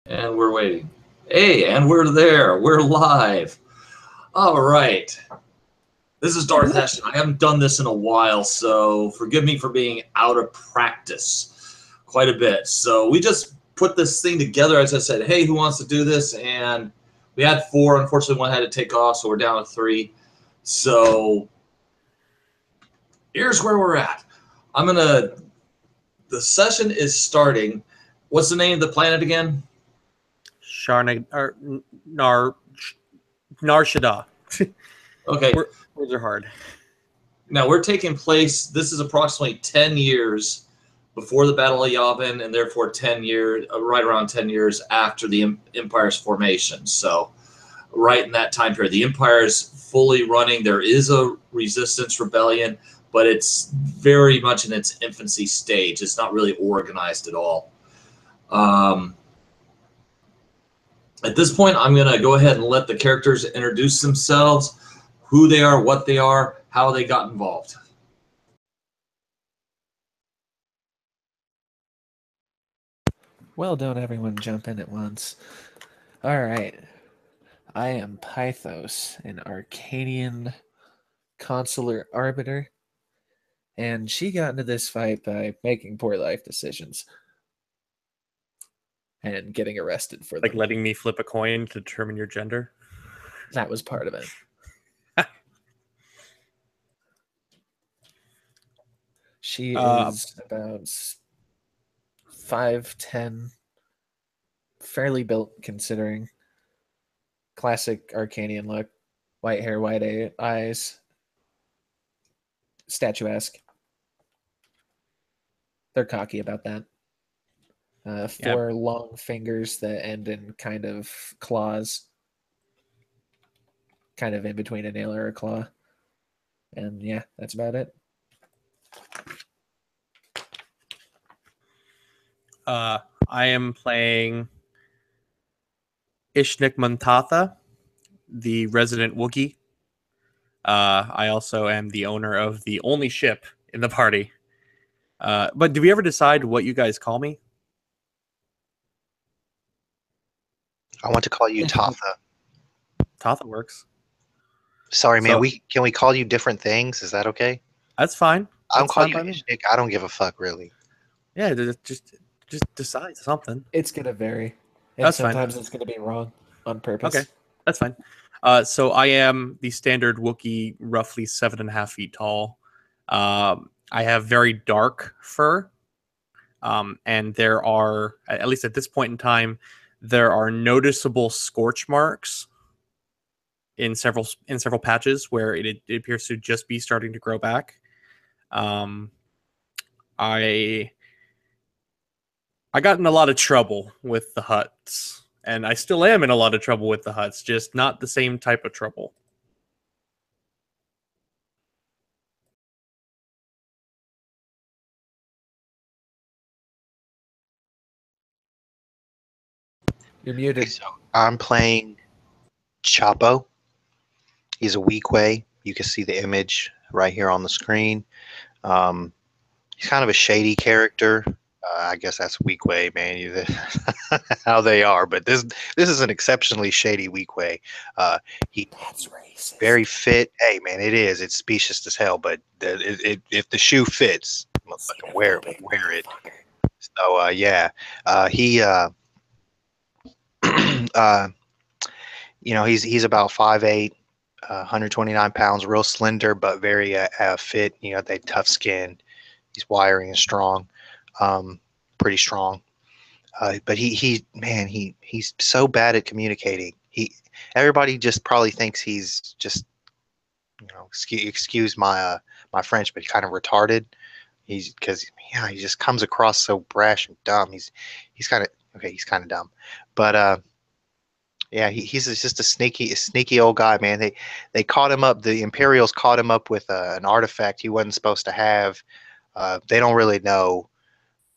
And we're waiting. Hey, and we're there. We're live. All right. This is Darth Ashton. I haven't done this in a while, so forgive me for being out of practice quite a bit. So we just put this thing together. As I said, hey, who wants to do this? And we had 4. Unfortunately, one had to take off, so we're down to 3. So here's where we're at. The session is starting. What's the name of the planet again? Narshada. Okay. Words are hard. Now we're taking place. This is approximately 10 years before the Battle of Yavin, and therefore 10 years, right around 10 years after the Empire's formation. So, right in that time period, the Empire is fully running. There is a resistance rebellion, but it's very much in its infancy stage. It's not really organized at all. At this point, I'm going to go ahead and let the characters introduce themselves, who they are, what they are, how they got involved. Well, don't everyone jump in at once. All right. I am Pythos, an Arcadian consular arbiter, and she got into this fight by making poor life decisions and getting arrested for them. Like letting me flip a coin to determine your gender? That was part of it. She is about 5'10", fairly built considering. Classic Arcanian look, white hair, white eyes, statuesque. They're cocky about that. 4 long fingers that end in kind of claws, kind of in between a nail or a claw. And yeah, that's about it. I am playing Ishnik Muntatha, the resident Wookiee. I also am the owner of the only ship in the party. But do we ever decide what you guys call me? I want to call you Tatha. Tatha works. Sorry, man. Can we call you different things? Is that okay? That's fine. I'm calling you Ishnik. I don't give a fuck, really. Yeah, just decide something. It's gonna vary. And that's sometimes fine. It's gonna be wrong on purpose. Okay, that's fine. So I am the standard Wookiee, roughly 7.5 feet tall. I have very dark fur. And there are, at least at this point in time, there are noticeable scorch marks in several patches where it appears to just be starting to grow back. I got in a lot of trouble with the Hutts, and I still am in a lot of trouble with the Hutts, just not the same type of trouble. You're muted. So I'm playing Chapo. He's a Weequay. You can see the image right here on the screen. He's kind of a shady character. I guess that's Weequay, man. How they are, but this is an exceptionally shady Weequay. That's racist. Very fit. Hey, man, it is. It's specious as hell. But if the shoe fits, motherfucker, wear it. So yeah, he he's about 5'8", 129 pounds, real slender, but very fit. They tough skin. He's wiry and strong, pretty strong. But he's so bad at communicating. Everybody just probably thinks he's just, excuse my my French, but kind of retarded. He just comes across so brash and dumb. He's kind of dumb, but yeah, he's just a sneaky old guy, man. They caught him up. The Imperials caught him up with an artifact he wasn't supposed to have. They don't really know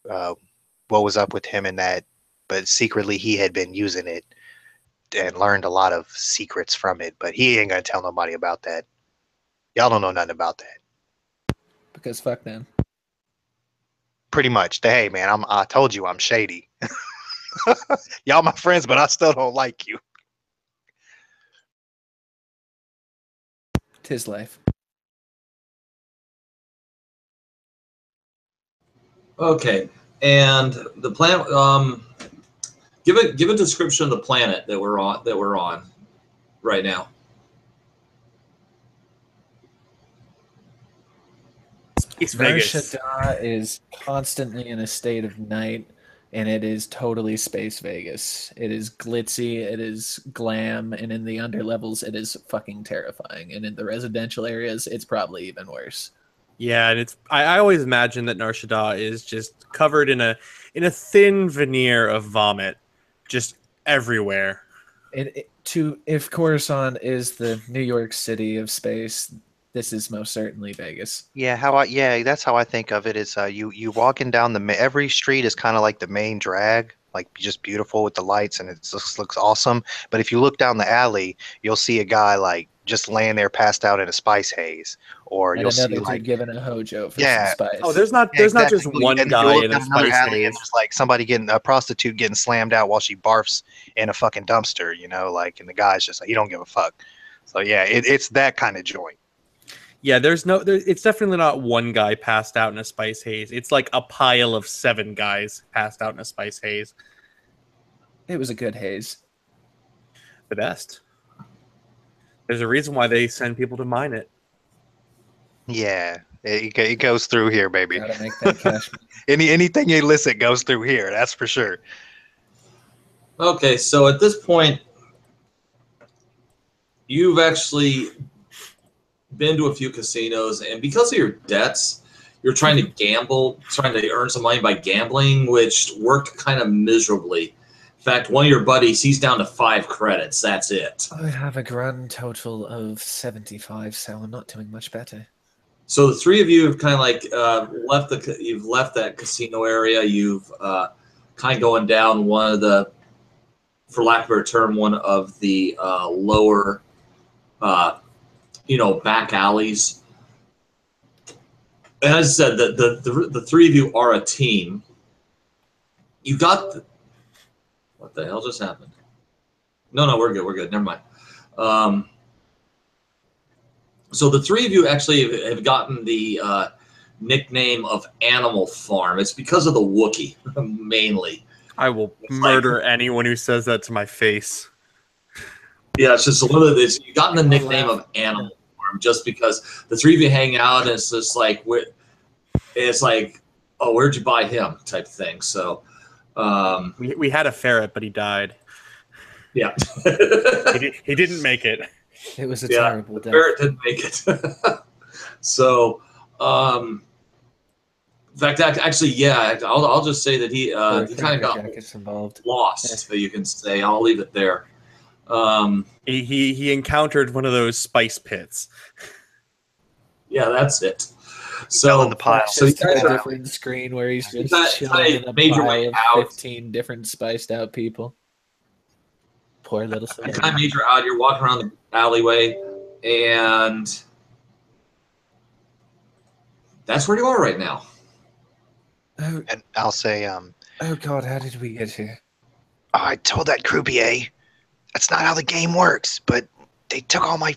what was up with him in that, but secretly he had been using it and learned a lot of secrets from it. But he ain't gonna tell nobody about that. Y'all don't know nothing about that. Because fuck them. Pretty much. Hey, man, I told you I'm shady. Y'all my friends, but I still don't like you. Tis life. Okay, and the planet. Give a description of the planet that we're on right now. It's Nar Vegas. Shaddaa is constantly in a state of night, and it is totally space Vegas. It is glitzy, it is glam, and in the underlevels, it is fucking terrifying. And in the residential areas, it's probably even worse. Yeah, and I always imagine that Nar Shaddaa is just covered in a thin veneer of vomit, just everywhere. If Coruscant is the New York City of space, this is most certainly Vegas. Yeah, that's how I think of it. Is you walking down every street is kind of like the main drag, like just beautiful with the lights, and it just looks awesome. But if you look down the alley, you'll see a guy like just laying there passed out in a spice haze, or And you'll see another like dude giving a hojo for Yeah. some spice. Oh, there's not just one And then you guy look in a down another spice alley and haze. there's like somebody a prostitute getting slammed out while she barfs in a fucking dumpster, like, and the guy's just like, you don't give a fuck. So yeah, it's that kind of joint. Yeah, it's definitely not one guy passed out in a spice haze. It's like a pile of 7 guys passed out in a spice haze. It was a good haze. The best. There's a reason why they send people to mine it. Yeah, it goes through here, baby. Gotta make that cash. Anything illicit goes through here, that's for sure. Okay, so at this point, you've actually been to a few casinos, and because of your debts, you're trying to gamble, trying to earn some money by gambling, which worked kind of miserably. In fact, one of your buddies, he's down to 5 credits. That's it. I have a grand total of 75, so I'm not doing much better. So the 3 of you have kind of like you've left that casino area. You've kind of going down one of the, for lack of a better term, one of the lower, back alleys. And as I said, the 3 of you are a team. You got what the hell just happened? No, we're good. We're good. Never mind. So the 3 of you actually have gotten the nickname of Animal Farm. It's because of the Wookiee, mainly. I will murder anyone who says that to my face. Yeah, it's just one of this. You gotten the nickname of Animal Farm just because the 3 of you hang out, and it's just like oh, where'd you buy him type thing. So we had a ferret, but he died. Yeah, he didn't make it. It was a terrible death. Ferret didn't make it. So, in fact, actually, yeah, I'll just say that he kind of got involved. lost. You can say. I'll leave it there. He encountered one of those spice pits. Yeah, that's it. So in the pile. So you guys a are different screen where he's just kinda chilling in a made your pile way of out. 15 different spiced out people. Poor little I kind of made your out. You're walking around the alleyway, and that's where you are right now. Oh, And I'll say, oh God, how did we get here? I told that croupier that's not how the game works, but they took all my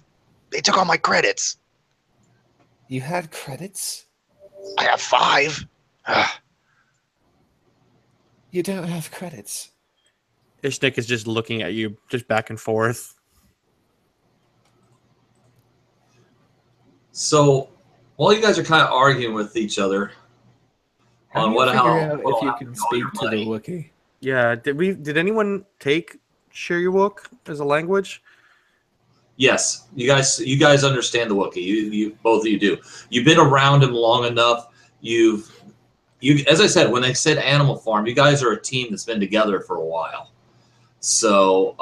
credits. You had credits? I have 5. Ugh. You don't have credits. Ishnik is just looking at you, just back and forth. So while you guys are kind of arguing with each other How on do you figure out what'll if you happen can to all speak your to the money. Wookiee? Yeah, did anyone take Shiryawok as a language? Yes, you guys understand the Wookiee. You both of you do. You've been around him long enough. You as I said, when I said Animal Farm, you guys are a team that's been together for a while. So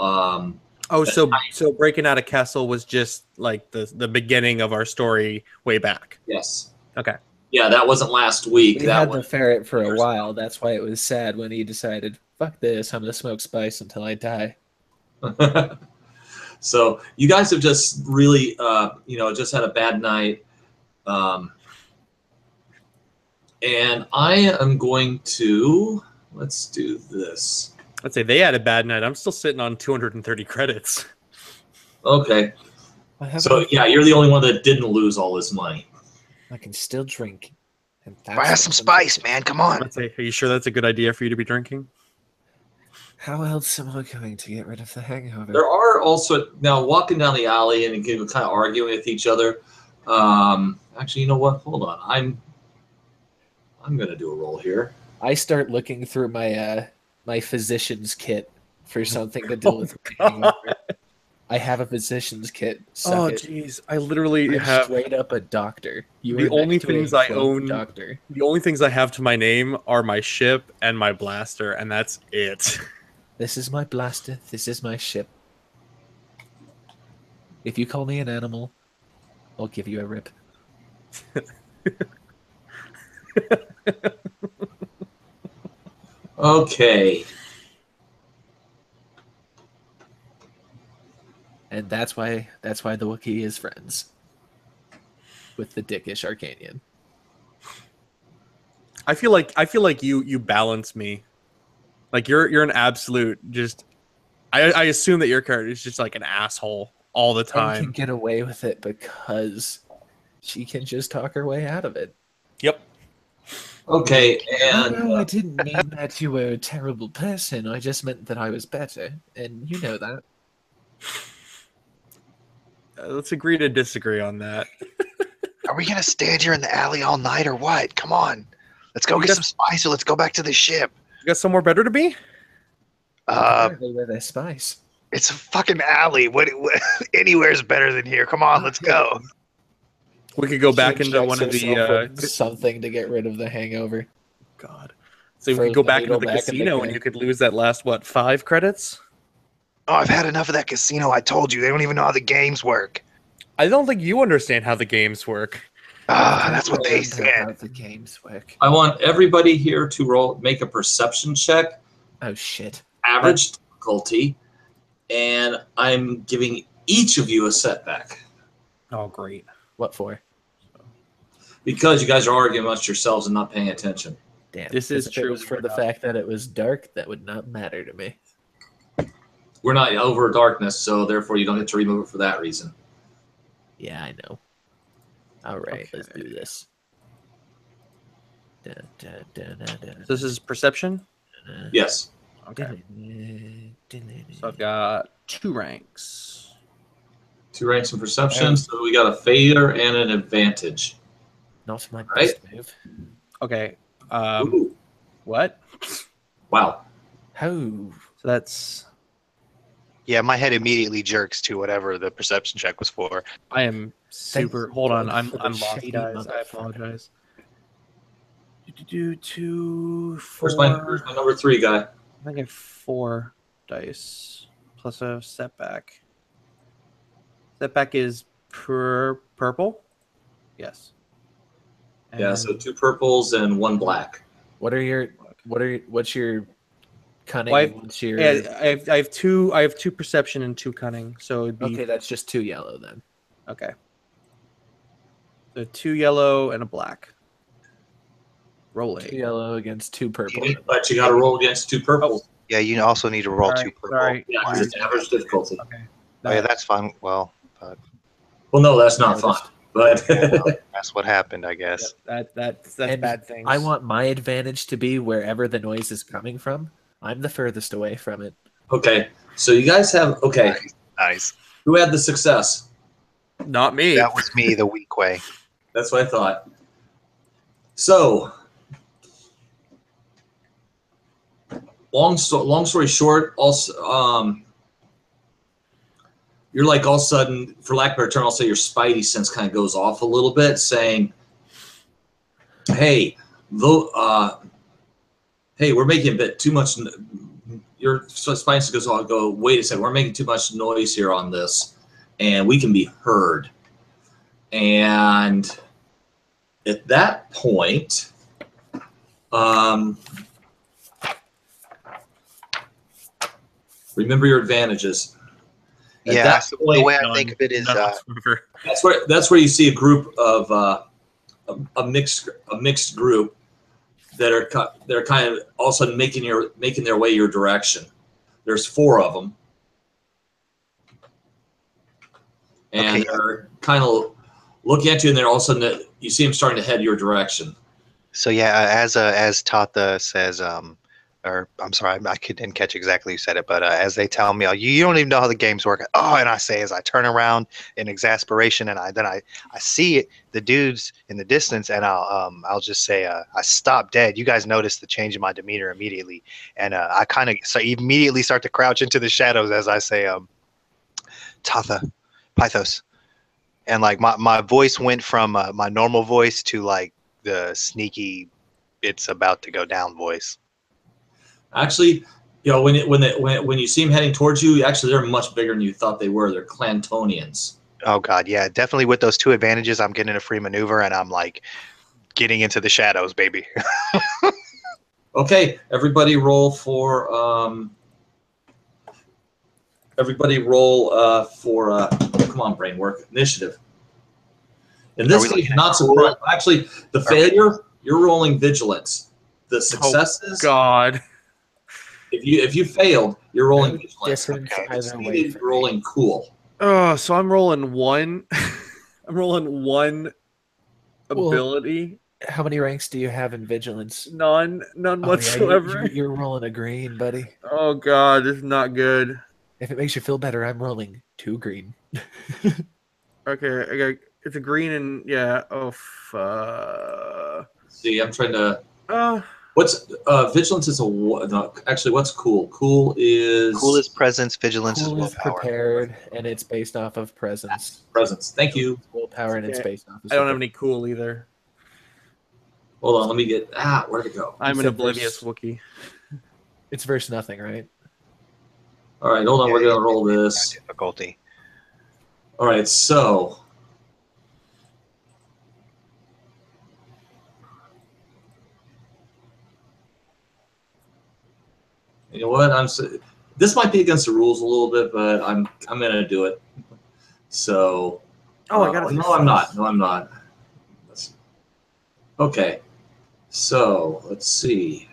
So breaking out of Kessel was just like the beginning of our story way back. yes. Okay. Yeah, that wasn't last week. We That had the was ferret for a while. That's why it was sad when he decided, fuck this, I'm going to smoke spice until I die. So you guys have just really, just had a bad night. And I am going to, let's do this. I'd say they had a bad night. I'm still sitting on 230 credits. Okay. I have So yeah, you're the only one that didn't lose all this money. I can still drink. And that's Buy us some spice, man. Come on. I'd say, are you sure that's a good idea for you to be drinking? How else am I going to get rid of the hangover? There are also now walking down the alley and kind of arguing with each other. Actually, you know what? Hold on. I'm gonna do a roll here. I start looking through my my physician's kit for something to deal with the hangover. I have a physician's kit. Suck it. Jeez, I literally I'm have straight up a doctor. You The are only next to a things I clone own- doctor. the only things I have to my name are my ship and my blaster, and that's it. This is my blaster. This is my ship. If you call me an animal, I'll give you a rip. Okay. And that's why the Wookiee is friends with the dickish Arcanian. I feel like you balance me. Like you're an absolute just. I assume that your character is just like an asshole all the Jen can time. get away with it because she can just talk her way out of it. Yep. Okay, Oh, and no, I didn't mean that you were a terrible person. I just meant that I was better, and you know that. Let's agree to disagree on that. Are we gonna stand here in the alley all night or what? Come on. Let's go We get got- some spice or let's go back to the ship. You got somewhere better to be? Apparently where there's spice. It's a fucking alley. What anywhere's better than here. Come on, let's go. We could go back She into injects one of herself the. with something to get rid of the hangover. God. So we Throws could go the back into needle the back in the casino and gun. you could lose that last 5 credits. Oh, I've had enough of that casino. I told you. They don't even know how the games work. I don't think you understand how the games work. That's what they Remember how said. the games work. I want everybody here to make a perception check, Oh shit! average difficulty, and I'm giving each of you a setback Oh, great. What for? because you guys are arguing amongst yourselves and not paying attention. Damn. This is 'cause if it true, was for we're the not. fact that it was dark, that would not matter to me. We're not over darkness, so therefore you don't get to remove it for that reason. Yeah, I know. All right, let's do Okay. this. Da, da, da, da, da, So this is perception. da, Yes. Okay. da, So I've got 2 ranks. 2 ranks in perception, so we got a failure and an advantage. Not my Right. best move. Okay. Ooh, What? wow. How? So that's. Yeah, my head immediately jerks to whatever the perception check was for. I am super. Hold on. I'm for the lost, shady guys. I motherfucker. apologize. 2, 4. Where's my number 3 guy? I think I have 4 dice plus a setback. Setback is purple. Yes. Yeah, so And 2 purples and 1 black. What's your cunning? Well, and what's your yeah, I have 2. I have 2 perception and 2 cunning. So it'd be okay, that's just 2 yellow then. okay. So 2 yellow and a black. 2 Rolling. yellow against 2 purple. But you got to roll against 2 purples. Yeah, you also need to roll 2 purple. Sorry. Yeah, 'cause it's average difficulty. Okay. Oh, yeah, that's fine. Well, Well, no, that's not Yeah, fun. But well, that's what happened, I guess. That's And bad things. I want my advantage to be wherever the noise is coming from. I'm the furthest away from it. okay, so you guys have Nice. Who had the success? not me. That was me, the weak way. That's what I thought. So, long story short, also, you're like all of a sudden, for lack of a better term, I'll say your spidey sense kind of goes off a little bit, saying, "Hey, hey, we're making a bit too much." Your spidey sense goes off. Go, wait a second, we're making too much noise here on this, and we can be heard. And at that point, remember your advantages. At Yeah, that so point, the way I think of it is, None whatsoever. that's where you see a group of a mixed group that are kind of all of a sudden making their way your direction. There's 4 of them, and Okay. they're kind of looking at you, and then all of a sudden you see them starting to head your direction. So yeah, as Tata says, or I'm sorry, didn't catch exactly who said it, but as they tell me, "Oh, you don't even know how the games work." Oh, and I say as I turn around in exasperation, and I see it, the dudes in the distance, and I'll just say, I stop dead. You guys notice the change in my demeanor immediately, and I kind of immediately start to crouch into the shadows as I say, Tatha, Pythos, and like my voice went from my normal voice to like the sneaky, it's about to go down voice. Actually, when you see them heading towards you, actually they're much bigger than you thought they were. They're Clantonians. Oh god, yeah, definitely with those 2 advantages, I'm getting a free maneuver, and I'm like getting into the shadows, baby. Okay, everybody roll for come on, brain work initiative. In this case, not so actually the failure, you're rolling vigilance. The successes, God. if you failed, you're rolling No vigilance. difference If you either way succeeded, for you're me. rolling cool. Oh, so I'm rolling 1. I'm rolling 1 Well, ability. How many ranks do you have in vigilance? None Oh, whatsoever. Yeah, you're rolling a green, buddy. Oh God, this is not good. If it makes you feel better, I'm rolling 2 green. Okay, I got it's a green and yeah. Oh fuck. See, I'm trying to. What's vigilance is no, actually what's cool? Cool is presence, vigilance is Cool is willpower. prepared, and it's based off of presence. presence. Thank you. Willpower, and it's Yeah, based off of I don't have any cool either. Hold on, let me get where'd it go? I'm an said oblivious verse- Wookiee. It's verse nothing, right? All right, hold on, we're gonna roll this. Difficulty. All right, so you know what? This might be against the rules a little bit, but I'm gonna do it. So Oh, I got it. no, I'm not. No, I'm not. Okay, so let's see.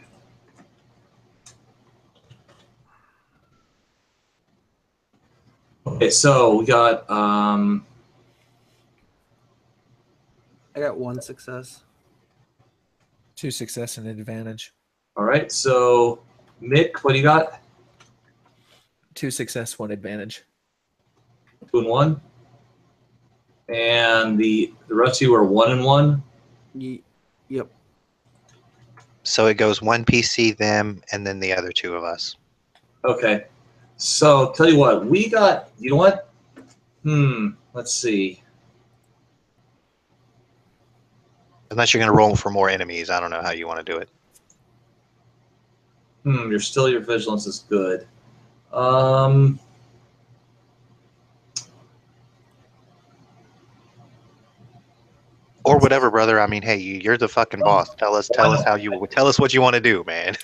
Okay, so we got I got 1 success. 2 success and advantage. all right. So Mick, what do you got? 2 success, 1 advantage. 2 and 1, and the rest of you are 1 and 1. Yep. So it goes 1 PC, them, and then the other 2 of us. Okay. So tell you what, we got. You know what? Let's see. Unless you're going to roll for more enemies, I don't know how you want to do it. Your vigilance is good. Or whatever, brother. I mean, hey, you're the fucking boss. Tell us what you want to do, man.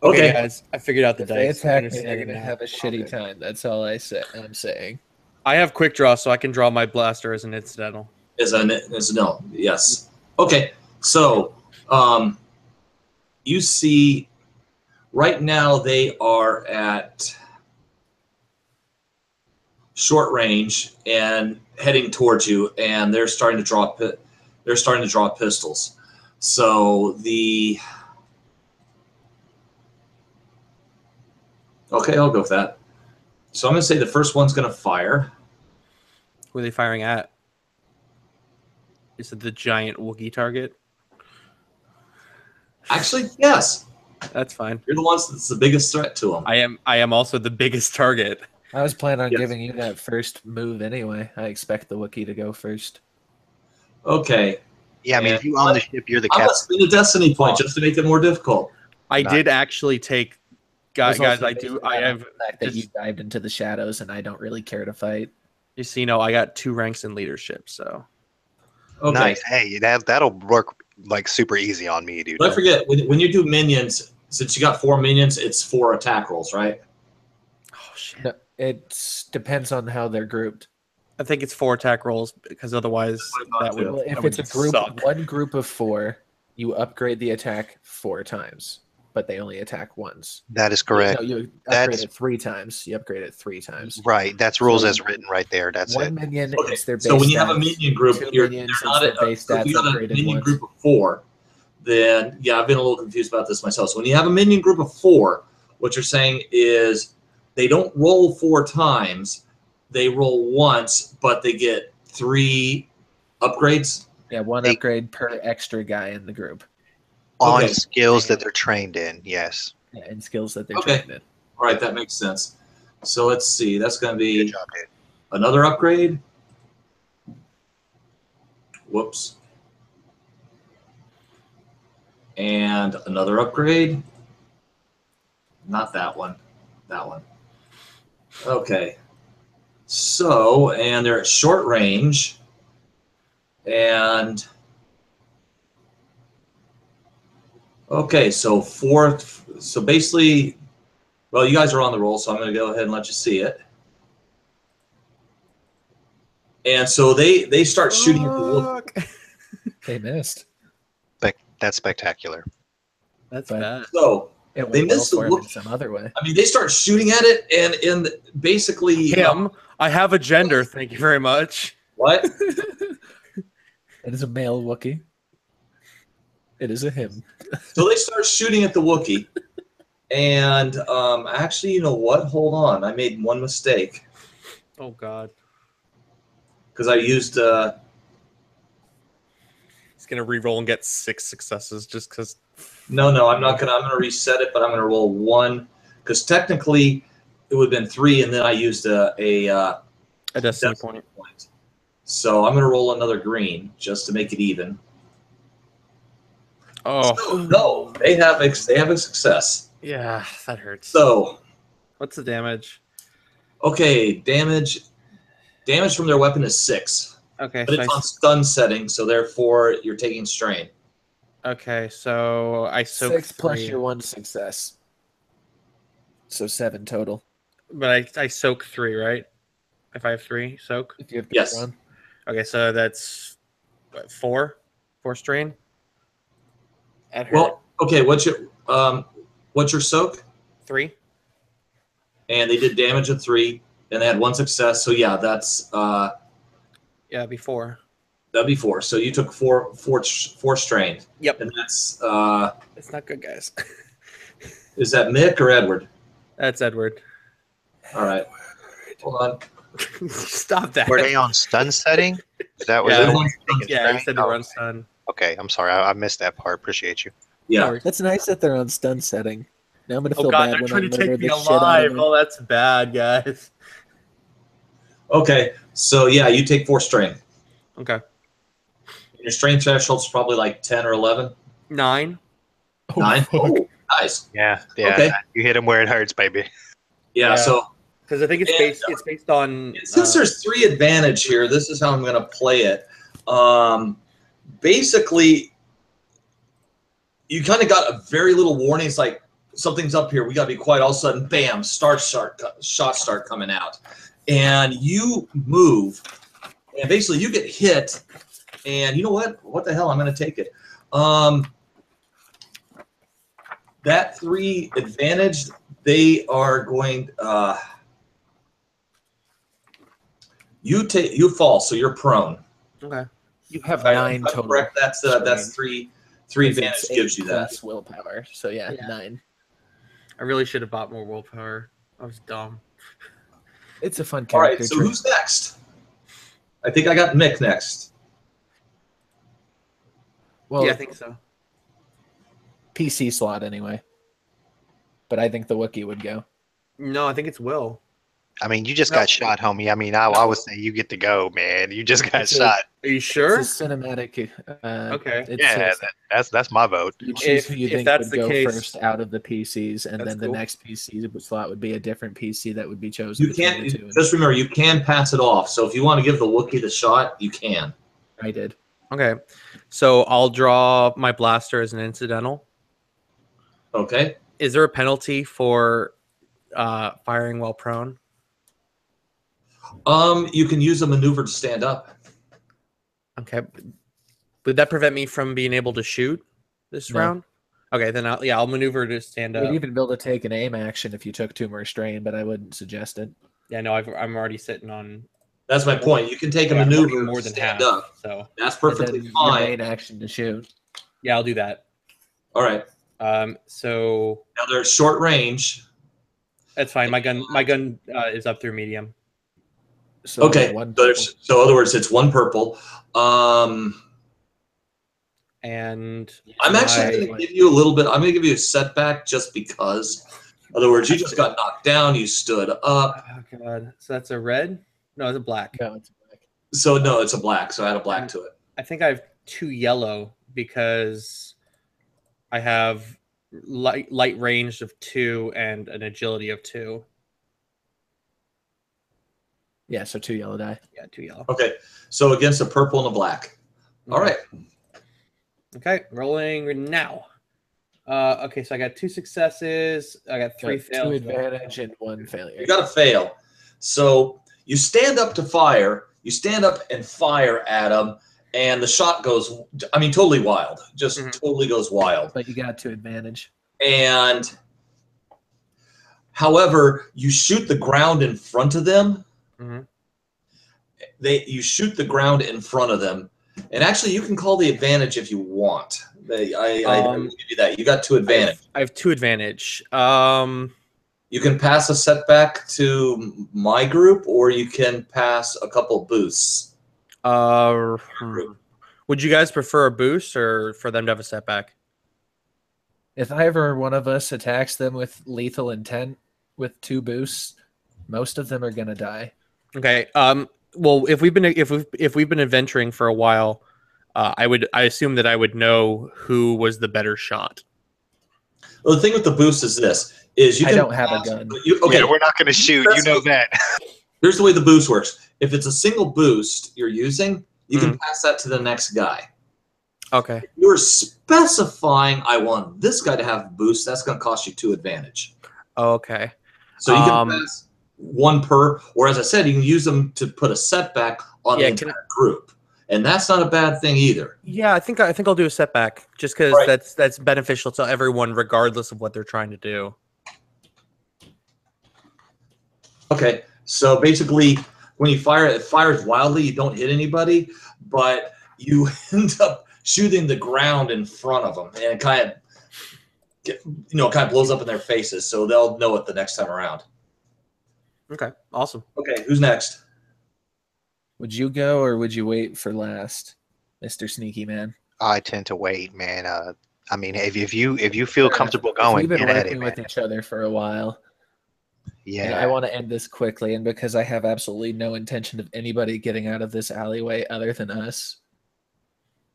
Okay, guys, I figured out the If they dice. attack me, Understand they're gonna now. have a shitty Okay. time. That's all I'm saying. I have quick draw, so I can draw my blaster as an incidental. Is a no. Yes. Okay. So, you see, right now they are at short range and heading towards you, and they're starting to draw. They're starting to draw pistols. So okay, I'll go with that. So I'm going to say the first one's going to fire. Who are they firing at? Is it the giant Wookiee target? Actually, yes. That's fine. You're the ones that's the biggest threat to them. I am also the biggest target. I was planning on Yes. giving you that first move anyway. I expect the Wookiee to go first. Okay. Yeah, I mean, And if you own the ship, you're the I'm going to captain. spend a destiny point just to make it more difficult. I Nice. did actually take guys. It's also I do. based I on have. the fact that you just- dived into the shadows, and I don't really care to fight. You see, I got 2 ranks in leadership. So Okay. Nice. Hey, that'll work like super easy on me, dude. Don't forget, when you do minions, since you got 4 minions, it's 4 attack rolls, right? oh shit. No, it depends on how they're grouped. I think it's 4 attack rolls because otherwise that would. Well, if that would it's a group, suck. one group of 4, you upgrade the attack 4 times. but they only attack once. That is correct. No, you That's- upgrade it 3 times. You upgrade it 3 times. Right. That's rules So, as written right there. That's One it. minion, Okay, it's their base so when you have a stats. minion group, 2 they're minions, it's not their base so if you stats got a upgraded minion once. group of 4, then yeah, I've been a little confused about this myself. So when you have a minion group of 4, what you're saying is they don't roll 4 times, they roll once, but they get 3 upgrades. Yeah, 1 They- upgrade per extra guy in the group. On Okay. skills that they're trained in. Yes. Yeah, and skills that they're Okay. trained in. All right, that makes sense. So let's see. That's going to Good be job, dude. another upgrade. Whoops. And another upgrade. Not that one. That one. Okay. So, and they're at short range. And okay, so basically, well, you guys are on the roll, so I'm going to go ahead and let you see it. And so they start shooting at the wolf. They missed. That's spectacular. That's But- bad. So It They went well missed the for him look- in some other way. I mean, they start shooting at it, and basically Him, I have a gender. Thank you very much. what? It is a male Wookiee. It is a him. So they start shooting at the Wookiee, and actually, you know what? Hold on, I made one mistake Oh God, because I used. he's gonna re-roll and get 6 successes just because. No, I'm not gonna. I'm gonna reset it, but I'm gonna roll 1 because technically it would have been 3, and then I used a Destiny point. point. So I'm gonna roll another green just to make it even. Oh So, no, they have a success. yeah, that hurts. So What's the damage? okay, damage from their weapon is 6, Okay, but so it's on stun setting, so therefore you're taking strain. okay, so I soak 6 plus 3, your 1 success. So 7 total. but I soak 3, right? If I have 3 soak. If you have Yes. 1. Okay, so that's what, 4 strain. At her Well, okay, what's your soak? 3. And they did damage of 3, and they had 1 success. So yeah, that's Yeah, before. that'd be 4. So you took 4 strain, Yep. and that's It's not good, guys. is that Mick or Edward? That's Edward. All right, hold on. Stop that. Were they on stun setting? That was Yeah. it? Yeah, you said they were on stun. Okay, I'm sorry. I missed that part. Appreciate you. Yeah. That's nice that they're on stun setting. Now I'm gonna Oh feel God, bad they're when I trying to murder take me the shit out alive. of them. Oh, that's bad, guys. Okay, so yeah, you take 4 strain. Okay. Your strain threshold's probably like 10 or 11. 9. 9. fuck. Oh, nice. Yeah. Okay. You hit him where it hurts, baby. Yeah. Yeah. So Because I think it's And, based on since there's 3 advantage here, this is how I'm going to play it. Basically, you kind of got a very little warning. It's like something's up here. We got to be quiet. All of a sudden, bam! Shots start coming out, and you move, and basically you get hit. And you know what? What the hell? I'm going to take it. That 3 advantage, they are going. You fall, so you're prone. Okay. You have Right, 9 if I'm total. correct, that's strain. 3 Because advantage it's gives 8 you that. plus willpower. So yeah, Yeah. 9. I really should have bought more willpower. I was dumb. It's a fun All right, character so trait. who's next? I think I got Mick next. Well, Yeah, I think so. PC slot anyway. But I think the Wookiee would go. No, I think it's Will. I mean, you just No. got shot, homie. I mean, I would say you get to go, man. You just got It's a- shot. Are you sure? It's a cinematic. Okay. It's Yeah, that's my vote. you choose who you if think that's would the go case, first out of the PCs, and that's then the cool. next PC slot would be a different PC that would be chosen. You between can't the two. just remember you can pass it off. So if you want to give the Wookiee the shot, you can. I did. Okay. So I'll draw my blaster as an incidental. Okay. Is there a penalty for firing while prone? You can use a maneuver to stand up. Okay. Would that prevent me from being able to shoot this No. round? Okay, then I'll maneuver to stand up. You'd even be able to take an aim action if you took 2 more strain, but I wouldn't suggest it. Yeah, no, I'm already sitting on. That's my point. You can take a Yeah, I'm maneuver already to more than stand half. up. So That's And perfectly then your fine. main action to shoot. yeah, I'll do that. All right. So Now they're short range. that's fine. My gun is up through medium. So Okay. one So, purple. so in other words, it's 1 purple. And I'm actually going to give you a little bit. I'm going to give you a setback just because. In other words, you just got knocked down. You stood up. oh god, so that's a red? No, it's a black. No, it's black. So no, it's a black. So I had a black to it. I think I have 2 yellow because I have light range of 2 and an agility of 2. Yeah, so 2 yellow die. Yeah, 2 yellow. Okay. So against a purple and a black. All right. Okay, rolling now. Okay, so I got 2 successes. I got 3 Got fails. 2 advantage and 1 failure. You got to fail. So you stand up to fire. You stand up and fire at him, and the shot goes. I mean, totally wild. Just totally goes wild. But you got 2 advantage. And however, you shoot the ground in front of them. Mhm. You shoot the ground in front of them, and actually, you can call the advantage if you want. I will give you that. You got 2 advantage. I have 2 advantage. You can pass a setback to my group, or you can pass a couple boosts. Would you guys prefer a boost or for them to have a setback? If either one of us attacks them with lethal intent with 2 boosts, most of them are gonna die. Okay. Well, if we've been adventuring for a while, I assume that I would know who was the better shot. Well, the thing with the boost is this: is you I can don't have a pass- gun. okay, Yeah, we're not going to shoot. You know that. here's the way the boost works. If it's a single boost you're using, you can pass that to the next guy. Okay. If you're specifying, I want this guy to have a boost, that's going to cost you 2 advantage. Okay. So you can pass 1 per, or as I said, you can use them to put a setback on the entire group. And that's not a bad thing either. Yeah, I think I'll do a setback just because Right. that's beneficial to everyone, regardless of what they're trying to do. Okay, so basically, when you fire, it fires wildly. You don't hit anybody, but you end up shooting the ground in front of them, and it kind of blows up in their faces, so they'll know it the next time around. Okay, awesome. Okay, who's next? Would you go or would you wait for last, Mr. Sneaky Man? I tend to wait, man. I mean, if you feel comfortable going, We've been get at working it, with man. each other for a while. Yeah. And I want to end this quickly, and because I have absolutely no intention of anybody getting out of this alleyway other than us,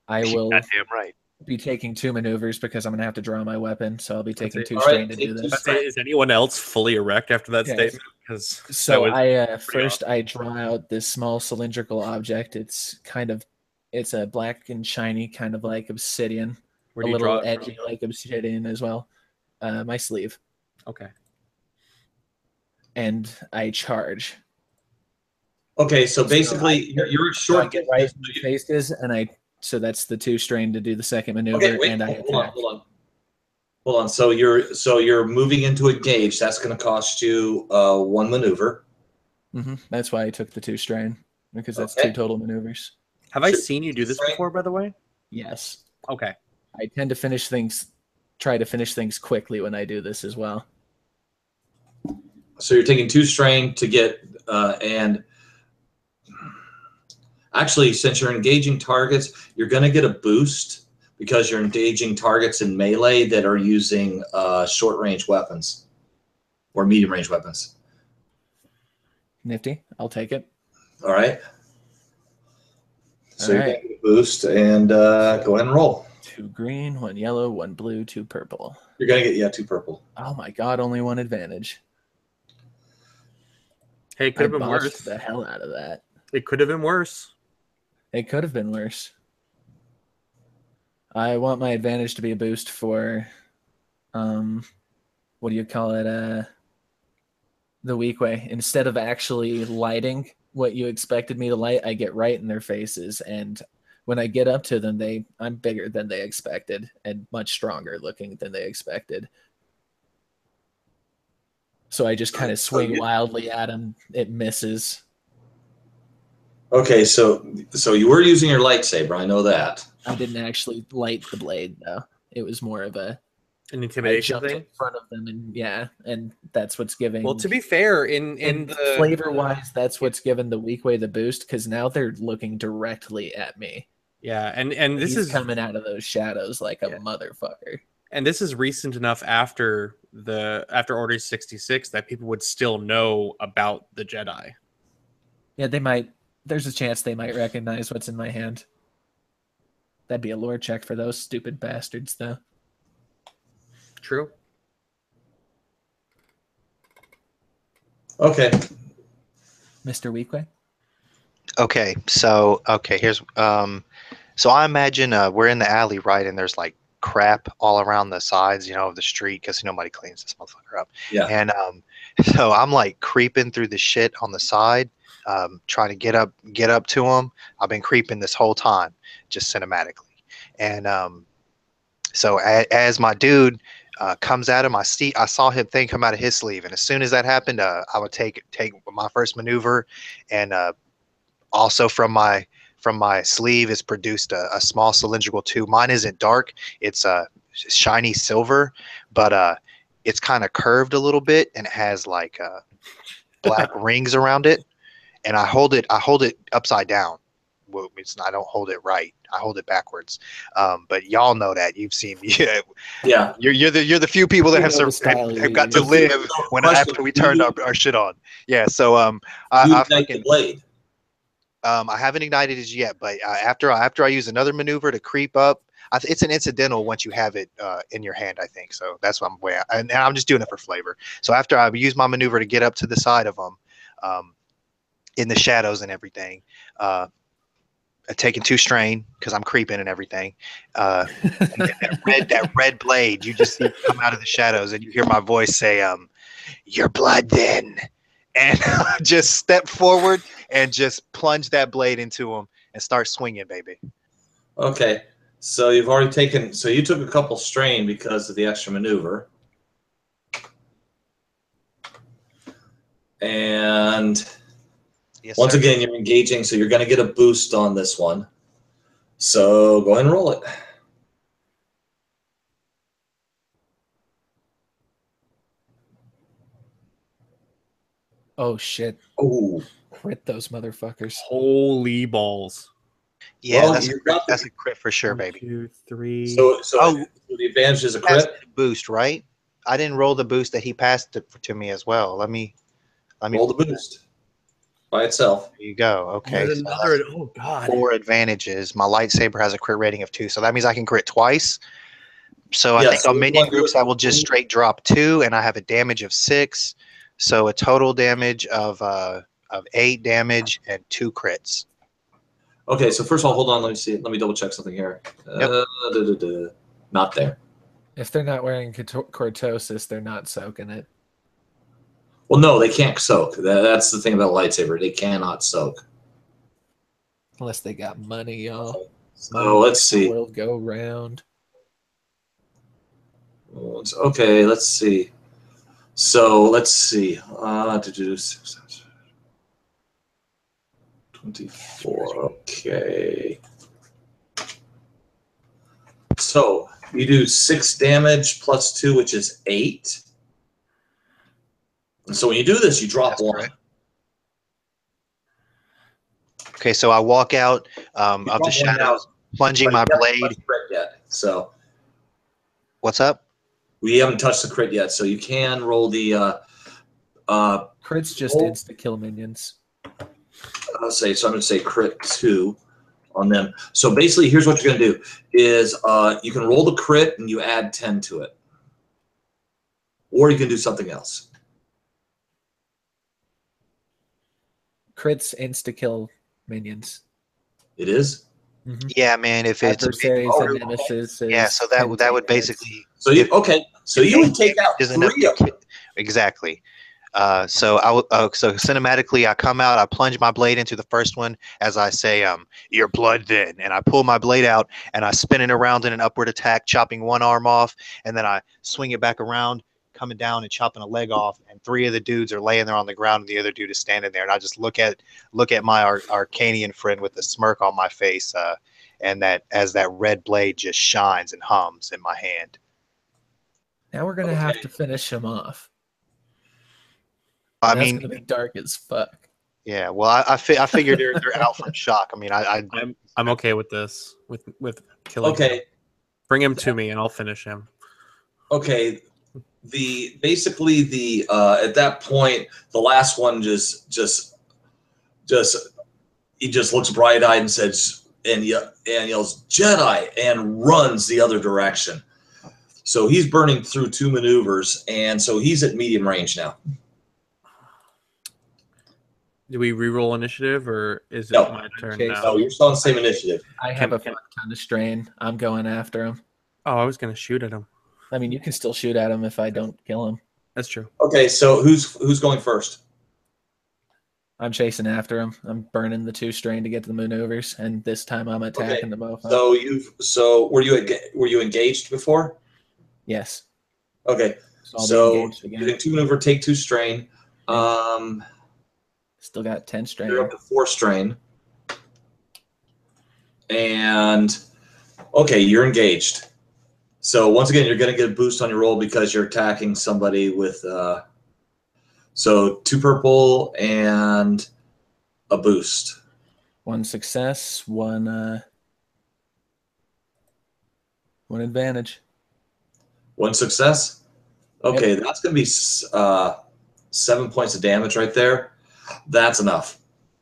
I will Goddamn right. be taking 2 maneuvers because I'm going to have to draw my weapon, so I'll be taking 2 All right, strain to take do 2 this. strain. Is anyone else fully erect after that Yes. statement? Because So I draw out this small cylindrical object. It's a black and shiny, kind of like obsidian, where a do you little draw it from? edgy like obsidian as well. My sleeve, Okay. and I charge. Okay, so basically, you're a So I short. get right in the faces, and so that's the 2 strain to do the second maneuver, Okay, wait, and I hold on, attack. hold on. So you're moving into a gauge. That's going to cost you 1 maneuver. That's why I took the 2 strain, because that's Okay. 2 total maneuvers. Have I Sure. seen you do this Right. before, by the way? Yes, Okay. I tend to try to finish things quickly when I do this as well. So you're taking 2 strain to get and actually, since you're engaging targets, you're going to get a boost because you're engaging targets in melee that are using short range weapons or medium range weapons. Nifty, I'll take it. All right. So All you're right. going to get a boost and go ahead and roll. 2 green, 1 yellow, 1 blue, 2 purple. You're going to get 2 purple. Oh my god, only 1 advantage. Hey, it could have been botched worse. the hell out of that. It could have been worse. It could have been worse. I want my advantage to be a boost for, what do you call it? The weak way. Instead of actually lighting what you expected me to light, I get right in their faces, and when I get up to them, I'm bigger than they expected and much stronger looking than they expected. So I just kind of swing wildly at him. It misses. Okay, so you were using your lightsaber. I know that. I didn't actually light the blade though. It was more of an intimidation thing in front of them, and that's what's giving. Well, to be fair, in the flavor wise, that's what's given the weak way the boost, because now they're looking directly at me. Yeah, and this is coming out of those shadows like a motherfucker. And this is recent enough after Order 66 that people would still know about the Jedi. Yeah, they might. There's a chance they might recognize what's in my hand. That'd be a lore check for those stupid bastards, though. True. Okay. Mr. Weekway? Okay, so here's so I imagine we're in the alley, right, and there's like crap all around the sides, of the street, because nobody cleans this motherfucker up. Yeah. And so I'm like creeping through the shit on the side, trying to get up to him. I've been creeping this whole time, just cinematically. And so as my dude comes at him, I saw him thing come out of his sleeve, and as soon as that happened, I would take my first maneuver, and also from my sleeve is produced a small cylindrical tube. Mine isn't dark; it's shiny silver, but it's kind of curved a little bit, and it has like black rings around it. And I hold it upside down. Well, I don't hold it right. I hold it backwards. But y'all know that. You've seen me. Yeah. You're the few people that have got to live after we turned our shit on. Yeah. So I fucking blade. I haven't ignited it yet, but after I use another maneuver to creep up, it's an incidental once you have it in your hand, I think. So that's what and I'm just doing it for flavor. So after I use my maneuver to get up to the side of them, in the shadows and everything, taking 2 strain because I'm creeping and everything. And that red blade, you just see it come out of the shadows, and you hear my voice say, "Your blood, then." And just step forward and just plunge that blade into him and start swinging, baby. Okay, so you've already taken. So you took a couple strain because of the extra maneuver, and yes, once sir. again you're engaging. So you're going to get a boost on this one. So go ahead and roll it. Oh shit! Oh, Crit those motherfuckers! Holy balls! Yeah, well, that's a crit for sure, 1, baby. 2, 3. So the advantage is a crit boost, right? I didn't roll the boost that he passed to me as well. Let me roll the boost by itself. There you go. Okay. There's another. Oh god. 4 advantages. My lightsaber has a crit rating of 2, so that means I can crit twice. So I think on minion groups I will just straight drop 2, and I have a damage of 6. So a total damage of 8 damage and 2 crits. Okay, so first of all, hold on. Let me see. Let me double check something here. Yep. Not there. If they're not wearing cortosis, they're not soaking it. Well, no, they can't soak. That's the thing about lightsaber. They cannot soak. Unless they got money, y'all. So let's see. World go round. Okay, let's see. So let's see. 24. Okay. So you do 6 damage plus 2, which is 8. And so when you do this, you drop That's 1. correct. Okay, so I walk out of the shadows, plunging my blade. Yet, so what's up? we haven't touched the crit yet, so you can roll the. Crits just insta kill minions. I'm going to say crit 2 on them. So basically, here's what you're going to do: is you can roll the crit and you add 10 to it, or you can do something else. Crits insta kill minions. It is. Mm-hmm. Yeah, man. If it's adversaries and nemesis, yeah, so that would basically. So you would take out 3 of them. Exactly. So cinematically, I come out, I plunge my blade into the first one as I say, "Your blood, then," and I pull my blade out and I spin it around in an upward attack, chopping one arm off, and then I swing it back around, coming down and chopping a leg off, and 3 of the dudes are laying there on the ground, and the other dude is standing there, and I just look at my Arcanian friend with a smirk on my face, and that as that red blade just shines and hums in my hand. Now we're gonna have to finish him off. I That's mean, gonna be dark as fuck. yeah. Well, I figured they're out from shock. I mean, I'm okay with this. With killing. Okay. Him. Bring him to me, and I'll finish him. Okay. Basically the at that point the last one just he just looks bright-eyed and says and yells Jedi and runs the other direction. So he's burning through 2 maneuvers, and so he's at medium range now. Do we reroll initiative, or is it No. my turn Okay, now? So you're still on the same initiative. I have a Can- fuck ton of strain. I'm going after him. Oh, I was gonna shoot at him. I mean, you can still shoot at him if I don't kill him. That's true. Okay, so who's going first? I'm chasing after him. I'm burning the 2 strain to get to the maneuvers, and this time I'm attacking the mofo. So were you engaged before? Yes. Okay. So I'll be So engaged again. using 2 maneuver, take 2 strain. Still got 10 strain. You're up to 4 strain. And okay, you're engaged. So once again, you're going to get a boost on your roll because you're attacking somebody with so 2 purple and a boost. 1 success, 1 advantage. 1 success. Okay, that's going to be 7 points of damage right there. That's enough.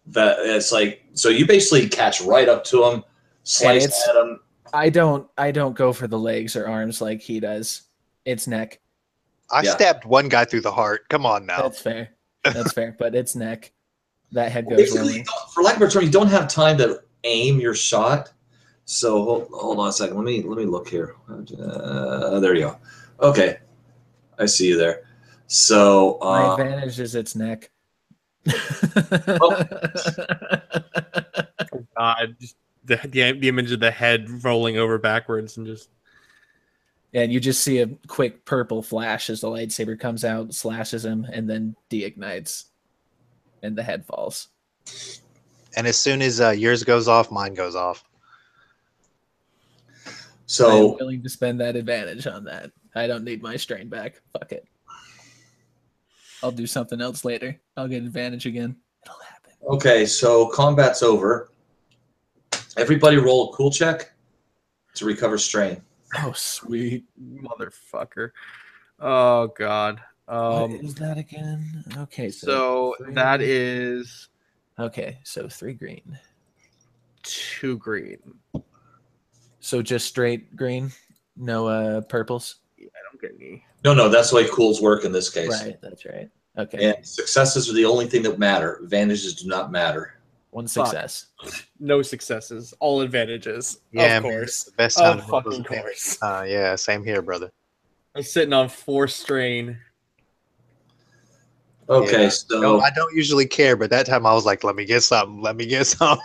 That it's like so you basically catch right up to him, slice at him. I don't go for the legs or arms like he does. It's neck. I Yeah. stabbed one guy through the heart. Come on now. That's fair. That's fair. But it's neck. That head goes Basically, rolling. for lack of a better term, you don't have time to aim your shot. So hold on a second. Let me look here. There you go. Okay, I see you there. So My advantage is its neck. Oh God, just the image of the head rolling over backwards and just. And you just see a quick purple flash as the lightsaber comes out, slashes him, and then deignites, and the head falls. And as soon as yours goes off, mine goes off. I'm so willing to spend that advantage on that. I don't need my strain back. Fuck it. I'll do something else later. I'll get advantage again. It'll happen. okay, so combat's over. Everybody roll a cool check to recover strain. Oh, sweet. Motherfucker. Oh God. What is that again? Okay, So three- that is Okay, so 3 green. 2 green. So just straight green, no purples. I don't get any. No, that's the way cools work in this case. Right, that's right. Okay, And successes are the only thing that matter. Advantages do not matter. 1 Fuck. success. No successes. All advantages. Yeah, of man, course. the best time. Of to roll those fucking advantages. course. Yeah, same here, brother. I'm sitting on 4 strain. Okay, Yeah. so No, I don't usually care, but that time I was like, "Let me get something. Let me get something."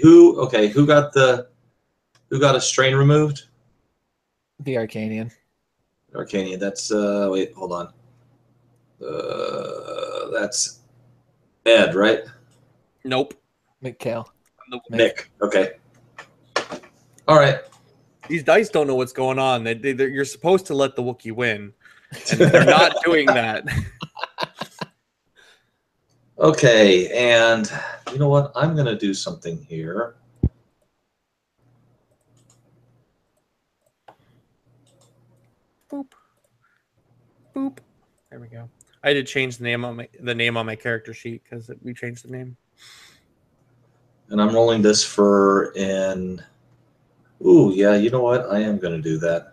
who got a strain removed? The Arcanian. Arcanian. That's wait, hold on. That's Ed, right? Nope. McKell. Nick. Okay. All right. These dice don't know what's going on. You're supposed to let the Wookiee win, and they're not doing that. Okay, and you know what? I'm gonna do something here. Boop. Boop. There we go. I did change the name on my character sheet because we changed the name. And I'm rolling this for an. Ooh, yeah. You know what? I am gonna do that.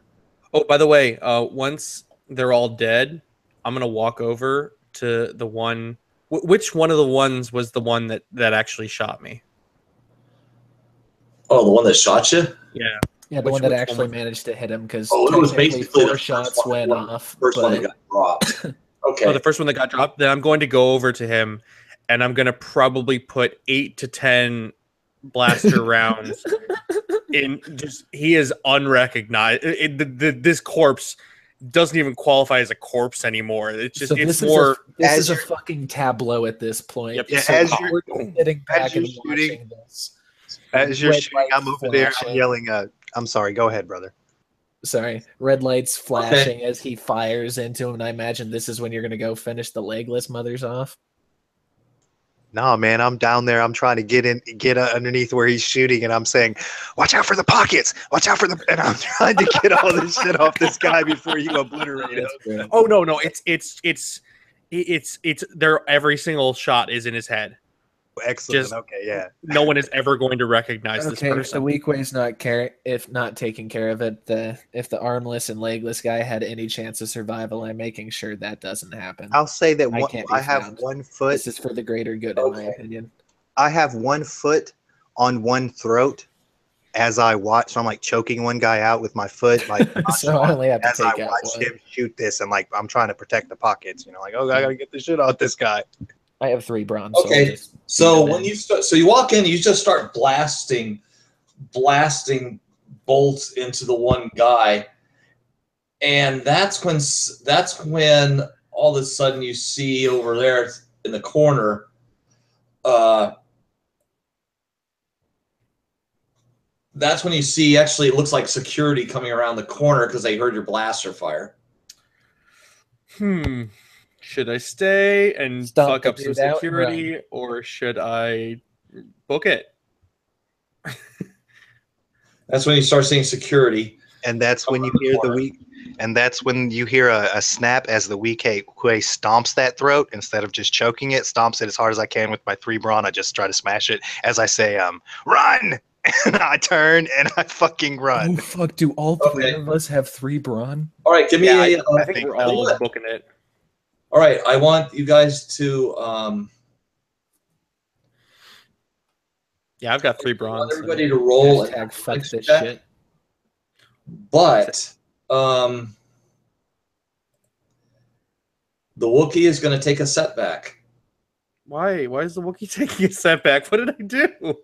Oh, by the way, once they're all dead, I'm gonna walk over to the one. Which one of the ones was the one that actually shot me? Oh, the one that shot you? Yeah. Yeah, the Which one that one actually was it? managed to hit him because Oh, it was technically basically 4 the shots first one, went off. First one that but got dropped. Okay. the first one that got dropped. Then I'm going to go over to him, and I'm going to probably put 8 to 10 blaster rounds in. Just he is unrecognized. This corpse doesn't even qualify as a corpse anymore. It's just So it's this more. is a fucking tableau at this point. Yep. Yeah, So as we're sitting back you're and shooting- watching this. As you're Red shooting, I'm lights over there. I'm flashing. yelling. I'm sorry. Go ahead, brother. Sorry, red lights flashing as he fires into him. And I imagine this is when you're gonna go finish the legless mothers off. No, man, I'm down there. I'm trying to get underneath where he's shooting, and I'm saying, "Watch out for the pockets! Watch out for the!" And I'm trying to get all this shit off this guy before you obliterate him. That's great. Oh no, it's there. Every single shot is in his head. Excellent. Just- Okay, yeah. No one is ever going to recognize this Okay, if the person. weak way's not taking care of it, if the armless and legless guy had any chance of survival, I'm making sure that doesn't happen. I'll say that I can't be I have found. one foot. This is for the greater good, in my opinion. I have one foot on one throat as I watch. So I'm like choking one guy out with my foot, like So I only have to as I take out watch one. him shoot this, and like I'm trying to protect the pockets. You know, like, oh, I gotta get the shit out this guy. I have 3 bronze. Okay, So, I'll just So beat him when in. you start, so you walk in, you just start blasting bolts into the one guy, and that's when all of a sudden you see over there in the corner, that's when you see actually it looks like security coming around the corner because they heard your blaster fire. Should I stay and Stomp fuck the up some dude out and security, or should I book it? That's when you start seeing security. And that's when you hear that's when you hear a snap as the weak Hue stomps that throat instead of just choking it, stomps it as hard as I can with my 3 brawn. I just try to smash it as I say, run! And I turn and I fucking run. Oh fuck! Do all 3 of us have 3 brawn? All right, give me Yeah, a. I think we're all booking it. All right, I want you guys to. Yeah, I've got 3 I want bronze. everybody to roll an Hashtag fuck athletics this check, shit. but the Wookiee is going to take a setback Why? Why is the Wookiee taking a setback? What did I do?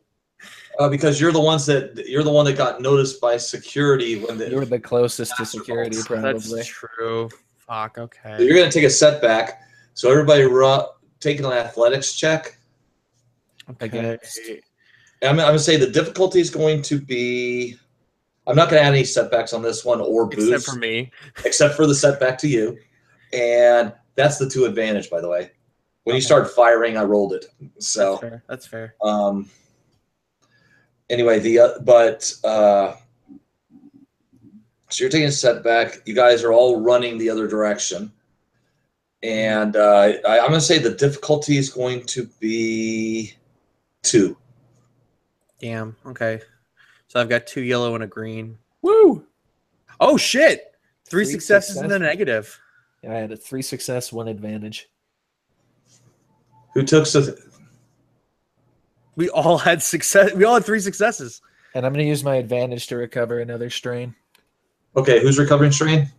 because you're the one that got noticed by security when You were the closest to Master security, bolts. probably. That's true. Fuck. So Okay. you're going to take a setback. So everybody take an athletics check. Okay. I'm going to say the difficulty is going to be. I'm not going to add any setbacks on this one or boost, Except for me. except for the setback to you, and that's the 2 advantage, by the way. When you Okay. start firing, I rolled it. That's So fair. That's fair. anyway, so you're taking a setback. You guys are all running the other direction, and I'm going to say the difficulty is going to be 2. Damn. Okay. So I've got 2 yellow and a green. Woo! Oh shit! 3 3 successes and a successes. negative. I had a 3 success, 1 advantage. Who took We all had success. We all had 3 successes. And I'm going to use my advantage to recover another strain. Okay, who's recovering strain?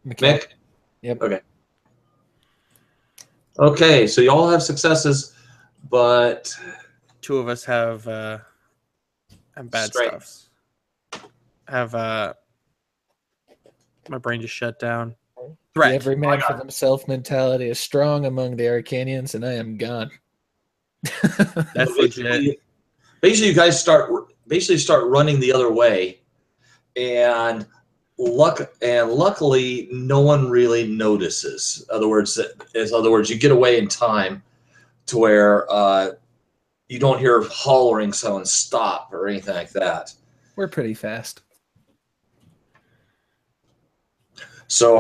McKay. Mick? Yep. Okay. Okay, so you all have successes, but 2 of us have bad Straight. stuffs. Have my brain just shut down. The Threat. every man for themselves mentality is strong among the Arcanians, and I am gone. That's legit. basically you guys start running the other way, and luckily no one really notices. In other words, you get away in time to where you don't hear hollering someone stop or anything like that. We're pretty fast. So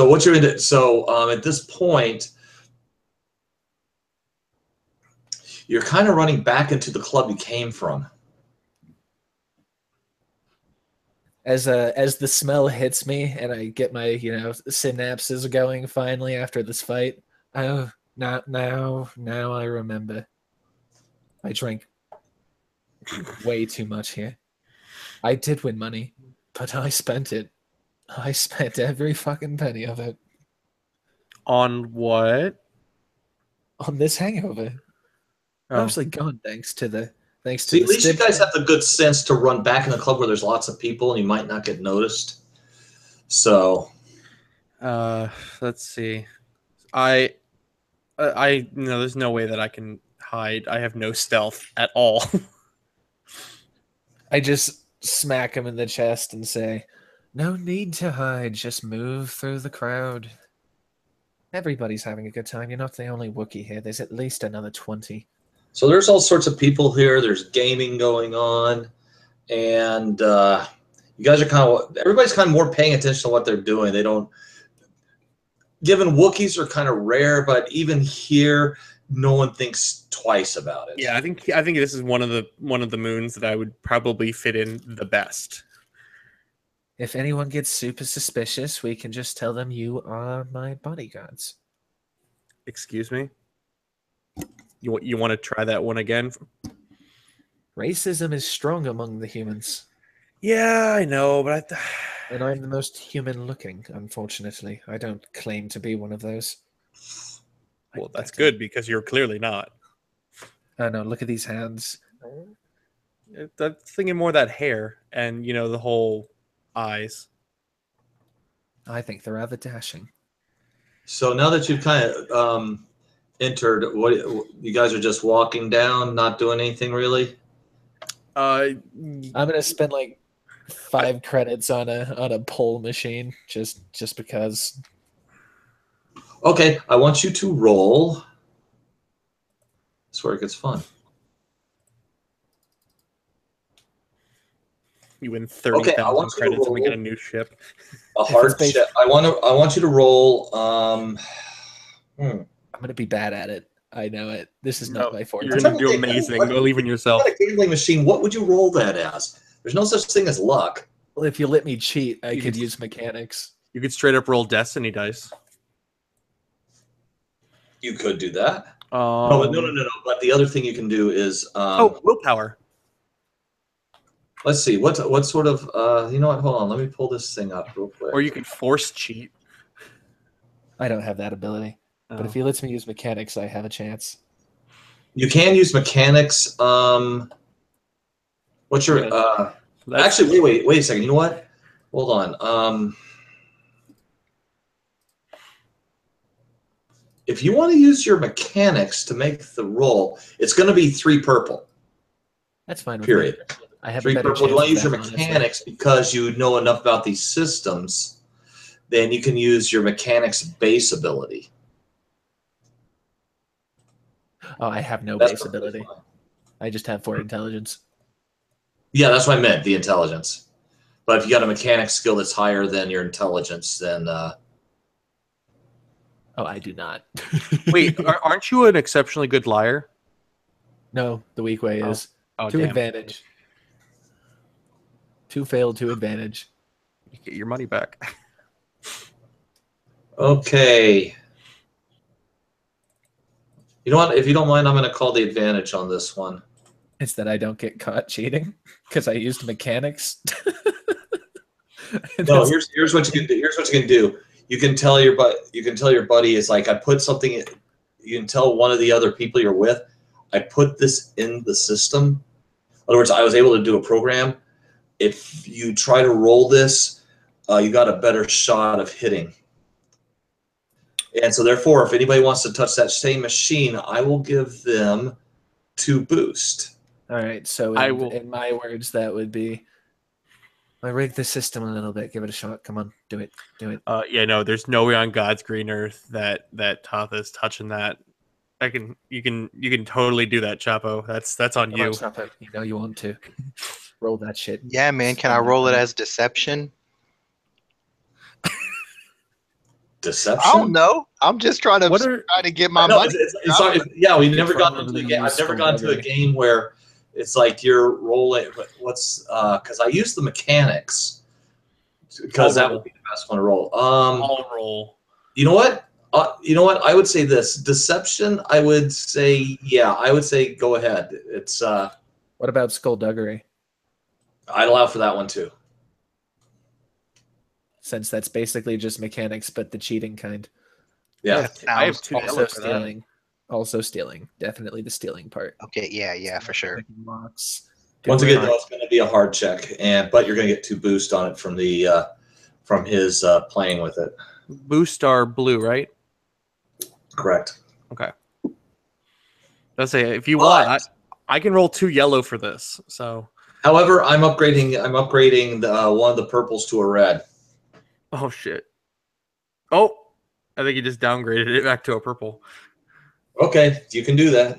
what you're into? So at this point, you're kind of running back into the club you came from. As the smell hits me and I get my synapses going finally after this fight. Oh, now I remember. I drank way too much here. I did win money, but I spent it. I spent every fucking penny of it. On what? On this hangover. Oh. Mostly gone thanks to the See, at least you guys stip- have the good sense to run back in the club where there's lots of people and you might not get noticed. So, Let's see. No, there's no way that I can hide. I have no stealth at all. I just smack him in the chest and say, "No need to hide. Just move through the crowd. Everybody's having a good time. You're not the only Wookiee here. There's at least another 20." so there's all sorts of people here. There's gaming going on, and you guys are everybody's kind of more paying attention to what they're doing. They don't. Given Wookiees are kind of rare, but even here, no one thinks twice about it. Yeah, I think this is one of the moons that I would probably fit in the best. If anyone gets super suspicious, we can just tell them you are my bodyguards. Excuse me? You want to try that one again? Racism is strong among the humans, Yeah, I know, but and I'm the most human-looking, unfortunately. I don't claim to be one of those. well, that's good because you're clearly not. Oh no, look at these hands. I'm thinking more that hair and the whole eyes. I think they're rather dashing. So now that you've kind of entered, what you guys are just walking down, not doing anything really. I'm gonna spend like 5 credits on a poll machine just because. Okay, I want you to roll. That's where it gets fun. You win 30,000 you to credits and we roll get a new ship. A hard based- check. I want you to roll. I'm gonna be bad at it. I know it. This is not my forte. You're going to do amazing. Believe in yourself. What a gambling machine. What would you roll that as? There's no such thing as luck. Well, if you let me cheat, I You could could- use mechanics. You could straight up roll destiny dice. You could do that. No. But the other thing you can do is Willpower. let's see what sort of you know what? Hold on, let me pull this thing up real quick. Or you could force cheat. I don't have that ability. But if he lets me use mechanics, I have a chance. You can use mechanics. What's your actually wait a second. You know what? Hold on. If you want to use your mechanics to make the roll, it's going to be 3 purple. That's fine. With Period. Me. I have 3 a better purple. chance. You want to use of your that, honestly. mechanics because you know enough about these systems. Then you can use your mechanics base ability. Oh, I have no That's base perfectly ability. fine. I just have 4 intelligence. Yeah, that's what I meant, the intelligence. But if you got a mechanics skill that's higher than your intelligence, then Oh, I do not. Wait, aren't you an exceptionally good liar? No, the weak way is Oh, 2 damn. advantage. 2 failed, 2 advantage. You get your money back. okay. You know what? If you don't mind, I'm going to call the advantage on this one. It's that I don't get caught cheating because I used mechanics. No, here's what you can do. Here's what you can do. You can tell your buddy is like, I put something in, you can tell one of the other people you're with, I put this in the system. In other words, I was able to do a program. If you try to roll this, you got a better shot of hitting. And so therefore, if anybody wants to touch that same machine, I will give them 2 boost. All right, so in my words, that would be, I rig the system a little bit. Give it a shot. Come on, do it. Yeah, no, there's no way on God's green earth that Toth is touching that. You can totally do that, Chapo. That's on Come you. on, stop it. You know you want to. Roll that shit. Yeah, man. Can I roll it as deception? Deception? I don't know. I'm just trying to get my No, money. yeah, we've never You've gotten into a probably game. I've used never gotten to a skullduggery. game where it's like you're rolling. What's because I use the mechanics because that would be the best one to roll. I'll roll. You know what? I would say this deception. I would say go ahead. It's What about skullduggery? I'd allow for that one too. Since that's basically just mechanics, but the cheating kind. Yeah. I have Sounds two Also yellow for that. stealing. Also stealing. Definitely the stealing part. okay. Yeah, for sure. Picking locks. Once doing again, though, it's going to be a hard check, but you're going to get 2 boost on it from the from his playing with it. Boost are blue, right? Correct. Okay. Let's say if you But- want, I can roll 2 yellow for this. So. However, I'm upgrading the, one of the purples to a red. Oh shit. Oh, I think you just downgraded it back to a purple. Okay, you can do that.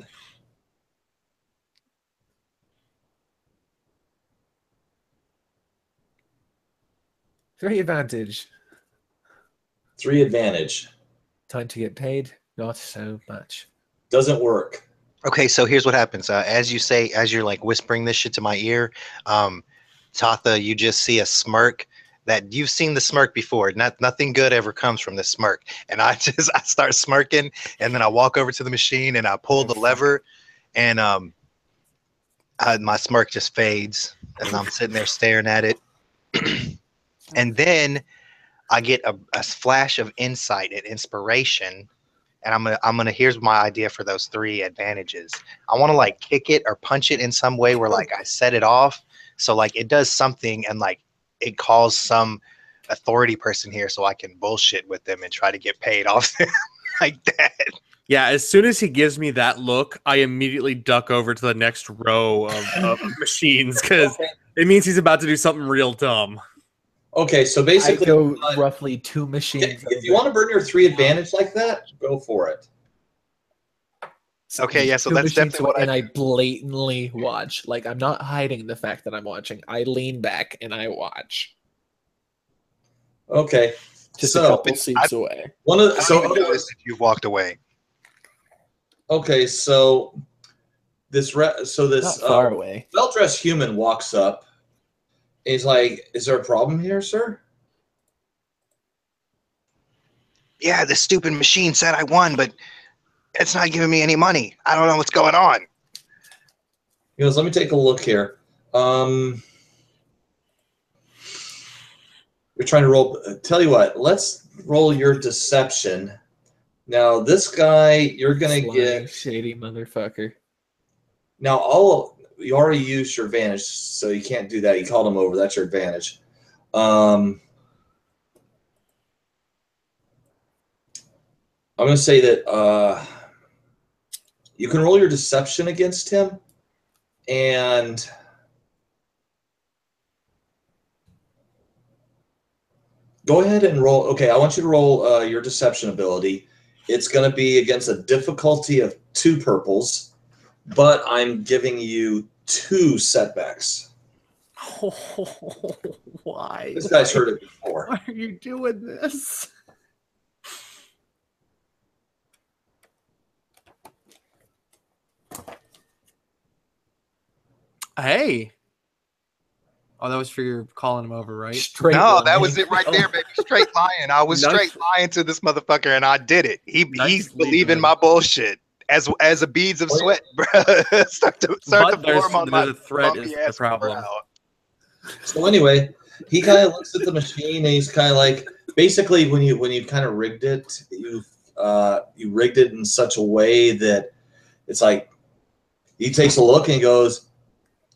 Three advantage. 3 advantage. Time to get paid. Not so much. Doesn't work. Okay, so here's what happens. As you're like whispering this shit to my ear, Tatha, you just see a smirk that you've seen the smirk before. Nothing good ever comes from this smirk. And I start smirking, and then I walk over to the machine and I pull the lever, and my smirk just fades, and I'm sitting there staring at it. And then I get a flash of insight and inspiration. And I'm gonna here's my idea for those 3 advantages. I want to like kick it or punch it in some way where like I set it off, so like it does something and like it calls some authority person here, so I can bullshit with them and try to get paid off them like that. Yeah, as soon as he gives me that look, I immediately duck over to the next row of machines because it means he's about to do something real dumb. Okay, so I basically, go roughly 2 machines. if you want to burn your 3 advantage like that, go for it. Okay, yeah, so 2 that's machines definitely what and I blatantly watch. Like I'm not hiding the fact that I'm watching. I lean back and I watch. Okay, Just So, a couple seats away. one of I so don't even notice that you've walked away. okay, so this Not far away. well-dressed human walks up. He's like, "Is there a problem here, sir?" Yeah, this stupid machine said I won, but it's not giving me any money. I don't know what's going on. He goes, "Let me take a look here. You're trying to roll. Tell you what, let's roll your deception. Now, this guy, you're gonna Sly, get. shady motherfucker. Now, you already used your advantage, so you can't do that. You called him over. That's your advantage. I'm gonna say that you can roll your deception against him, and go ahead and roll. Okay, I want you to roll your deception ability. It's going to be against a difficulty of 2 purples, but I'm giving you 2 setbacks. Why? This guy's heard it before. Why are you doing this? Hey. Oh, that was for your calling him over, right? Straight No, that line. was it right there, baby. Straight lying. I was Nice. straight lying to this motherfucker, and I did it. He's Nicely believing done. my bullshit as a beads of sweat, bro. start to But form on my the threat is bumpy the ass problem. brow. So anyway, he kind of looks at the machine and he's kind of like, basically when you kind of rigged it, you rigged it in such a way that it's like he takes a look and he goes,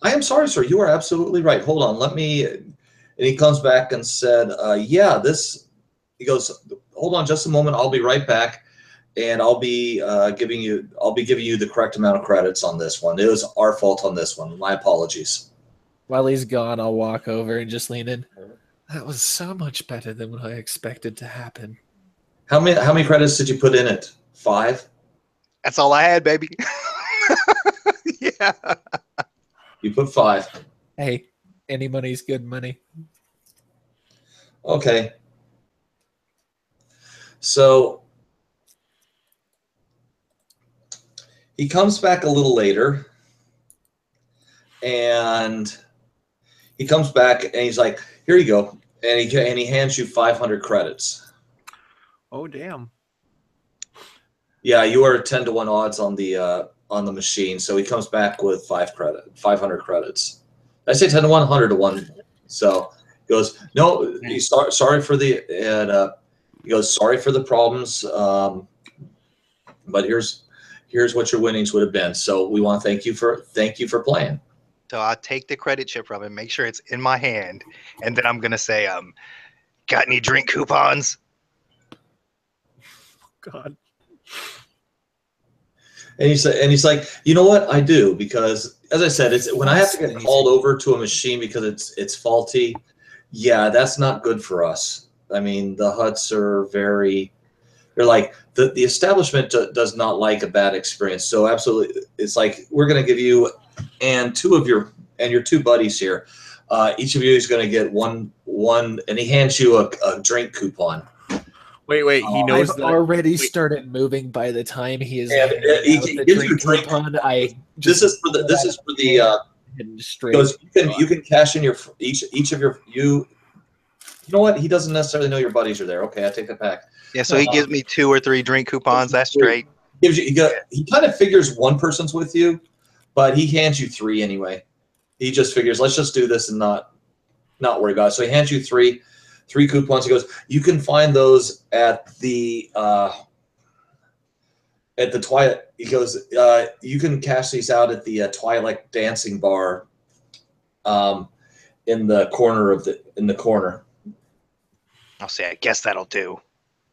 "I am sorry, sir. You are absolutely right. Hold on, let me." And he comes back and said, "Yeah, this." He goes, "Hold on, just a moment. I'll be right back, and I'll be giving you the correct amount of credits on this one. It was our fault on this one. My apologies." While he's gone, I'll walk over and just lean in. That was so much better than what I expected to happen. How many credits did you put in it? 5? That's all I had, baby. Yeah. You put 5. Hey, any money's good money. Okay. So he comes back a little later, and he comes back and he's like, "Here you go," and he hands you 500 credits. Oh, damn. Yeah, you are 10-to-1 odds on the machine, so he comes back with 500 credits. I say 10-to-1, 100-to-1. So he goes, "No, he's sorry for the," and he He goes, sorry for the problems, but here's what your winnings would have been. So we want to thank you for playing. So I take the credit chip from him, make sure it's in my hand, and then I'm gonna say, got any drink coupons? God. And he's like, you know what? I do, because as I said, it's when I have to get called over to a machine because it's faulty. Yeah, that's not good for us. I mean, the Hutts are they're like the establishment does not like a bad experience. So absolutely, it's like we're going to give you and your two buddies here. Each of you is going to get one, and he hands you a drink coupon. Wait. He knows I've that. already started moving by the time he is. And the drink coupon. This is for the. Because you can cash in each of your you. You know what? He doesn't necessarily know your buddies are there. Okay, I take that back. Yeah, so he gives me 2 or 3 drink coupons. That's straight. He kind of figures one person's with you, but he hands you 3 anyway. He just figures, let's just do this and not worry about it. So he hands you 3 coupons. He goes, you can find those at the Twilight. He goes, you can cash these out at the Twilight Dancing Bar, in the corner. I'll say, I guess that'll do.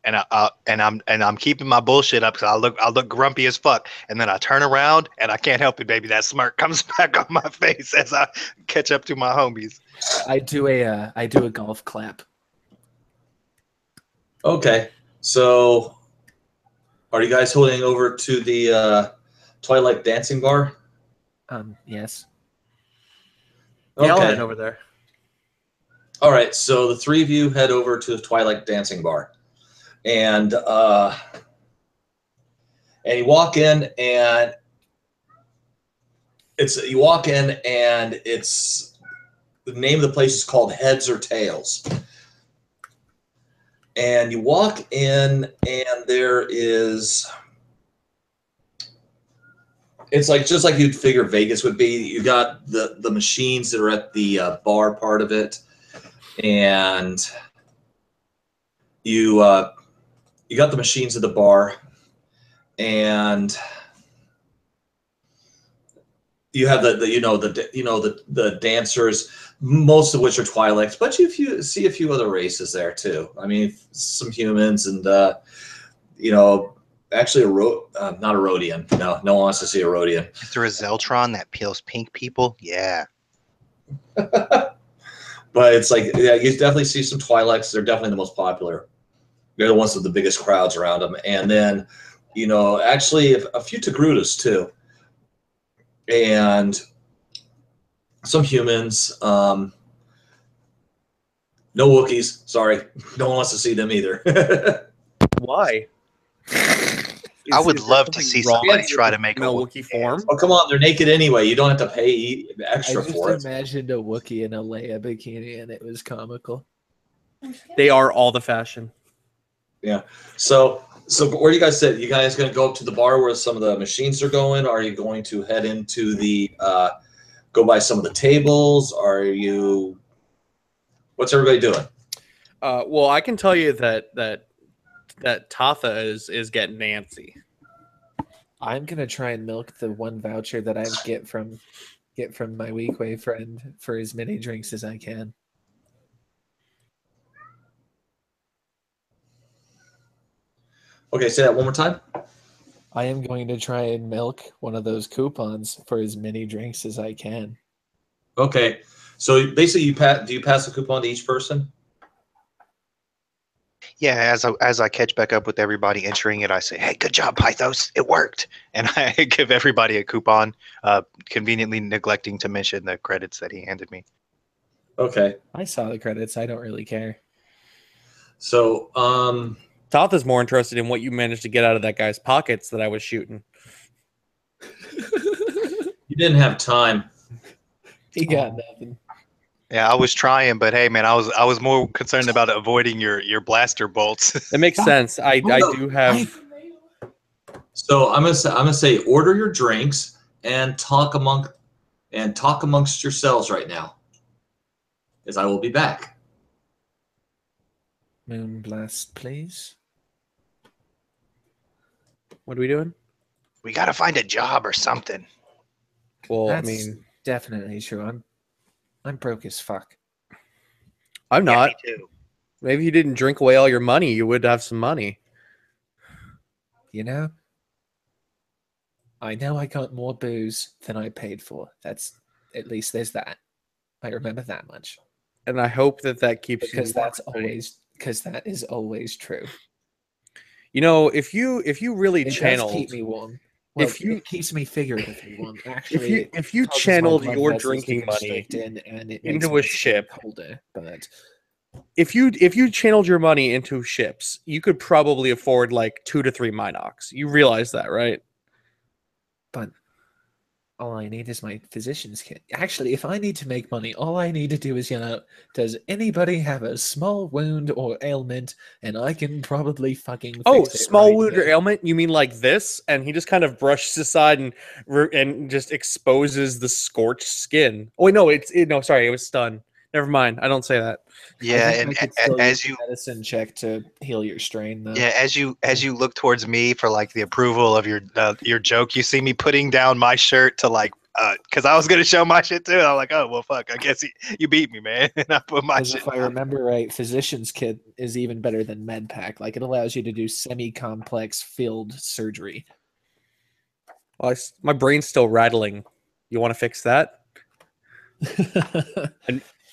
And I'm keeping my bullshit up because I'll look grumpy as fuck. And then I turn around and I can't help it, baby. That smirk comes back on my face as I catch up to my homies. I do a golf clap. Okay, so are you guys holding over to the Twilight Dancing Bar? Yes. Yeah, I'll Okay. head over there. All right, so the 3 of you head over to the Twilight Dancing Bar, and you walk in, and it's the name of the place is called Heads or Tails. And you walk in, and there is, it's like just like you'd figure Vegas would be. You got the machines that are at the bar part of it, and you got the machines at the bar, and you have the dancers, most of which are Twi'leks, but you see a few other races there too. I mean, some humans and actually not a Rhodian. No one wants to see a Rhodian. Is there a Zeltron that peels pink people? Yeah. But it's like, yeah, you definitely see some Twi'leks. They're definitely the most popular. They're the ones with the biggest crowds around them. And then, actually a few Togrutas too. And some humans. No Wookiees. Sorry. No one wants to see them either. Why? I would love to see somebody try to make a Wookiee form. Oh, come on. They're naked anyway. You don't have to pay extra for I it. just imagined a Wookiee in a Leia bikini, and it was comical. They are all the fashion. Yeah. So where do you guys sit? You guys going to go up to the bar where some of the machines are going? Are you going to head into the go by some of the tables? What's everybody doing? Well, I can tell you that Tatha is getting Nancy. I'm gonna try and milk the one voucher that I get from my Weequay friend for as many drinks as I can. Okay, say that one more time. I am going to try and milk one of those coupons for as many drinks as I can. Okay. So basically, do you pass the coupon to each person? Yeah, as I catch back up with everybody entering it, I say, "Hey, good job, Pythos! It worked!" And I give everybody a coupon, conveniently neglecting to mention the credits that he handed me. Okay. I saw the credits. I don't really care. So, Tatha's more interested in what you managed to get out of that guy's pockets that I was shooting. you didn't have time. He got nothing. Yeah, I was trying, but hey, man, I was more concerned about avoiding your blaster bolts. It makes sense. I do have. So I'm gonna say order your drinks and talk amongst yourselves right now, as I will be back. Moonblast, please. What are we doing? We gotta find a job or something. Well, That's I mean, definitely true. I'm broke as fuck. I'm Yeah, not. me too. Maybe you didn't drink away all your money. You would have some money. You know? I know I got more booze than I paid for. That's at least there's that. I remember that much. And I hope that that keeps Because you that's warm. always because that is always true. You know, if you really It channeled, does keep me warm. Well, if you it keeps me figuratively warm. Actually, if you causes my channeled blood your vessels to drinking money constrict and it makes into my a skin ship, colder. But if you channeled your money into ships, you could probably afford like 2 to 3 Minox. You realize that, right? but all I need is my physician's kit. Actually, if I need to make money, all I need to do is yell out, "Does anybody have a small wound or ailment?" And I can probably fucking Oh, fix it small right wound or there. ailment? You mean like this? And he just kind of brushes aside and just exposes the scorched skin. Oh wait, no, no, sorry, it was stun. Never mind. I don't say that. Yeah, I think and I could still as use you a medicine check to heal your strain, though. yeah as you look towards me for like the approval of your joke, you see me putting down my shirt to like because I was gonna show my shit too. And I'm like, oh well, fuck. I guess you beat me, man. And I put my Because shit if I down. remember right, physician's kit is even better than med pack. Like it allows you to do semi-complex field surgery. Well, my brain's still rattling. You want to fix that?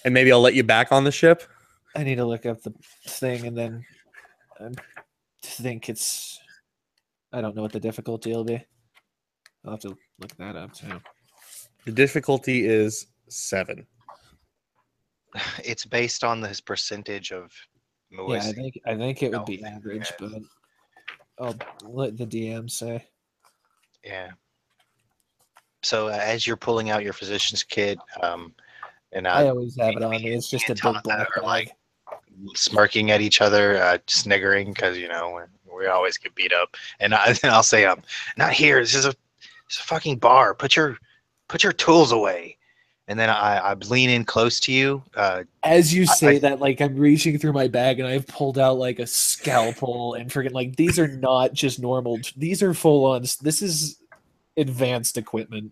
And maybe I'll let you back on the ship. I need to look up the thing, and then I think it's. I don't know what the difficulty will be. I'll have to look that up too. The difficulty is 7. It's based on his percentage of Yeah, Moisi. I think it would be Oh, average, yeah. but I'll let the DM say. Yeah. So as you're pulling out your physician's kit, and I always have it on me. It's just a and Tata big black are bag. like smirking at each other, sniggering because we always get beat up. And I'll say, not here. This is a fucking bar. Put your tools away. And then I lean in close to you. As you say I- that, like I'm reaching through my bag and I've pulled out like a scalpel and freaking like these are not just normal. These are full on. This is advanced equipment.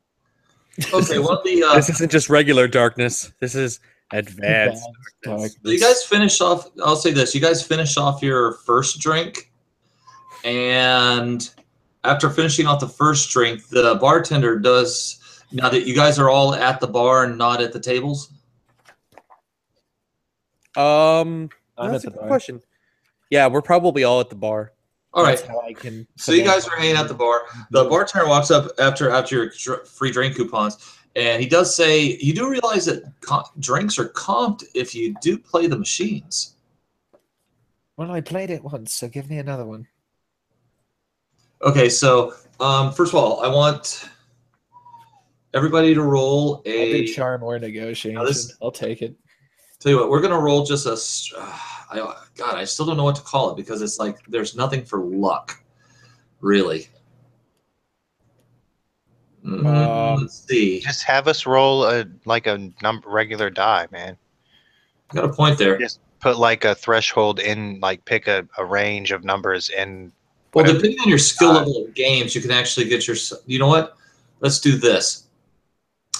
Okay, one of the This isn't just regular darkness. This is advanced. darkness. so you guys finish off. I'll say this: you guys finish off your first drink, and after finishing off the first drink, the bartender does. Now that you guys are all at the bar and not at the tables. I'm That's at a the good bar. question. Yeah, we're probably all at the bar. All right. That's how I can. So you guys are hanging out at the bar. The bartender walks up after your free drink coupons, and he does say, "You do realize that drinks are comped if you do play the machines." Well, I played it once, so give me another one. Okay, so first of all, I want everybody to roll I'll do a. charm or negotiation. I'll take it. Tell you what, we're gonna roll just a. God, I still don't know what to call it because it's like there's nothing for luck, really. Let's see. just have us roll a regular die, man. Got a point there. Just put like a threshold in, like pick a range of numbers and. Well, whatever. depending on your skill level of games, you can actually get your. You know what? Let's do this.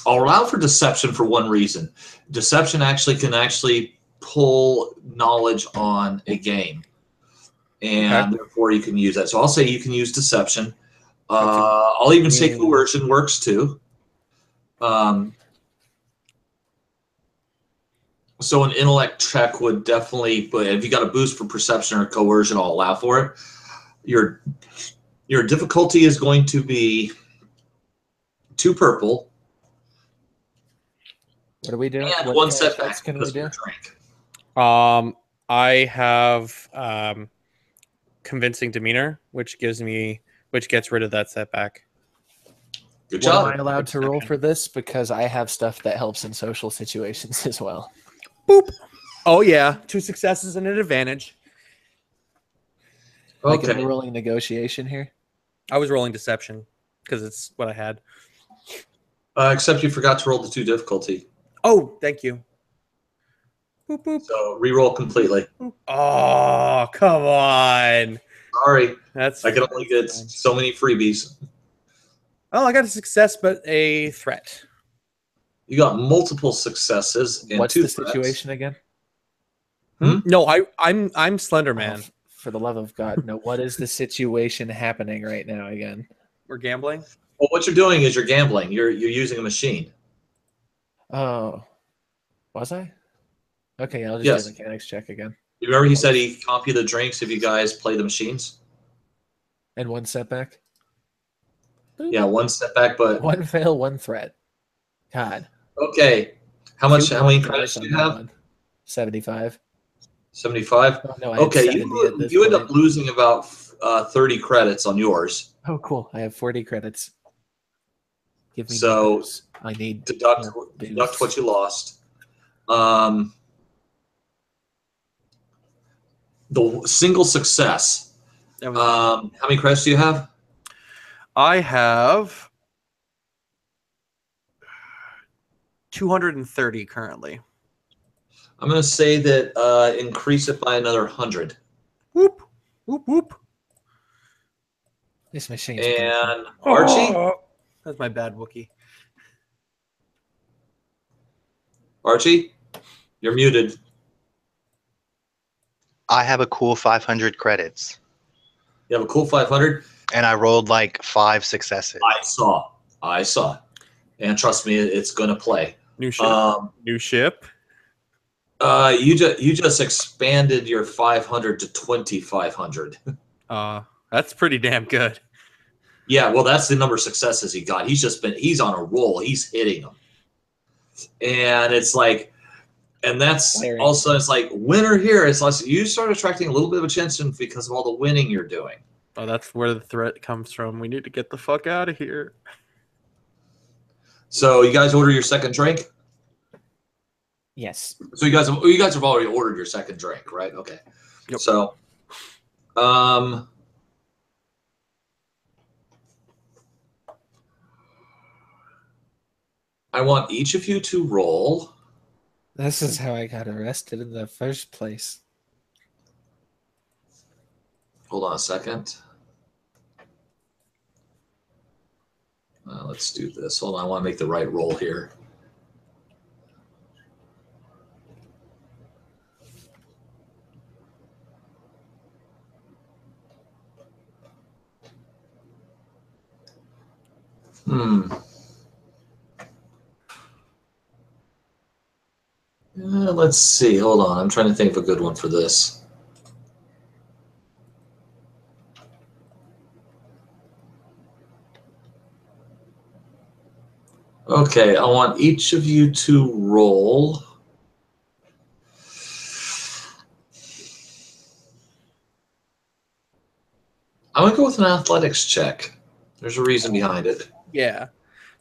I'll allow for deception for one reason. Deception can pull knowledge on a game, and therefore you can use that. So I'll say you can use deception. I'll even say coercion works too. So an intellect check would definitely, but if you got a boost for perception or coercion, I'll allow for it. Your difficulty is going to be 2 purple. What are we doing? And What 1 kind of setback checks can we because of do? your drink. I have convincing demeanor, which gets rid of that setback. Good What job. am I allowed to roll for this? Because I have stuff that helps in social situations as well. Boop. Oh yeah, 2 successes and an advantage. Like Okay. I'm rolling negotiation here. I was rolling deception because it's what I had. Except you forgot to roll the 2 difficulty. Oh, thank you. Boop, boop. So re-roll completely. Oh, come on. Sorry, That's I can only get fine. so many freebies. Oh, I got a success, but a threat. You got multiple successes and What's 2 the threats. situation again? Hmm? No, I'm Slender Man. Oh, for the love of God, no. What is the situation happening right now again? We're gambling. Well, what you're doing is you're gambling. You're using a machine. Oh, was I? Okay, I'll just Yes. do a mechanics check again. You remember he said he comp you the drinks if you guys play the machines? And 1 setback. Yeah, 1 setback, but 1 fail, 1 threat. God. okay. How many credits do you have? 75. 75? Oh, no, I had Okay, 70 at this you end point. up losing about 30 credits on yours. Oh, cool. I have 40 credits. Give me So, more booze. I need Deduct more booze. what you lost. The single success. That was How many credits do you have? I have 230 currently. I'm going to say that increase it by another 100. Whoop, whoop, whoop. This machine's broken. And Archie? Oh, that's my bad Wookie. Archie, you're muted. I have a cool 500 credits, You have a cool 500. and I rolled like 5 successes. I saw. And trust me, it's going to play. New ship. New ship. You just expanded your 500 to 2,500. That's pretty damn good. Yeah, well, that's the number of successes he got. He's on a roll. He's hitting them. And it's like, and that's Larry. also, it's like, winner here. It's like you start attracting a little bit of attention because of all the winning you're doing. Oh, that's where the threat comes from. We need to get the fuck out of here. So you guys order your second drink? Yes. So you guys have already ordered your second drink, right? Okay. Yep. So, I want each of you to roll. This is how I got arrested in the first place. Hold on a second. Let's do this. Hold on. I want to make the right roll here. Let's see. Hold on. I'm trying to think of a good one for this. Okay, I want each of you to roll. I'm going to go with an athletics check. There's a reason behind it. Yeah.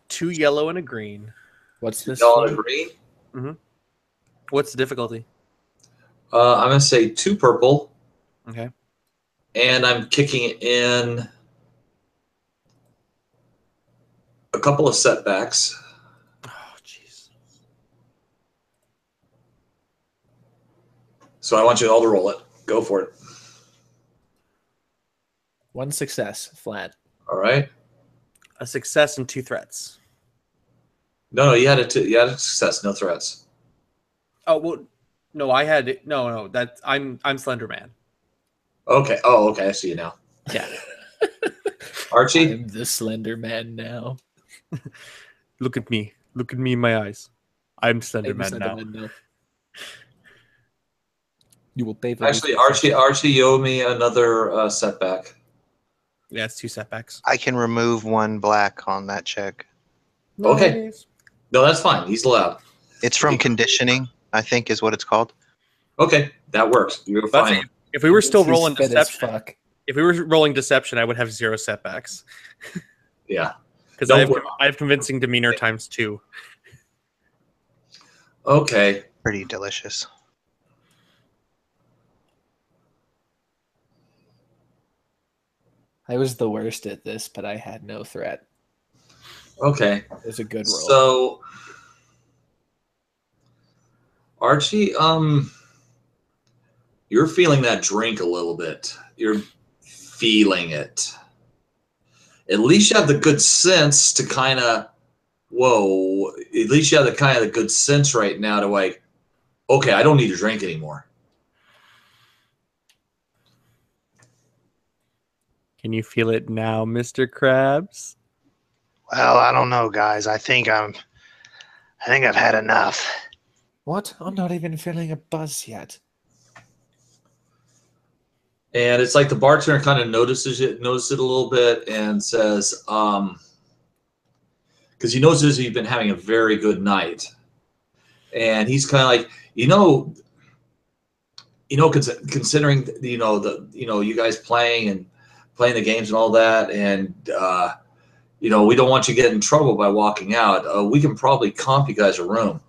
2 yellow and a green. What's this? Y'all for? agree? What's the difficulty? I'm going to say 2 purple, Okay. and I'm kicking in a couple of setbacks. Oh, jeez. So I want you all to roll it. Go for it. 1 success, flat. All right. A success and 2 threats. No, you had a success, no threats. Oh well, no, I had no. That I'm Slender Man. Okay. Oh, okay. I see you now. Yeah. Archie. I'm the Slender Man now. Look at me. Look at me in my eyes. I'm Slender I'm the Man Slender now. Man now. You will pay for Actually, this. Archie, you owe me another setback. Yeah, it's 2 setbacks. I can remove 1 black on that check. Okay. Nice. No, that's fine. He's allowed. It's from conditioning, I think is what it's called. Okay, that works. You're That's fine. If we were still He's rolling fit as deception, fuck. if we were rolling deception, I would have 0 setbacks Yeah. because Don't I worry. have convincing demeanor times 2. Okay. Pretty delicious. I was the worst at this, but I had no threat. Okay. It was a good roll. So Archie, you're feeling that drink a little bit. You're feeling it. At least you have the good sense to kind of, whoa, at least you have the kind of the good sense right now to like, okay, I don't need to drink anymore. Can you feel it now, Mr. Krabs? Well, I don't know, guys. I think I've had enough. What? I'm not even feeling a buzz yet. And it's like the bartender kind of notices it a little bit and says, because he notices you've been having a very good night. And he's kind of like, considering, you guys playing the games and all that. And, we don't want you to get in trouble by walking out. We can probably comp you guys a room.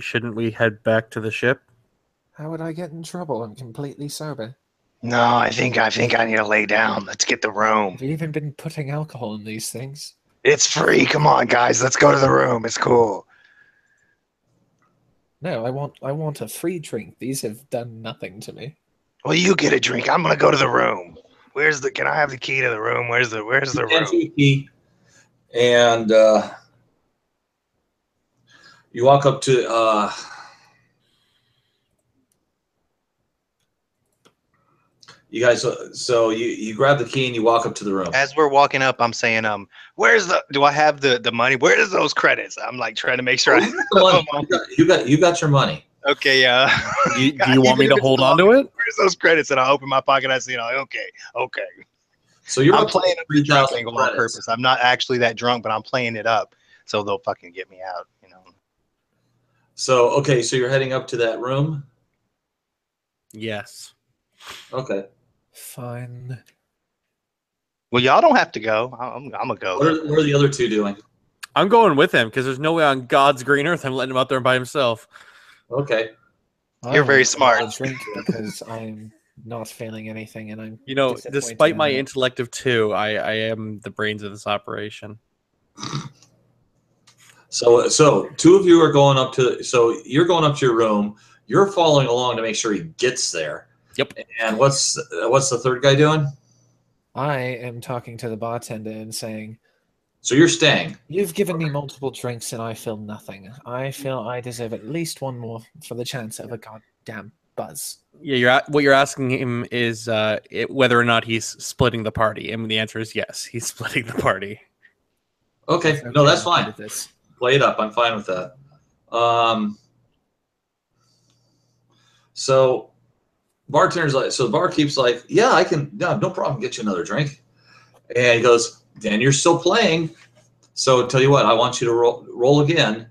Shouldn't we head back to the ship? How would I get in trouble? I'm completely sober. No, I think I need to lay down. Let's get the room. Have you even been putting alcohol in these things? It's free. Come on, guys. Let's go to the room. It's cool. No, I want a free drink. These have done nothing to me. Well, you get a drink. I'm gonna go to the room. Can I have the key to the room? Where's the room? Key. And you walk up to you guys. So you grab the key and you walk up to the room. As we're walking up, I'm saying, do I have the money? Where is those credits? I'm like trying to make sure You got your money. Okay, yeah. Do you want me to hold on to it? Where's those credits? And I open my pocket. I see, okay. So you're I'm playing up to 3,000 on purpose. I'm not actually that drunk, but I'm playing it up so they'll fucking get me out. So okay, so you're heading up to that room. Yes. Okay. Fine. Well, y'all don't have to go. I'm gonna go. What are the other two doing? I'm going with him because there's no way on God's green earth I'm letting him out there by himself. Okay. You're very smart. I'll drink because I'm not feeling anything, and I'm. Despite my in it. intellect of 2, I am the brains of this operation. So two of you are going up to. So you're going up to your room. You're following along to make sure he gets there. Yep. And what's the third guy doing? I am talking to the bartender and saying, So you're staying. "You've given me multiple drinks and I feel nothing. I feel I deserve at least one more for the chance of a goddamn buzz." Yeah, what you're asking him is whether or not he's splitting the party, and the answer is yes, he's splitting the party. Okay. No, that's I'm good fine. with this. Play it up. I'm fine with that. So bartender's like, so the barkeep's like, yeah, I can, no problem, get you another drink. And he goes, Dan, you're still playing. So tell you what, I want you to roll again.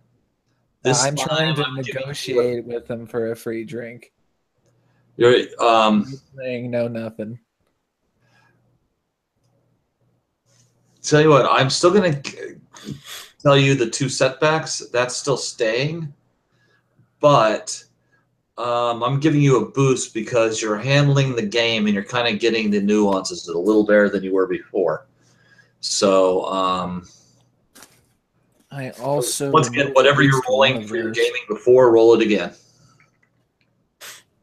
I'm trying to negotiate with them for a free drink. You're He's saying no, nothing. tell you what, I'm still gonna tell you the 2 setbacks. That's still staying, but I'm giving you a boost because you're handling the game and you're kind of getting the nuances a little better than you were before. So I also once again, whatever you're rolling for your gaming before, roll it again.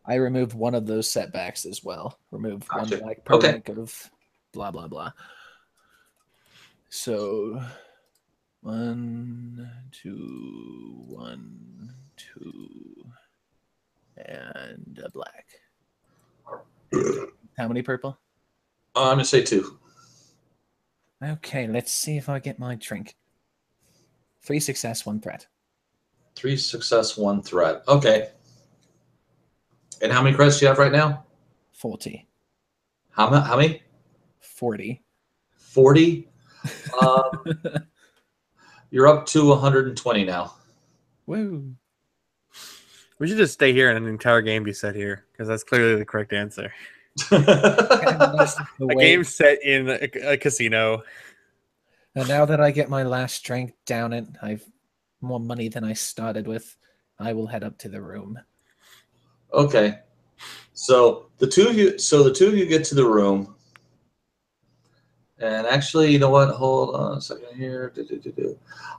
I removed one of those setbacks as well. Remove Gotcha. one per rank of blah blah blah. So 1, 2, 1, 2, and a black. How many purple? I'm gonna say 2. Okay, let's see if I get my drink. 3 success, 1 threat. 3 success, 1 threat. Okay. And how many credits do you have right now? 40. How many? 40. 40. You're up to 120 now. Woo. We should just stay here and an entire game be set here because that's clearly the correct answer. A game set in a casino. And now that I get my last drink down it, I've more money than I started with. I will head up to the room. Okay. So the two of you get to the room, And actually, you know what? Hold on a second here.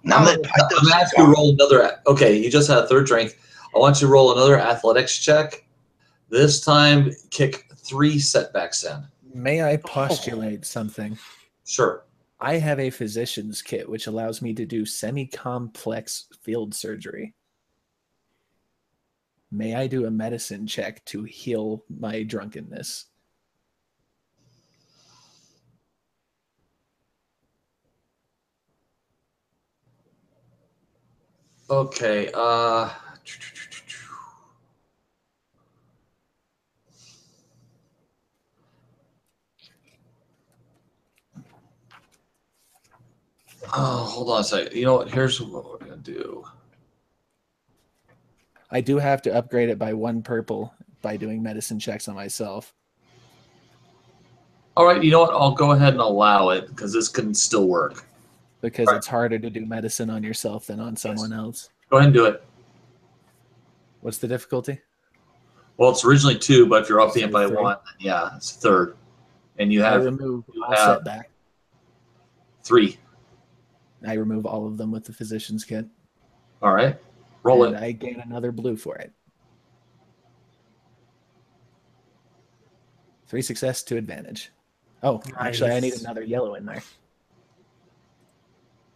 Now that I'm Pythos gonna is ask you to gone. roll another. Okay, you just had a third drink. I want you to roll another athletics check. This time, kick 3 setbacks in. May I postulate something? Sure. I have a physician's kit which allows me to do semi-complex field surgery. May I do a medicine check to heal my drunkenness? Okay. Oh, hold on a second. You know what? Here's what we're gonna do. I do have to upgrade it by 1 purple by doing medicine checks on myself. All right. You know what? I'll go ahead and allow it because this can still work. Because Right. it's harder to do medicine on yourself than on someone else. Go ahead and do it. What's the difficulty? Well, it's originally 2, but if you're upping So it by 3. 1, then yeah, it's 3rd. And you I have remove all have- setback. 3. I remove all of them with the physician's kit. All right. Roll and it. I gain another blue for it. 3 success, 2 advantage. Oh, actually, I need Nice. another yellow in there.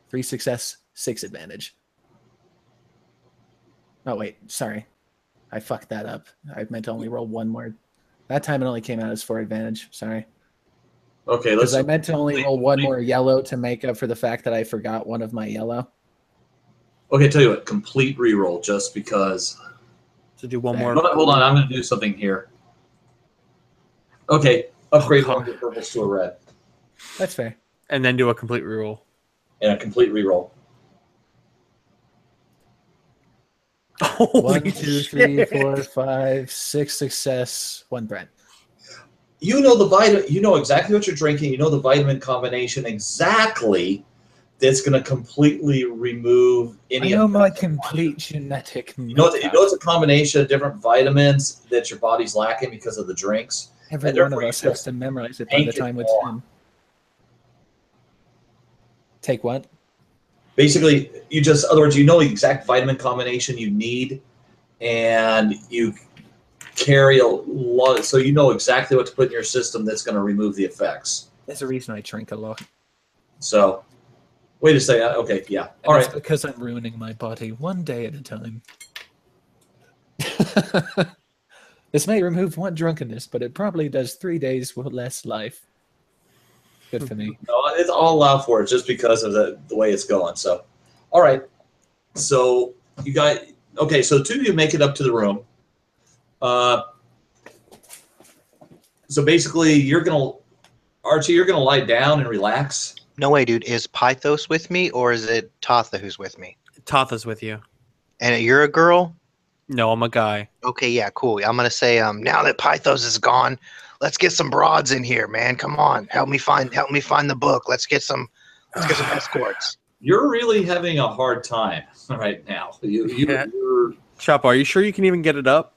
3 success, 6 advantage. Oh, wait, sorry. I fucked that up. I meant to only roll 1 more. That time it only came out as 4 advantage. Sorry. Okay, let's. Because I meant to only roll 1 more yellow to make up for the fact that I forgot one of my yellow. Okay, tell you what. Complete reroll just because. To do one Fair. more. Hold on, I'm going to do something here. Okay, upgrade Oh, one of your purples to a red That's fair. And then do a complete reroll. and a complete reroll. Holy 1, 2, 3, shit. 4, 5, 6 success, 1 threat. You know the vitamin. You know exactly what you're drinking. You know the vitamin combination exactly. That's going to completely remove any. I know my effects of water. complete genetic You know makeup. it's a combination of different vitamins that your body's lacking because of the drinks. Every and one of therefore us you has just to memorize it by the paint it time it's on. in. Take what? Basically, you just, in other words, you know the exact vitamin combination you need, and you carry a lot, so you know exactly what to put in your system that's going to remove the effects. There's a reason I drink a lot. So, wait a second. Okay, yeah. And All it's right. because I'm ruining my body 1 day at a time. This may remove 1 drunkenness, but it probably does 3 days with less life. Good for me. No, it's all allowed for it just because of the way it's going. So, all right. So, you got, okay, so 2 of you make it up to the room. So basically, Archie, you're going to lie down and relax. No way, dude. Is Pythos with me or is it Tatha who's with me? Tatha's with you. And you're a girl? No, I'm a guy. Okay, yeah, cool. I'm gonna say, now that Pythos is gone, let's get some broads in here, man. Come on, help me find the book. Let's get some escorts. You're really having a hard time right now. Yeah. You're Chapo, are you sure you can even get it up?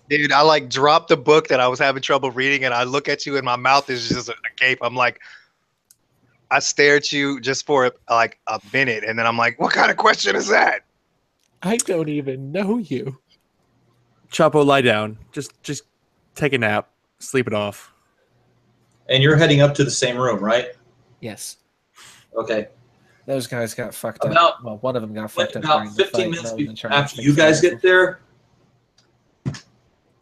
Dude, I like dropped the book that I was having trouble reading, and I look at you, and my mouth is just a gape. I'm like, I stare at you just for like a minute, and then I'm like, what kind of question is that? I don't even know you. Chapo, lie down. Just take a nap. Sleep it off. and you're heading up to the same room, right? Yes. Okay. Those guys got fucked About- up. Well, one of them got fucked up. About during the 15 fight, minutes rather than trying to after fix you guys the get there,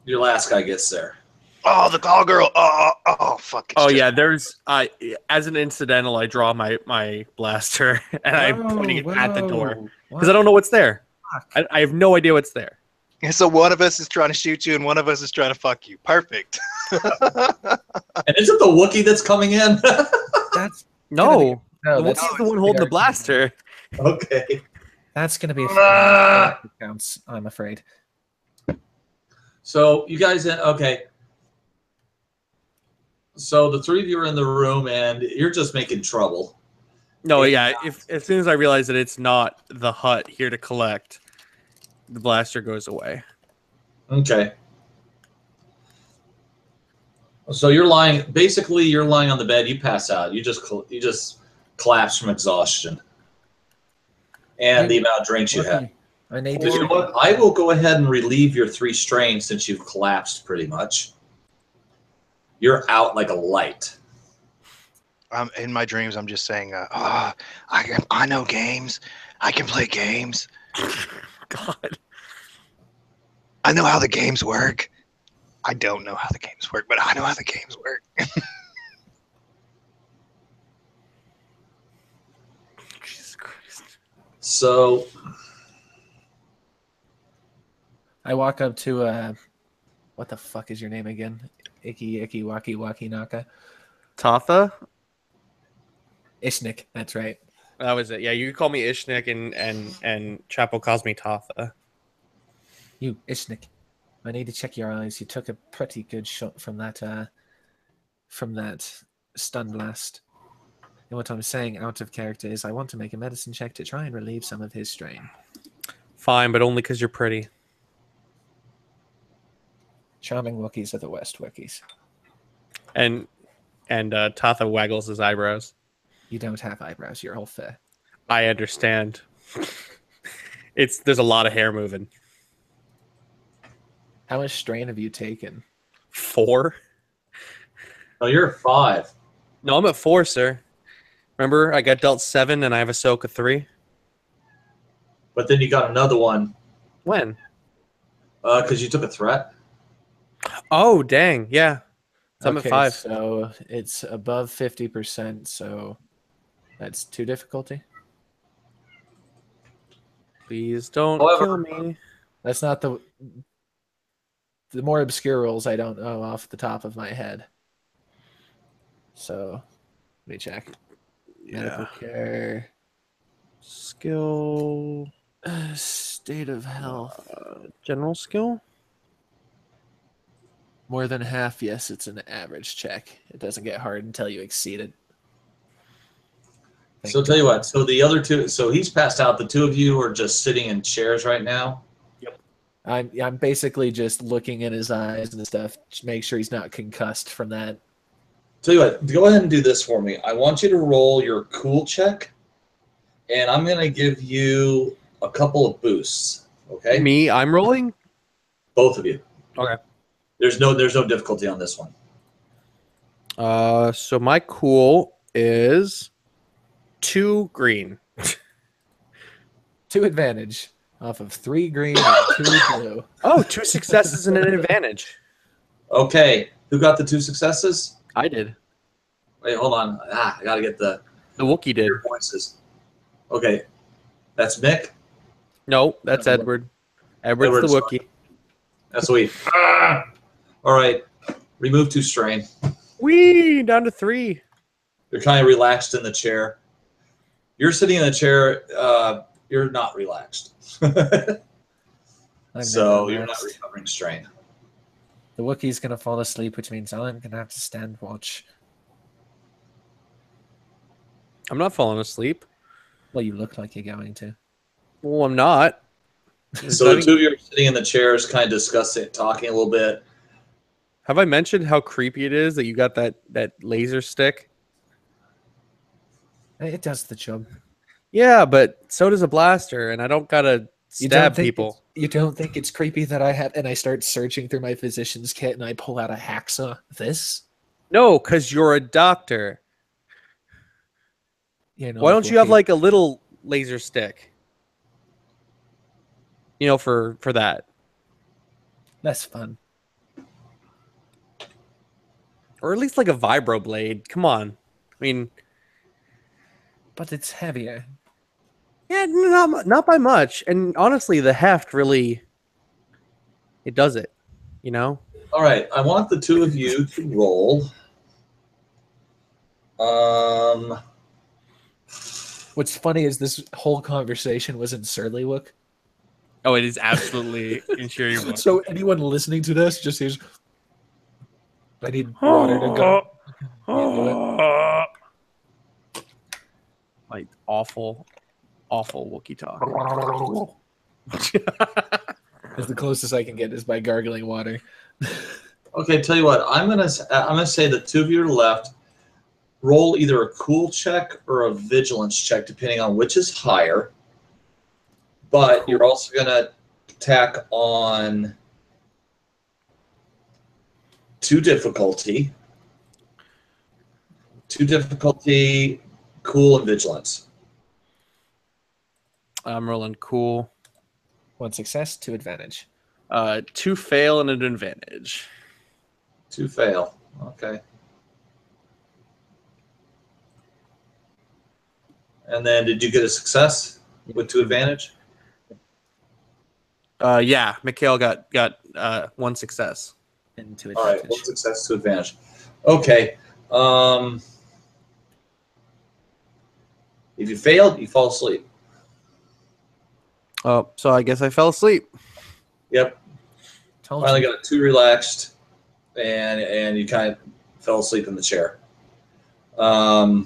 your last guy gets there. Oh, the call girl. Oh, fuck. Oh yeah, there's as an incidental, I draw my blaster and I'm pointing it at the door because I don't know what's there. I have no idea what's there. And so one of us is trying to shoot you, and one of us is trying to fuck you. Perfect. And is it the Wookiee that's coming in? That's No, no, the that's Wookiee's the one holding the blaster. Okay. That's gonna be Ah! counts. I'm afraid. So you guys, okay. So the three of you are in the room, and you're just making trouble. No, yeah. If as soon as I realize that it's not the hut here to collect, the blaster goes away. Okay. So you're lying. Basically, you're lying on the bed. You pass out. You just collapse from exhaustion and the amount of drinks you had. I need You know to. what? I will go ahead and relieve your 3 strain since you've collapsed pretty much. You're out like a light. In my dreams, I'm just saying, I know games. I can play games. God. I know how the games work. I don't know how the games work, but I know how the games work. Jesus Christ. So I walk up to what the fuck is your name again? Icky Waki Waki Naka. Tatha? Ishnik, that's right. That was it. Yeah, you could call me Ishnik and Chapo calls me Tatha. You, Ishnik. I need to check your eyes. You took a pretty good shot from that stun blast. And what I'm saying out of character is I want to make a medicine check to try and relieve some of his strain. Fine, but only because you're pretty. Charming Wookiees are the West Wookiees. And Tatha waggles his eyebrows. You don't have eyebrows. You're all fair. I understand. There's a lot of hair moving. How much strain have you taken? 4? no, you're 5. No, I'm at 4, sir. Remember, I got dealt 7 and I have Ahsoka 3. But then you got another one When? because you took a threat. Oh, dang. Yeah. So I'm at 5. So it's above 50%. So that's 2 difficulty. Please don't However- kill me. That's not the more obscure rules I don't know off the top of my head. So let me check. Medical care. Skill. State of health. General skill? More than half, yes, it's an average check. It doesn't get hard until you exceed it. Thank So tell you what. So the other 2. So he's passed out. The 2 of you are just sitting in chairs right now. I'm basically just looking in his eyes and stuff to make sure he's not concussed from that. Tell you what. Go ahead and do this for me. I want you to roll your cool check, and I'm gonna give you a couple of boosts. Okay. Me, I'm rolling? Both of you. Okay. There's no difficulty on this one. So my cool is 2 green. 2 advantage off of 3 green and 2 blue. Oh, 2 successes and an advantage. Okay. Who got the 2 successes? I did. Wait, hold on. I gotta get the The Wookiee did. voices. Okay. That's Mick. No, that's No, Edward. Edward's Edward's the Wookiee. That's sweet. All right. Remove 2 strain. Whee! Down to 3. You're kind of relaxed in the chair. You're sitting in the chair. You're not relaxed. I'm So never you're not relaxed. recovering strain. The Wookiee's gonna fall asleep, which means I'm gonna have to stand watch. I'm not falling asleep. Well, you look like you're going to. Well, I'm not. So the 2 of you are sitting in the chairs, kind of discussing, talking a little bit. Have I mentioned how creepy it is that you got that laser stick? It does the job. Yeah, but so does a blaster, and I don't gotta You don't stab think people. You don't think it's creepy that I have, and I start searching through my physician's kit and I pull out a hacksaw? This? No, because you're a doctor. You know, Why don't you have Wookiee. like a little laser stick? You know, for that. That's fun. Or at least like a vibroblade. Come on. I mean, But it's heavier. yeah, not by much. And honestly, the heft really, it does it. You know? All right. I want the 2 of you to roll. What's funny is this whole conversation was in Surlywook. Oh, it is absolutely in Shiri. So anyone listening to this just hears, I need water to go. Into it. Like awful Wookiee talk. That's the closest I can get is by gargling water. Okay, tell you what. I'm gonna say the two of you to the left roll either a cool check or a vigilance check, depending on which is higher. But you're also gonna tack on 2 difficulty, cool, and vigilance. I'm rolling cool. 1 success, 2 advantage. 2 fail and an advantage. 2 fail. Okay. And then, did you get a success with 2 advantage? Yeah, Mikhail got 1 success. And 2 All advantage. right, 1 success, 2 advantage. Okay. If you failed, you fall asleep. Oh, so I guess I fell asleep. Yep. Told Finally you. got too relaxed, and you kind of fell asleep in the chair. However,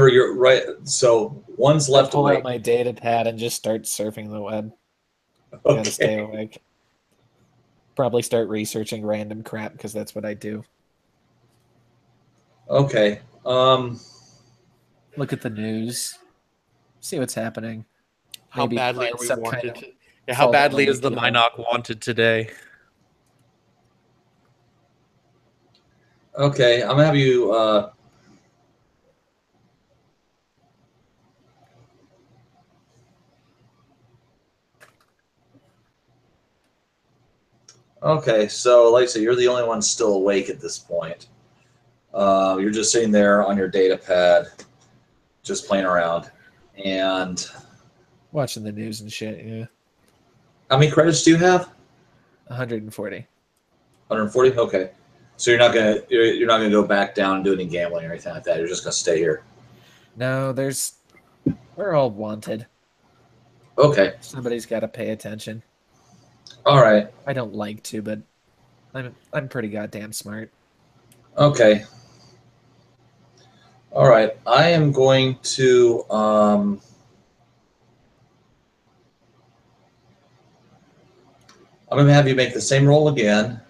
you're right. So one's left Pull awake. out my data pad and just start surfing the web. Gotta stay Okay. awake. Probably start researching random crap because that's what I do. Okay. Look at the news. See what's happening. How Maybe badly find are we some wanted? kind of Yeah, how fall badly down is the loophole. Minoc wanted today? Okay. I'm gonna have you. Okay. So, like I said, you're the only one still awake at this point. You're just sitting there on your data pad, just playing around. And Watching the news and shit, yeah. how many credits do you have? 140. 140. Okay. So you're not gonna go back down and do any gambling or anything like that. You're just gonna stay here. No, we're all wanted. Okay. Somebody's got to pay attention. All right. I don't like to, but I'm pretty goddamn smart. Okay. All right. I am going to I'm going to have you make the same roll again.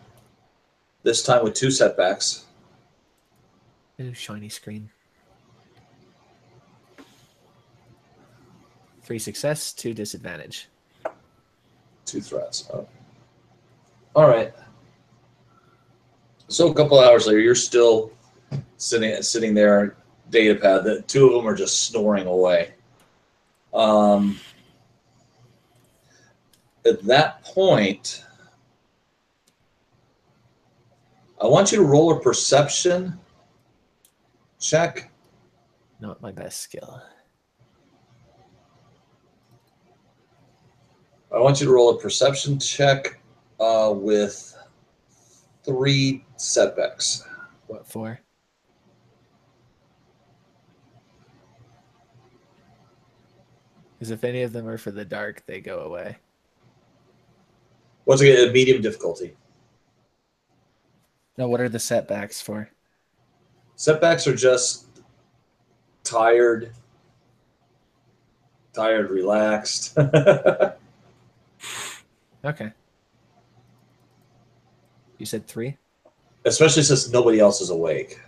This time with 2 setbacks. Ooh, shiny screen. 3 success, 2 disadvantage. 2 threats. Oh. All right. So a couple hours later, you're still sitting there, data pad. The 2 of them are just snoring away. At that point, I want you to roll a perception check. Not my best skill. I want you to roll a perception check with 3 setbacks. What for? Because if any of them are for the dark, they go away. Once again, a medium difficulty. Now, what are the setbacks for? Setbacks are just tired, relaxed. Okay. You said 3? Especially since nobody else is awake.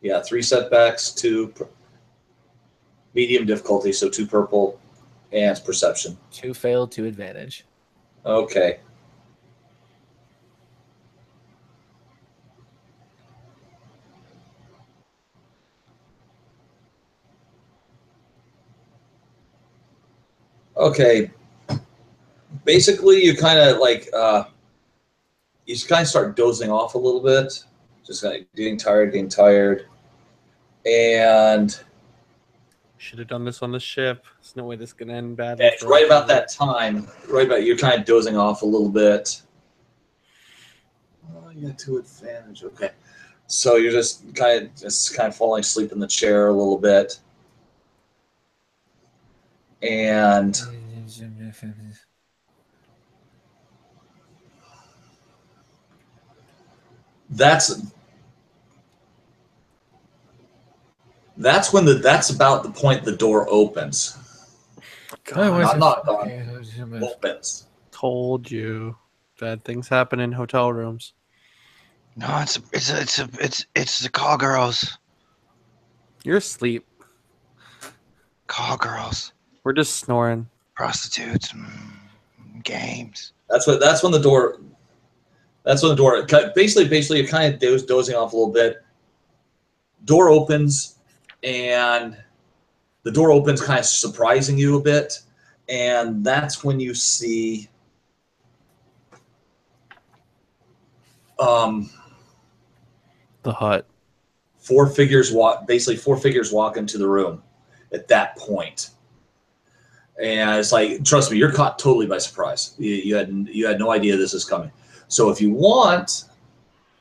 Yeah, 3 setbacks, 2 medium difficulty, so 2 purple, and it's perception. 2 failed, 2 advantage. Okay. Okay. Basically, you kind of you just kind of start dozing off a little bit, just kind of getting tired, and Should have done this on the ship. There's no way this can end badly. it's right about that time, you're kind of dozing off a little bit. Oh, you got 2 advantage. Okay, so you're just kind of falling asleep in the chair a little bit, and that's about the point the door opens. God, Not knocked on, opens. Told you. Bad things happen in hotel rooms. No, it's the call girls. You're asleep. Call girls. We're just snoring. Prostitutes. Games. That's when the door. Basically, you're kind of dozing off a little bit. Door opens, and the door opens, kind of surprising you a bit, and that's when you see. The hut. Four figures walk into the room at that point. And it's like, trust me, you're caught totally by surprise. You had no idea this is coming. So if you want,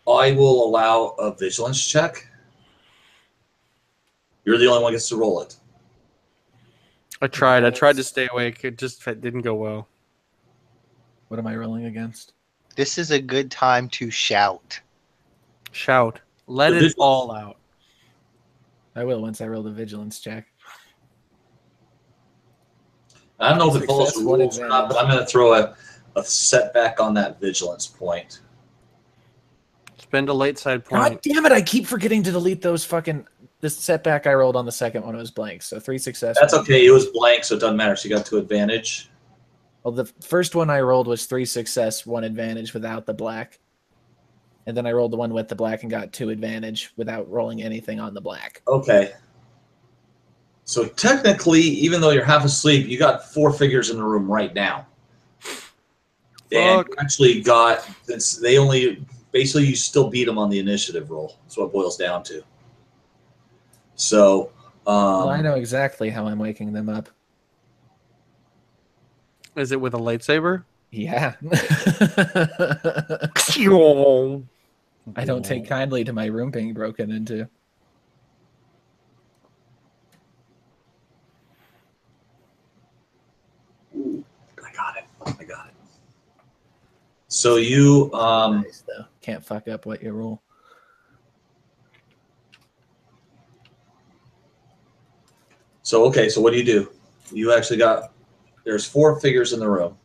I will allow a vigilance check. You're the only one who gets to roll it. I tried to stay awake. It didn't go well. What am I rolling against? This is a good time to shout. Shout. Let it all out. I will once I roll the vigilance check. I don't know if it follows the Success, one rules or not, but I'm going to throw a setback on that vigilance point. Spend a late side God point. damn it! I keep forgetting to delete those fucking. This setback I rolled on the second one was blank, so 3 success. That's okay. It was blank, so it doesn't matter. So you got 2 advantage. Well, the first one I rolled was 3 success, 1 advantage without the black. And then I rolled the one with the black and got 2 advantage without rolling anything on the black. Okay. So technically, even though you're half asleep, you got 4 figures in the room right now. And you actually got, since they only, basically you still beat them on the initiative roll. That's what it boils down to. So. Well, I know exactly how I'm waking them up. Is it with a lightsaber? Yeah. I don't take kindly to my room being broken into. I got it. So you Nice, though. Can't fuck up what you roll. So okay, so what do? You actually got, there's 4 figures in the room.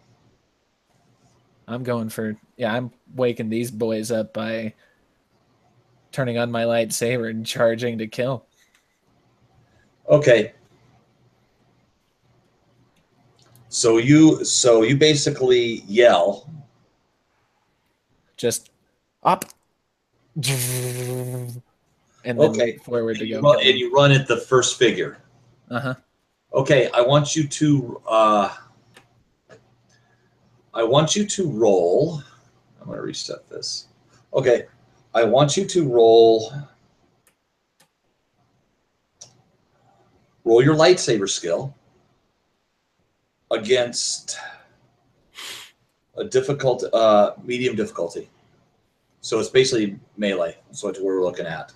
I'm going for, I'm waking these boys up by turning on my lightsaber and charging to kill. Okay. So you basically yell. Just up. And then Okay. forward to go. And you run at the first figure. Uh-huh. Okay, I want you to roll. I'm going to reset this. Okay, I want you to roll your lightsaber skill against a medium difficulty. So it's basically melee. That's what we're looking at.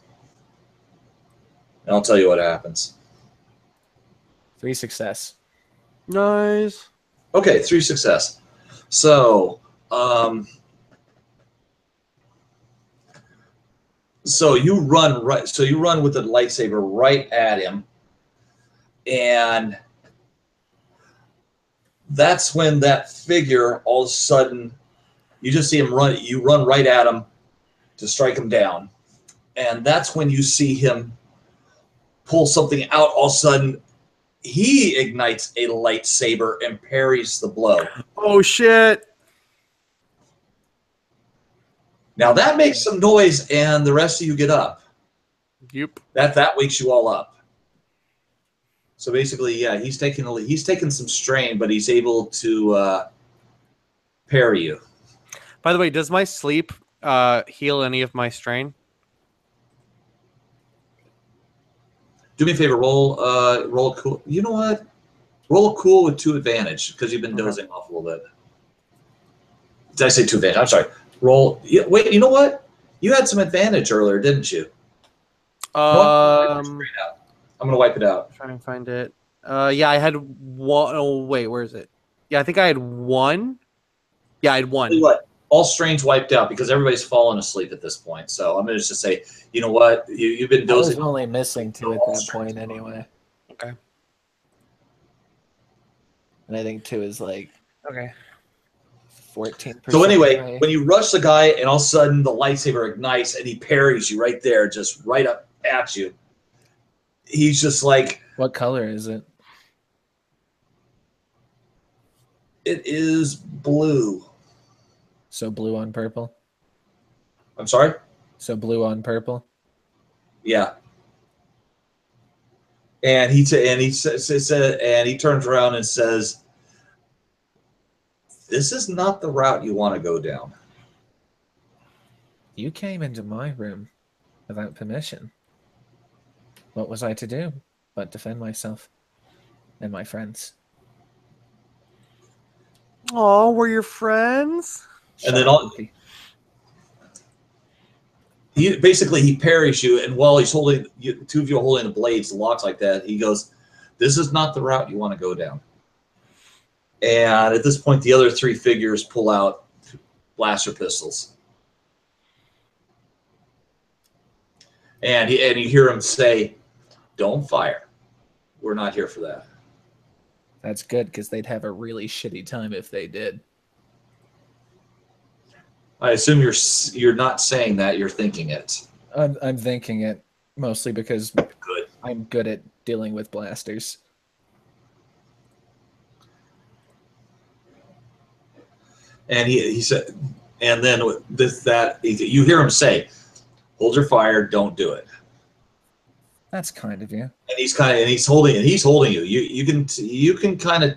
And I'll tell you what happens. 3 success. Nice. Okay, 3 success. So, so you run right. So you run with the lightsaber right at him, and that's when that figure all of a sudden, you just see him run. You run right at him to strike him down, and that's when you see him pull something out. All of a sudden, he ignites a lightsaber and parries the blow. Oh shit! Now that makes some noise, and the rest of you get up. Yep. That wakes you all up. So basically, yeah, he's taking some strain, but he's able to parry you. By the way, does my sleep heal any of my strain? Do me a favor, roll cool. You know what? Roll cool with 2 advantage because you've been dozing off a little bit. Did I say 2 advantage? I'm sorry. Roll. Wait, you know what? You had some advantage earlier, didn't you? I'm gonna wipe it out. trying to find it. Yeah, I had 1. Oh wait, where is it? Yeah, I think I had 1. Yeah, I had 1. Tell you what, all strains wiped out because everybody's fallen asleep at this point. So I'm gonna just say, you know what? You've been I was dozing. only missing 2 at that point anyway. Okay. And I think 2 is like Okay. 14%. So anyway, right? when you rush the guy and all of a sudden the lightsaber ignites and he parries you right there, just right up at you. He's just like, What color is it? it is blue. So blue on purple. I'm sorry? So blue on purple. Yeah. And he turns around and says, "This is not the route you want to go down." You came into my room without permission. What was I to do but defend myself and my friends? Oh, we're your friends? And then Shut up, Wookie. he parries you, and while he's holding, two of you are holding the blades, the locks like that, he goes, "This is not the route you want to go down." And at this point, the other three figures pull out blaster pistols. And you hear him say, "Don't fire. We're not here for that." That's good, because they'd have a really shitty time if they did. I assume you're not saying that, you're thinking it. I'm thinking it mostly because Good. I'm good at dealing with blasters. And he said, and then with you hear him say, "Hold your fire, don't do it." That's kind of you. And he's holding you. You can kind of.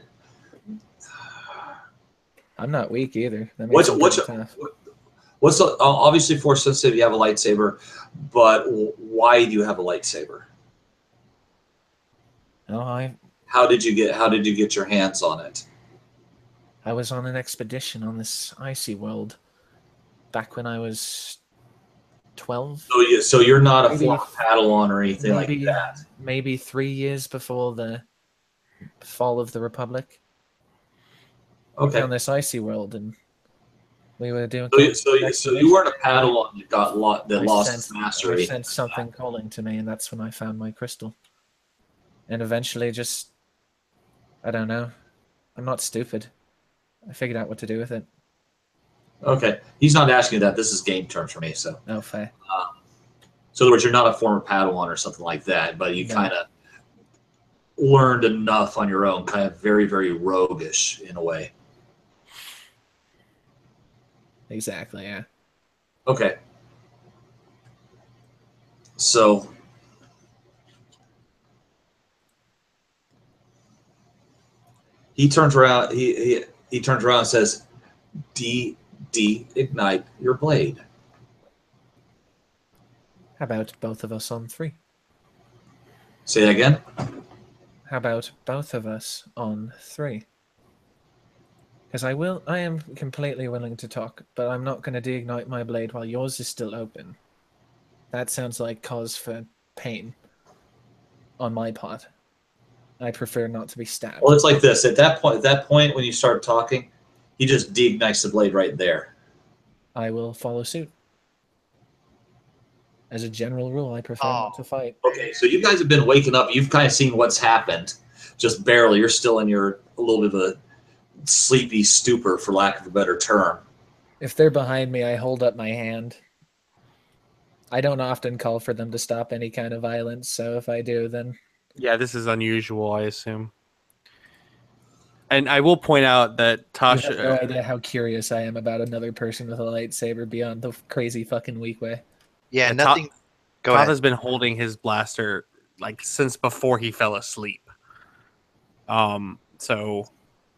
I'm not weak either. That What's makes me pretty tough. obviously force sensitive? You have a lightsaber, but why do you have a lightsaber? Oh, How did you get your hands on it? I was on an expedition on this icy world back when I was 12. So you're not a Maybe- former Padawan or anything like that. Maybe 3 years before the fall of the Republic. Okay. On this icy world, and we were doing. So you weren't a Padawan that lost its I mastery. sensed something calling to me, and that's when I found my crystal. And eventually, I don't know. I'm not stupid. I figured out what to do with it. Okay. He's not asking you that. This is game terms for me. So, Oh, fair. so in other words, you're not a former Padawan or something like that, but you No. kind of learned enough on your own, kind of very, very roguish in a way. Exactly, yeah. Okay. So he turns around. He turns around and says, "Ignite your blade." How about both of us on 3? Say that again. How about both of us on 3? Because I am completely willing to talk, but I'm not going to de-ignite my blade while yours is still open. That sounds like cause for pain on my part. I prefer not to be stabbed. Well, it's like this. At that point, when you start talking, he just deignites the blade right there. I will follow suit. As a general rule, I prefer not to fight. Okay, so you guys have been waking up. You've kind of seen what's happened, just barely. You're still in a little bit of a sleepy stupor, for lack of a better term. If they're behind me, I hold up my hand. I don't often call for them to stop any kind of violence, so if I do, then... Yeah, this is unusual, I assume. And I will point out that Tasha... You have no idea how curious I am about another person with a lightsaber beyond the crazy fucking weak way. Yeah, Yeah, nothing. Go ahead. Tata's been holding his blaster like since before he fell asleep. So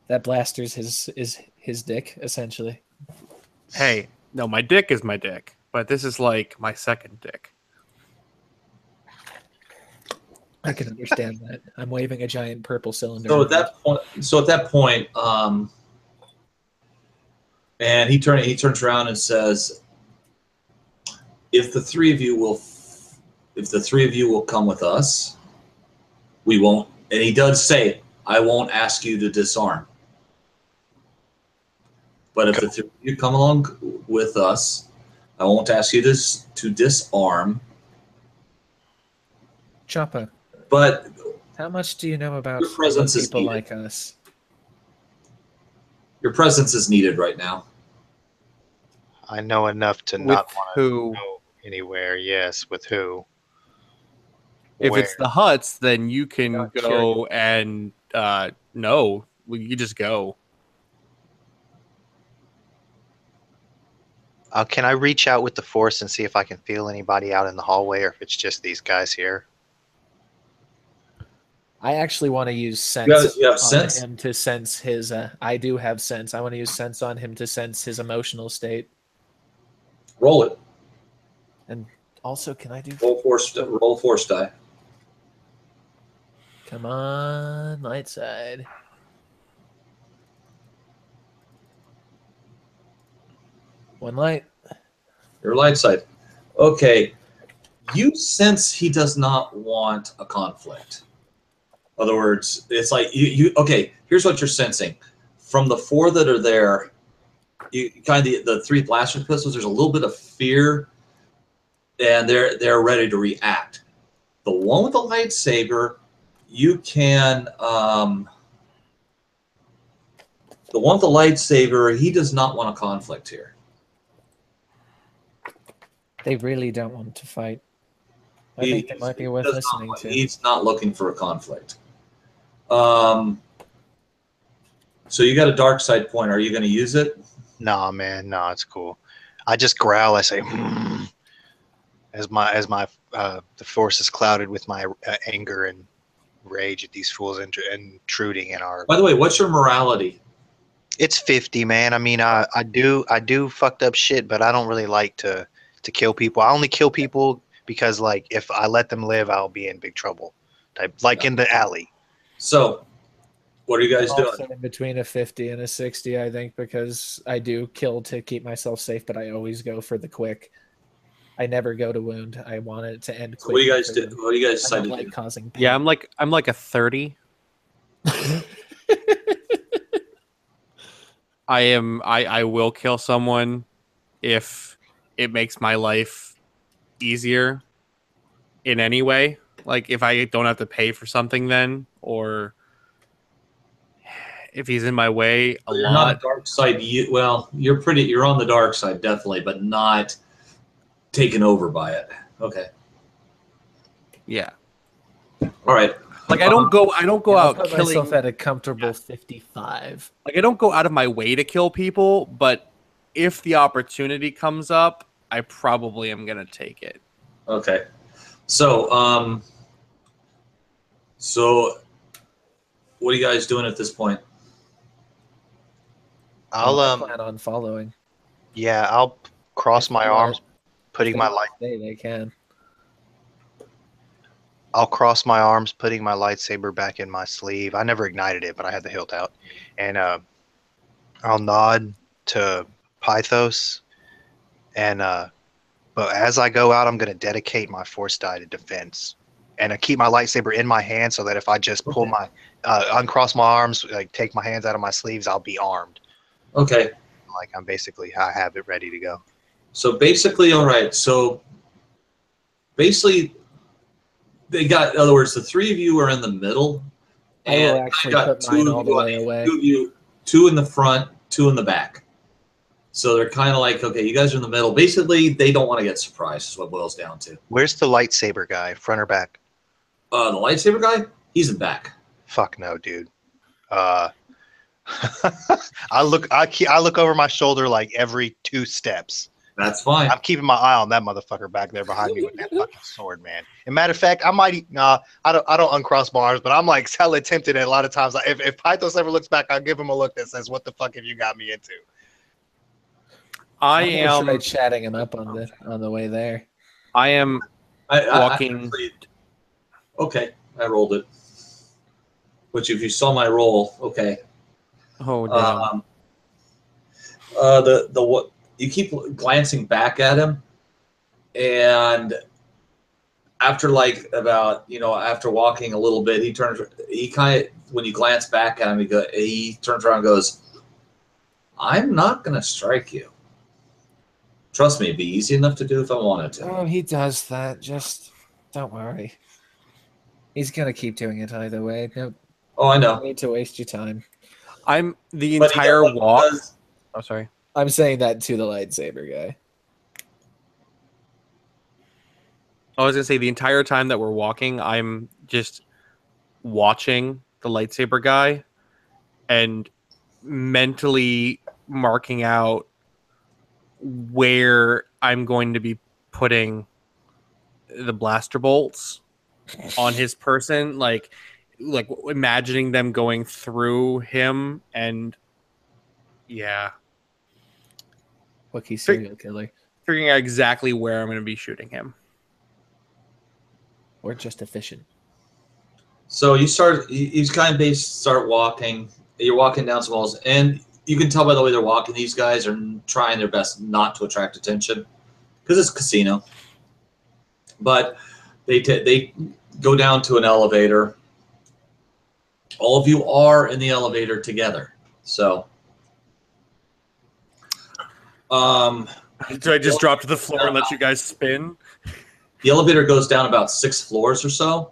That blaster's his dick, essentially. hey, no, my dick is my dick, but this is like my second dick. I can understand that. I'm waving a giant purple cylinder. So at that point, and he turns around and says, "If the three of you will come with us, we won't." And he does say, "I won't ask you to disarm. But if the three of you come along with us, I won't ask you to disarm." Chopper, But how much do you know about Your presence is people needed. like us? your presence is needed right now. I know enough to With not want to who? go anywhere. Yes, with who? If Where? it's the huts, then you can Not go and no, you just go. Can I reach out with the force and see if I can feel anybody out in the hallway, or if it's just these guys here? I actually want to use sense You have on sense? him to sense his. I do have sense. I want to use sense on him to sense his emotional state. Roll it. And also, can I do? Roll force die. Come on, light side. One light. Your light side. Okay. You sense he does not want a conflict. In other words, it's like okay, here's what you're sensing. From the 4 that are there, you kind of the 3 blaster pistols, there's a little bit of fear, and they're ready to react. The one with the lightsaber, you can the one with the lightsaber, he does not want a conflict here. They really don't want to fight. I think they might be worth listening to. He's not looking for a conflict. So you got a dark side point. Are you going to use it? Nah, man, nah, it's cool. I just growl. I say, as my the force is clouded with my anger and rage at these fools intruding in our. By the way, what's your morality? It's 50, man. I mean, I do fucked up shit, but I don't really like to kill people. I only kill people because, like, if I let them live, I'll be in big trouble. Like in the alley. So, what are you guys doing? Also in between a 50 and a 60, I think, because I do kill to keep myself safe, but I always go for the quick. I never go to wound. I want it to end quick. So what do you guys do? What do you guys I decide don't to like do? causing pain. Yeah, I'm like a 30. I will kill someone if it makes my life easier in any way. Like if I don't have to pay for something then, or if he's in my way a You're not lot. a dark side. Well, you're on the dark side, definitely, but not taken over by it. Okay. Yeah. All right. Like I don't go I'll out put killing. myself at a comfortable 55. Like I don't go out of my way to kill people, but if the opportunity comes up, I probably am gonna take it. Okay. So, what are you guys doing at this point? I'll plan on following. Yeah, I'll cross my arms, putting my light. They can. I'll cross my arms, putting my lightsaber back in my sleeve. I never ignited it, but I had the hilt out, and I'll nod to Pythos, and but as I go out, I'm gonna dedicate my force die to defense, and I keep my lightsaber in my hand so that if I just pull my uncross my arms, like take my hands out of my sleeves, I'll be armed. Okay. Like I have it ready to go. So basically, all right. So basically, they got. In other words, the 3 of you are in the middle. I will actually put mine all the way away. 2 of you, 2 in the front, 2 in the back. So they're kind of like, okay, you guys are in the middle. Basically, they don't want to get surprised. Is what it boils down to. Where's the lightsaber guy? Front or back? The lightsaber guy, he's in back. Fuck no, dude. I look over my shoulder like every 2 steps. That's fine. I'm keeping my eye on that motherfucker back there behind me with that fucking sword, man. And matter of fact, I might I don't uncross my arms, but I'm like hella tempted at a lot of times. Like, if Pythos ever looks back, I'll give him a look that says, "What the fuck have you got me into?" I am try chatting him up on the way there. I am walking. Okay, I rolled it. Which, if you saw my roll, okay. Oh damn. The what you keep glancing back at him, and after like about after walking a little bit, he kind of when you glance back at him, he turns around and goes, "I'm not gonna strike you. Trust me, it'd be easy enough to do if I wanted to." Oh, he does that. Just don't worry. He's gonna keep doing it either way. No, Oh, I know. need to waste your time. I'm the But entire walk. does- Oh, sorry. I'm saying that to the lightsaber guy. I was gonna say the entire time that we're walking, I'm just watching the lightsaber guy and mentally marking out where I'm going to be putting the blaster bolts on his person, like imagining them going through him, and yeah, Wookiee serial killer. figuring out exactly where I'm going to be shooting him. Or just efficient. So you kind of start walking. You're walking down some walls, and you can tell by the way they're walking. These guys are trying their best not to attract attention because it's a casino. But they go down to an elevator. All of you are in the elevator together. So, Did I just drop to the floor and let you guys spin? the elevator goes down about 6 floors or so,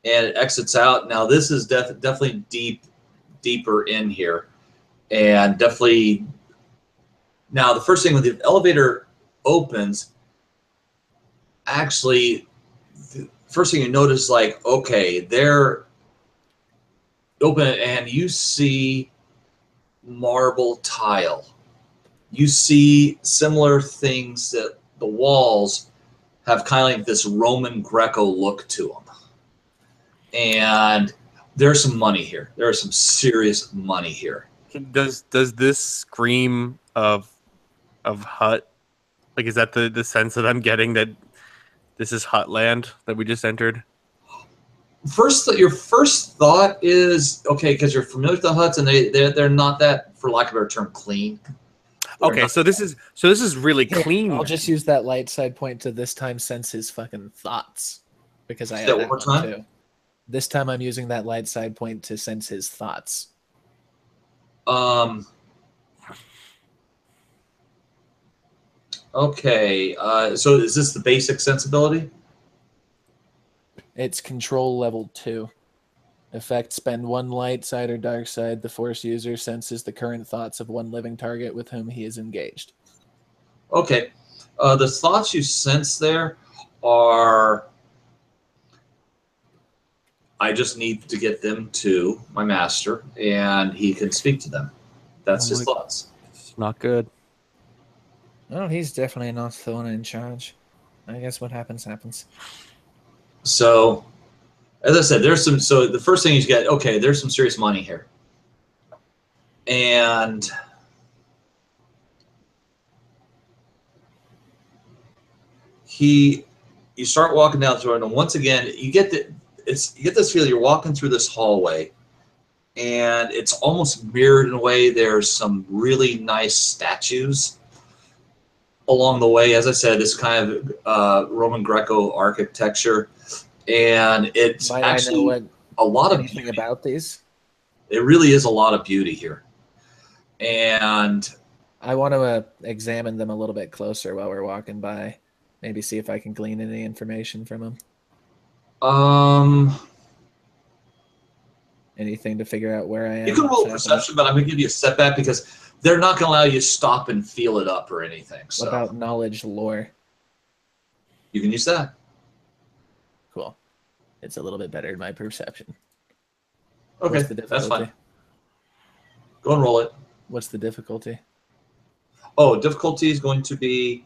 and it exits out. Now this is definitely deeper in here, and definitely. Now the first thing when the elevator opens, actually, the first thing you notice, like, okay, they're open, and you see marble tile. You see similar things that the walls have kind of like this Roman Greco look to them. And there's some money here. There's some serious money here. Does this scream of Hut? Like, is that the sense that I'm getting that this is Hut land that we just entered? Your first thought is okay because you're familiar with the huts and they're not that, for lack of a better term, clean. Okay, so this is really clean. I'll just use that light side point to this time sense his fucking thoughts. Because I Say have that that one one more time? too. This time I'm using that light side point to sense his thoughts. Okay. So is this the basic sensibility? It's control level 2. Effect: spend one light side or dark side. The Force user senses the current thoughts of one living target with whom he is engaged. Okay. The thoughts you sense there are, I just need to get them to my master, and he can speak to them. That's his thoughts. It's not good. Oh, he's definitely not the one in charge. I guess what happens, happens. So, as I said, there's some. So the first thing you get, okay, there's some serious money here, and you start walking down through it, and once again, you get this feeling you're walking through this hallway, and it's almost mirrored in a way. There's some really nice statues along the way. As I said, this kind of Roman Greco architecture, and it's Might actually I know what a lot of anything beauty. about these? It really is a lot of beauty here, and I want to examine them a little bit closer while we're walking by. Maybe see if I can glean any information from them. Anything to figure out where I am. you can roll what's perception, but I'm going to give you a setback because they're not going to allow you to stop and feel it up or anything. So What about knowledge lore? you can use that. Cool. It's a little bit better in my perception. Okay, What's the that's difficulty? fine. Go and roll it. What's the difficulty? Oh, difficulty is going to be,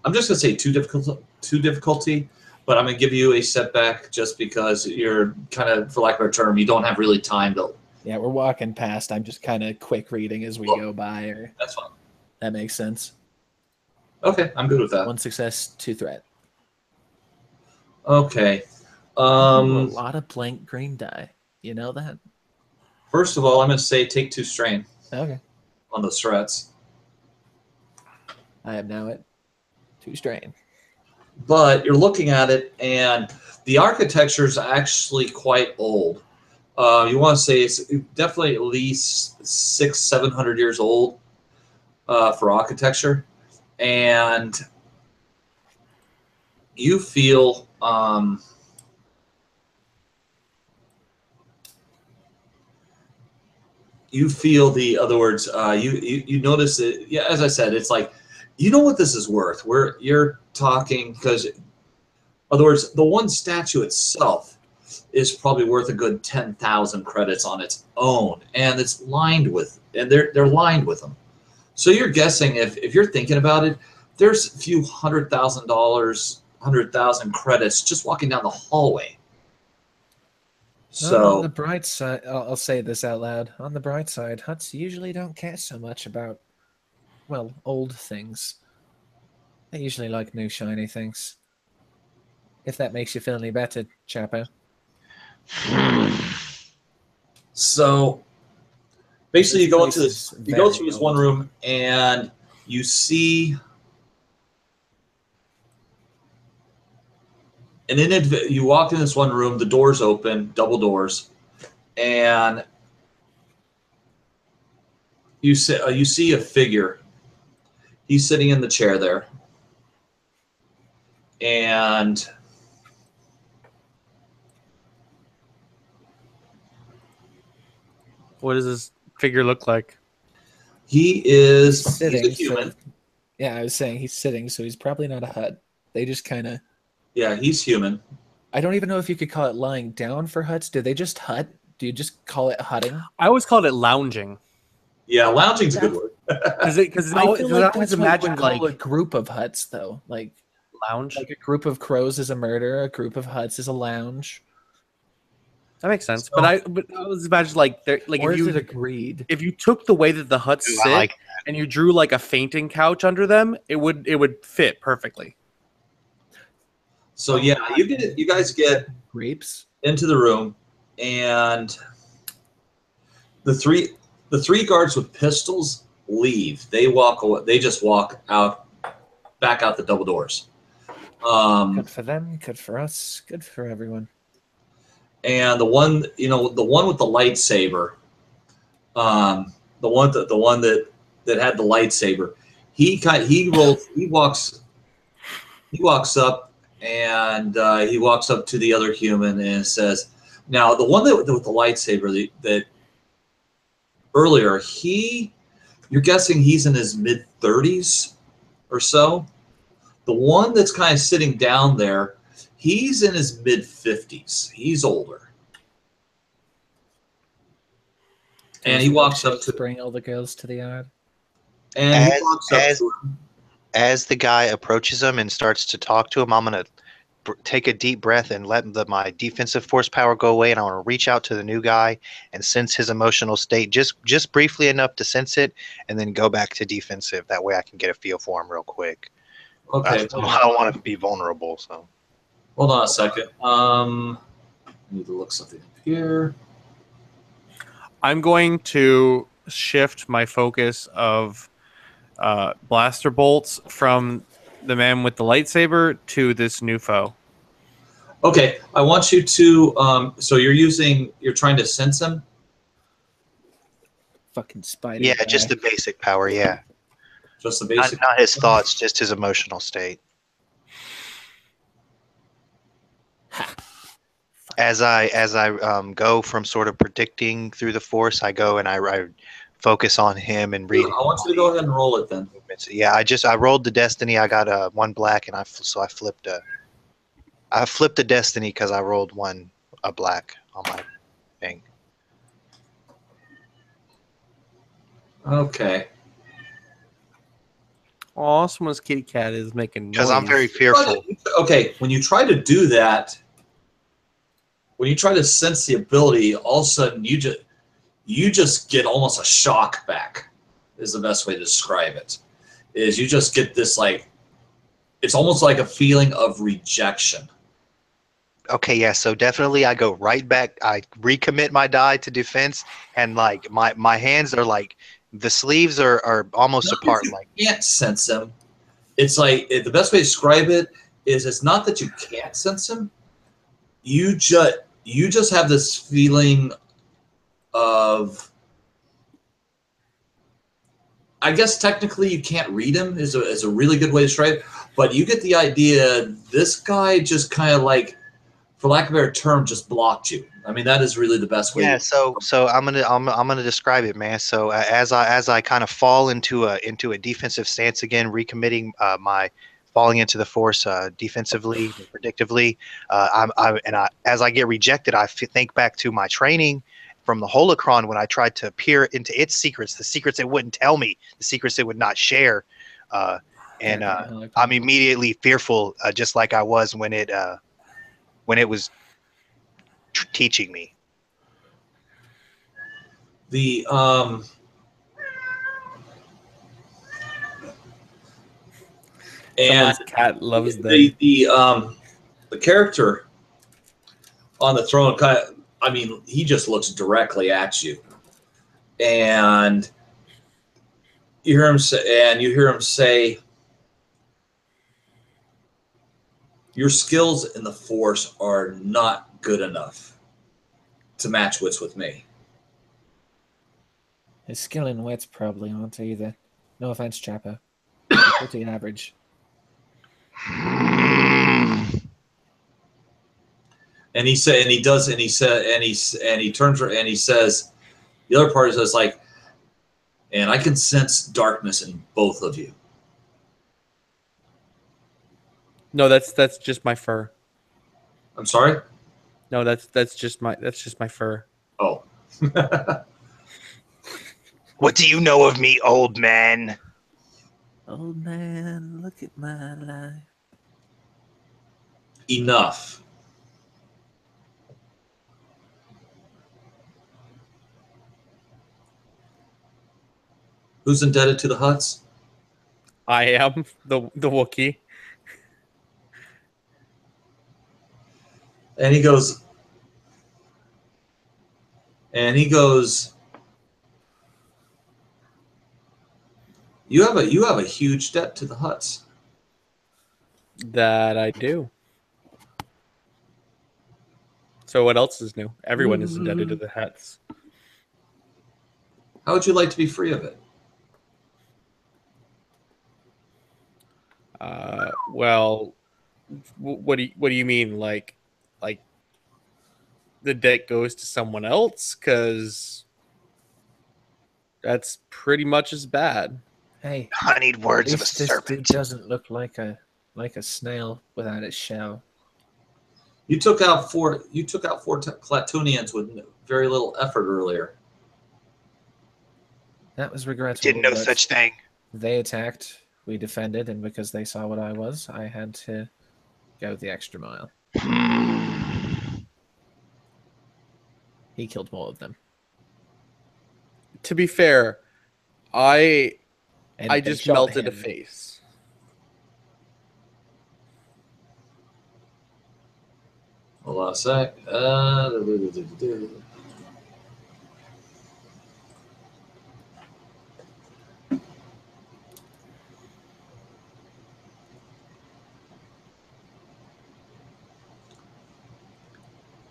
I'm just going to say two difficulty, but I'm going to give you a setback just because you're kind of, for lack of a term, you don't have really time to. Yeah, we're walking past. I'm just kind of quick reading as we go by. Or That's fine. that makes sense. Okay, I'm good with that. 1 success, 2 threat. Okay. A lot of blank green die. You know that? First of all, I'm going to say take 2 strain Okay. on those threats. I am now at 2 strain. But you're looking at it, and the architecture is actually quite old. You want to say it's definitely at least 600-700 years old for architecture, and you feel you feel the other words. You notice it. Yeah, as I said, it's like, you know what this is worth. Where you're talking because, in other words, the one statue itself is probably worth a good 10,000 credits on its own, and it's lined with, and they're lined with them. So you're guessing if you're thinking about it, there's a few $100,000, 100,000 credits just walking down the hallway. On the So bright side, I'll say this out loud. On the bright side, huts usually don't care so much about, well, old things. They usually like new shiny things. If that makes you feel any better, Chapo. so basically, This you go place into this. is You go very through this old. one room, and you see an individual. You walk in this one room. The doors open, double doors, and you see a figure. He's sitting in the chair there, and What does this figure look like? he's a Sitting, human. so yeah, I was saying he's sitting, so he's probably not a hut. They just kind of. Yeah, he's human. I don't even know if you could call it lying down for huts. Do they just hut? Do you just call it hutting? I always called it lounging Yeah, lounging's a good word. because I feel like I always that's what imagine you call like a group of huts, though. Like lounge. a group of crows is a murder. A group of huts is a lounge. That makes sense. So- But I was imagining like there, like Or if is you it agreed? if you took the way that the huts Ooh, sit I like and you drew like a fainting couch under them, it would fit perfectly. So yeah, you guys get Grapes. into the room, and the three guards with pistols leave. They walk away. They just walk out, back out the double doors. Good for them. Good for us. Good for everyone. And the one with the lightsaber, the one that had the lightsaber, he walks up, and he walks up to the other human and says, now the one with the lightsaber that earlier, you're guessing he's in his mid-30s or so. The one that's kind of sitting down there, he's in his mid-50s. He's older. And he walks up to bring all the girls to the yard. and he walks up as- to him. As the guy approaches him and starts to talk to him, I'm gonna take a deep breath and let my defensive force power go away, and I want to reach out to the new guy and sense his emotional state just briefly enough to sense it, and then go back to defensive. That way, I can get a feel for him real quick. Okay, I don't want to be vulnerable, so. hold on a second. I need to look something up here. I'm going to shift my focus of blaster bolts from the man with the lightsaber to this new foe. Okay, I want you to. So you're trying to sense him. Fucking spider. Yeah, guy. just the basic power. Yeah, Just the not, basic. not his thoughts, just his emotional state. As I go from sort of predicting through the force, I go and I focus on him and read. I want you to go ahead and roll it then. Yeah, I rolled the destiny. I got one black, and I flipped a destiny because I rolled a black on my thing. Okay. Oh, someone's kitty cat is making noise. Because I'm very fearful. Okay, when you try to do that, when you try to sense the ability, all of a sudden you just get almost a shock back. Is the best way to describe it. Is you just get this it's almost like a feeling of rejection. Okay, yeah, so definitely I go right back. I recommit my die to defense, and like my hands are like the sleeves are almost Not apart. that you Like can't sense him. It's like the best way to describe it is it's not that you can't sense him. You just have this feeling of. I guess technically you can't read him is a really good way to describe it, but you get the idea. This guy just kind of like, for lack of a better term, just blocked you. I mean, that is really the best way. Yeah, so I'm gonna describe it, man. So as I kind of fall into a defensive stance again, recommitting my falling into the force defensively, predictively. As I get rejected, think back to my training from the Holocron when I tried to peer into its secrets, the secrets it wouldn't tell me, the secrets it would not share, I'm immediately fearful, just like I was when it was teaching me. The Someone's and cat loves them. the character on the throne kind of, I mean, he just looks directly at you, and you hear him say, your skills in the Force are not good enough to match wits with me. His skill and wits probably aren't either. No offense, Chapo. Pretty average. And he said, and he does, and he said, and he turns and he says, the other part is like, and I can sense darkness in both of you. No, that's just my fur. I'm sorry? No, that's just my fur. Oh. What do you know of me, old man? Old man, look at my life. Enough. Who's indebted to the Hutts? I am the Wookiee. And he goes, you have a huge debt to the Hutts. That I do. So what else is new? Everyone is indebted to the Hutts. How would you like to be free of it? Well, what do you mean? Like the debt goes to someone else? Because that's pretty much as bad. Hey, Honeyed words of a this dude serpent. doesn't look like a snail without its shell. You took out four Klatunians with very little effort earlier. That was regrettable. Didn't know but such thing. They attacked, we defended, and because they saw what I was, I had to go the extra mile. He killed all of them. To be fair, I And they just shot melted a him. face. Hold on a sec.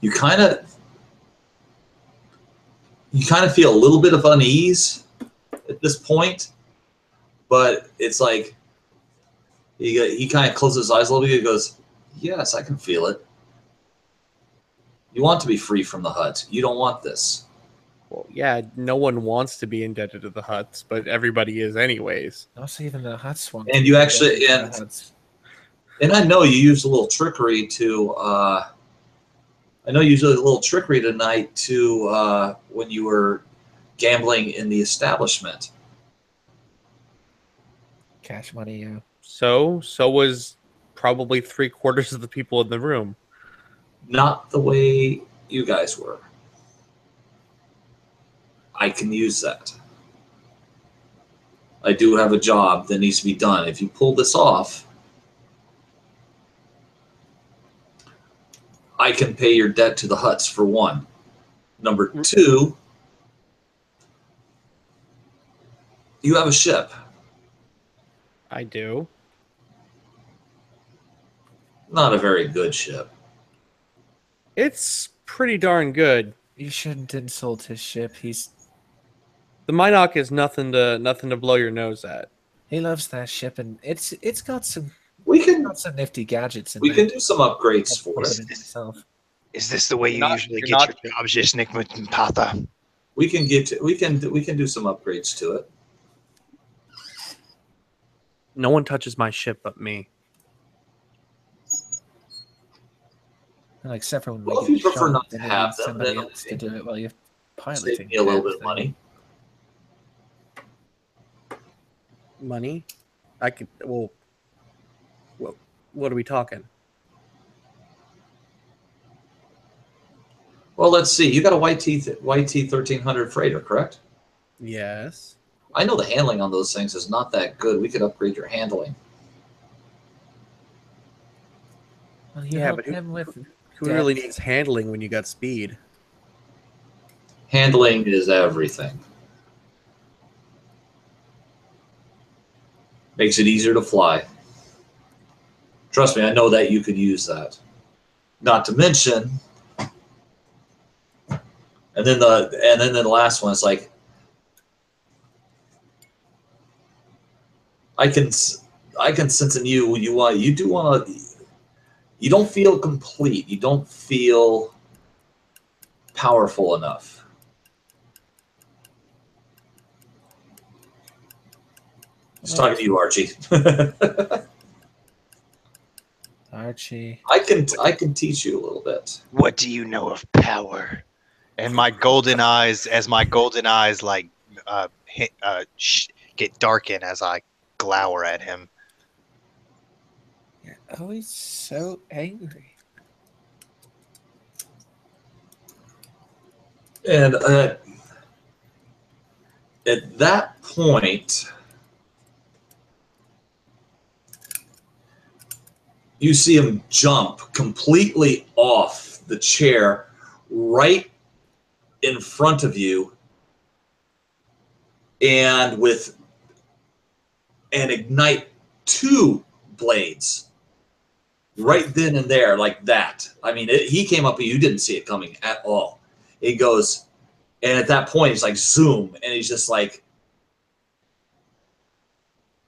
You kind of feel a little bit of unease at this point, but it's like he kind of closes his eyes a little bit and goes, yes, I can feel it. You want to be free from the Hutt. You don't want this. Well, yeah, no one wants to be indebted to the Hutts, but everybody is anyways. Not even the Hutts want. And you actually, and I know you used a little trickery to. I know you used a little trickery tonight to when you were gambling in the establishment. Cash money, yeah. So was probably 3/4 of the people in the room. Not the way you guys were. I can use that. I do have a job that needs to be done. If you pull this off, I can pay your debt to the Hutts, for one. Number two, you have a ship. I do. Not a very good ship. It's pretty darn good. You shouldn't insult his ship. The Minoc is nothing to blow your nose at. He loves that ship, and it's got some We can nifty gadgets in we there. can do some upgrades for Put it. it himself. Is this the way You're you not- usually you're get not- your jobs, Nick Patha? We can do some upgrades to it. No one touches my ship but me. Well, except for when Well, we if you get prefer shot, not to then we have need them, somebody then else okay. to do it while you're Save piloting. me a little that bit of thing. money. Money? I could. Well, what are we talking? Well, let's see. You got a YT 1300 freighter, correct? Yes. I know the handling on those things is not that good. We could upgrade your handling. Well, you Yeah, help but him with Who really depth. needs handling when you got speed? Handling is everything. Makes it easier to fly. Trust me, I know that you could use that. Not to mention, and then the last one is like, I can sense in you you don't feel complete. You don't feel powerful enough. Just talking to you, Archie. Archie. I can teach you a little bit. What do you know of power? And my golden eyes, like get darken as I glower at him. You're always so angry. And at that point, you see him jump completely off the chair right in front of you and ignite 2 blades right then and there, like that. I mean, he came up and you didn't see it coming at all. It goes, and at that point, he's like zoom, and he's just like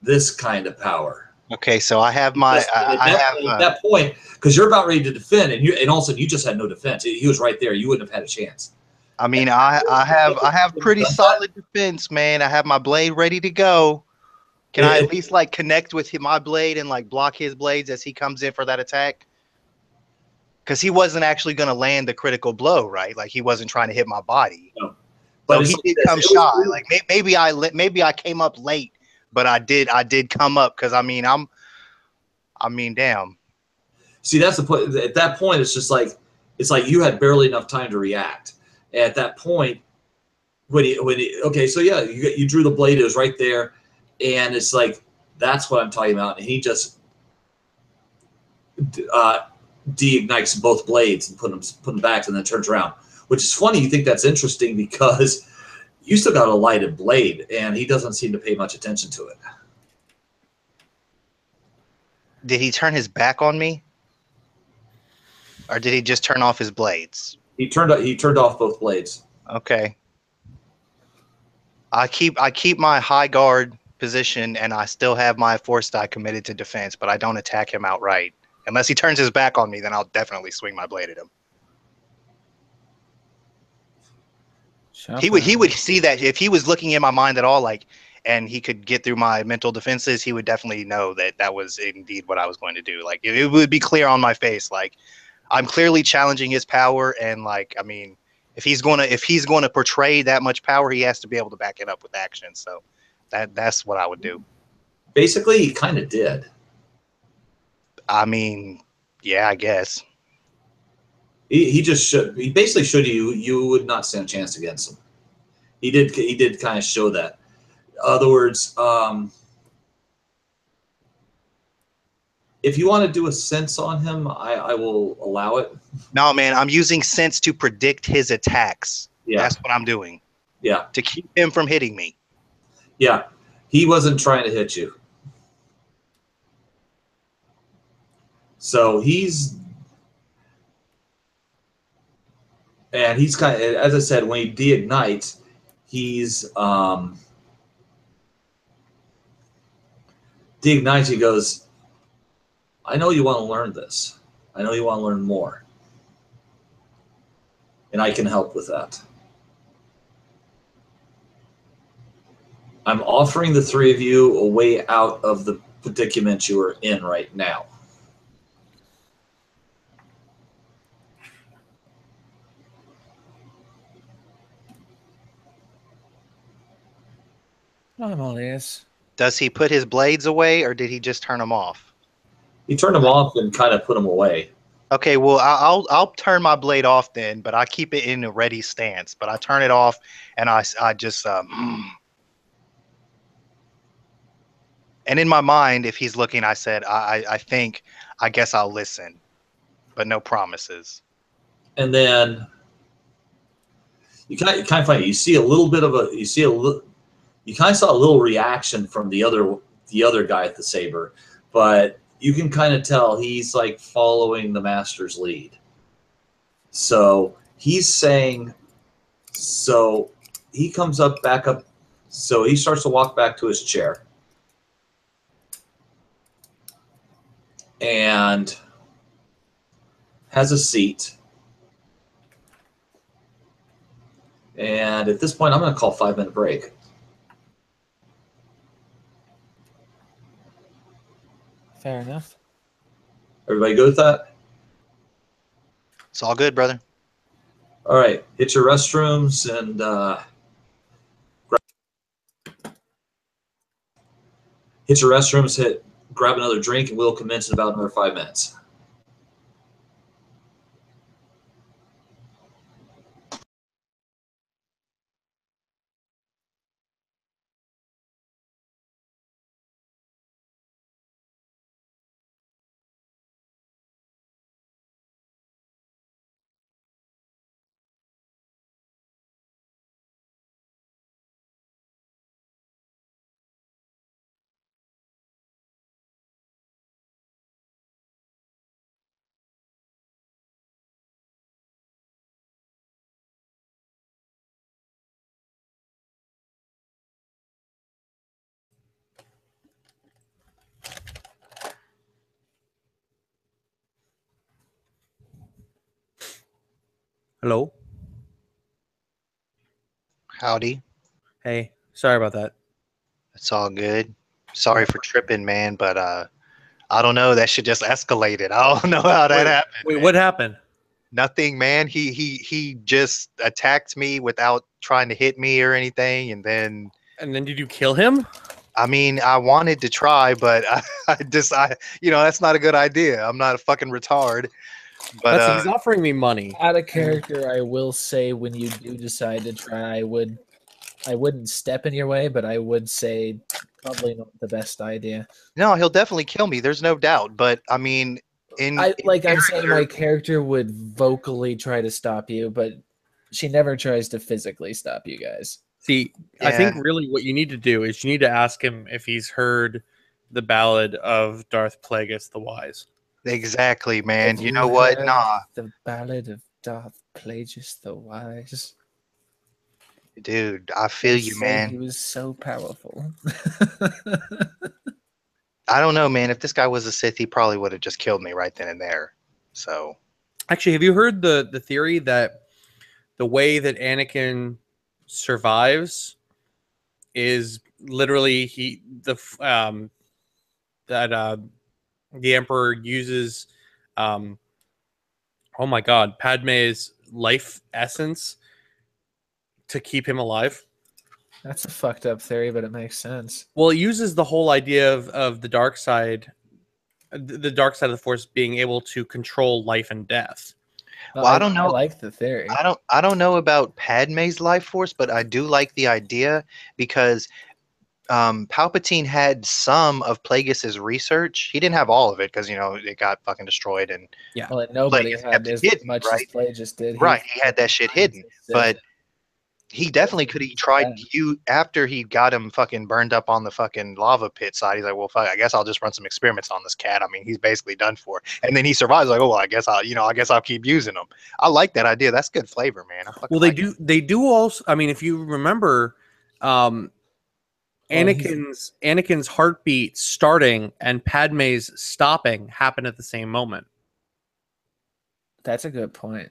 this kind of power. Okay, so I have my At that point, because you're about ready to defend, and all of a sudden you just had no defense. He was right there. You wouldn't have had a chance. I mean, I have pretty solid defense, man. I have my blade ready to go. Can I at least like connect with my blade and like block his blades as he comes in for that attack? Because he wasn't actually going to land the critical blow, right? Like he wasn't trying to hit my body. No. But But he it's did like come this. shy. Like maybe I came up late, but I did come up because I mean damn. See, that's the point. At that point, it's like you had barely enough time to react. At that point, okay, so yeah, you drew the blade. It was right there, and it's like that's what I'm talking about. And he just de-ignites both blades and put them back, and then turns around. Which is funny. You think that's interesting because you still got a lighted blade, and he doesn't seem to pay much attention to it. Did he turn his back on me? Or did he just turn off his blades? He turned off both blades. Okay. I keep my high guard position and I still have my force die committed to defense, but I don't attack him outright. Unless he turns his back on me, then I'll definitely swing my blade at him. He would see that if he was looking in my mind at all, like, and he could get through my mental defenses, he would definitely know that was indeed what I was going to do. Like it would be clear on my face, like I'm clearly challenging his power, and like I mean, if he's going to portray that much power, he has to be able to back it up with action. So that's what I would do. Basically, he kind of did. I mean, yeah, I guess. He basically showed you would not stand a chance against him. He did kind of show that. In other words, if you want to do a sense on him, I will allow it. No, man, I'm using sense to predict his attacks. Yeah. That's what I'm doing. Yeah. To keep him from hitting me. Yeah. He wasn't trying to hit you. So he's kind of, as I said, when he de-ignites, he's de-ignites, he goes, I know you want to learn this. I know you want to learn more. and I can help with that. I'm offering the three of you a way out of the predicament you are in right now. I'm all ears. Does he put his blades away, or did he just turn them off? He turned them off and kind of put them away. Okay, well, I'll turn my blade off then, but I keep it in a ready stance. But I turn it off, and I just and in my mind, if he's looking, I said, I think, I guess I'll listen, but no promises. And then you kind of find you see a little bit of a you kind of saw a little reaction from the other guy at the saber, but you can kind of tell he's like following the master's lead. So he's saying, so he comes back up, so he starts to walk back to his chair. And has a seat. And at this point, I'm going to call 5-minute break. Fair enough. Everybody good with that? It's all good, brother. All right. Hit your restrooms and grab another drink, and we'll commence in about another 5 minutes. Hello. Howdy. Hey, sorry about that. It's all good. Sorry for tripping, man, but I don't know. That shit just escalated. I don't know how that happened. Wait, man. what happened? Nothing, man. He just attacked me without trying to hit me or anything, and then Did you kill him? I mean, I wanted to try, but that's not a good idea. I'm not a fucking retard. But He's offering me money. Out of character, I will say when you do decide to try, I wouldn't step in your way, but I would say probably not the best idea. no, he'll definitely kill me. There's no doubt. But I mean, I'm saying my character would vocally try to stop you, but she never tries to physically stop you guys. See, I think really what you need to do is you need to ask him if he's heard the ballad of Darth Plagueis the Wise. Exactly, man. Have You know what? heard Nah, the ballad of Darth Plagueis the Wise. dude, I feel They you, say man. He was so powerful. I don't know, man. If this guy was a Sith, he probably would have just killed me right then and there. So, Actually, have you heard the theory that the way that Anakin survives is literally the Emperor uses oh my god, Padme's life essence to keep him alive? That's a fucked up theory, but it makes sense. Well, it uses the whole idea of the dark side, the dark side of the Force being able to control life and death. well, I don't know. I like the theory. I don't know about Padme's life force, but I do like the idea because Palpatine had some of Plagueis's research. He didn't have all of it because it got fucking destroyed and Well, and nobody Plagueis had kept it as hidden, much right? as Plagueis did. Right, he had that shit hidden, but he definitely could have tried after he got him fucking burned up on the fucking lava pit side. He's like, well, fuck, I guess I'll just run some experiments on this cat. I mean, he's basically done for. And then he survives. Like, oh, well, I guess I'll keep using him. I like that idea. That's good flavor, man. Well, they do also. I mean, if you remember, Anakin's heartbeat starting and Padme's stopping happened at the same moment. That's a good point.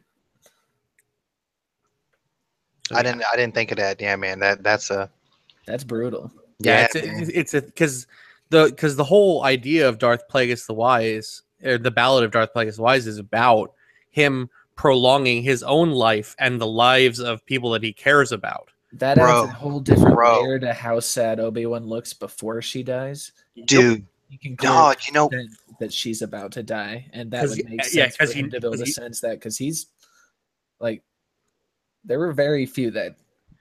So, I didn't think of that. Yeah, man. That's brutal. yeah, man. it's because the whole idea of Darth Plagueis the Wise, or the Ballad of Darth Plagueis the Wise, is about him prolonging his own life and the lives of people that he cares about. That adds a Bro, whole different bro. layer to how sad Obi-Wan looks before she dies. Dude. You can No, clearly you know, sense that she's about to die, and that 'Cause would make yeah, sense for 'cause him he- to be able 'cause to he- sense that, because he's like, there were very few that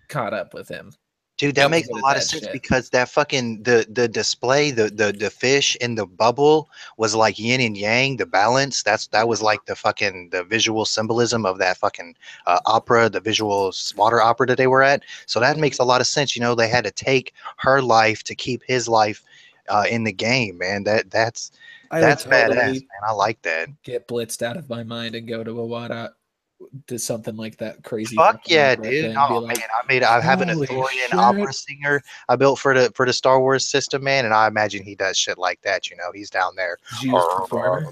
caught up with him. dude, that Yep. makes Good a at lot of that sense shit. because that fucking the display, the fish in the bubble was like yin and yang, the balance. That was like the visual symbolism of that fucking opera, the visual water opera that they were at. So that makes a lot of sense. You know, they had to take her life to keep his life in the game, man. That's I would badass, totally man. I like that. get blitzed out of my mind and go to Awada to something like that crazy Fuck fucking yeah, opera dude! thing. Oh Be like, man, I have an "Holy Arthurian shit." opera singer I built for the Star Wars system, man, and I imagine he does shit like that. You know, he's down there. Did you use a performer?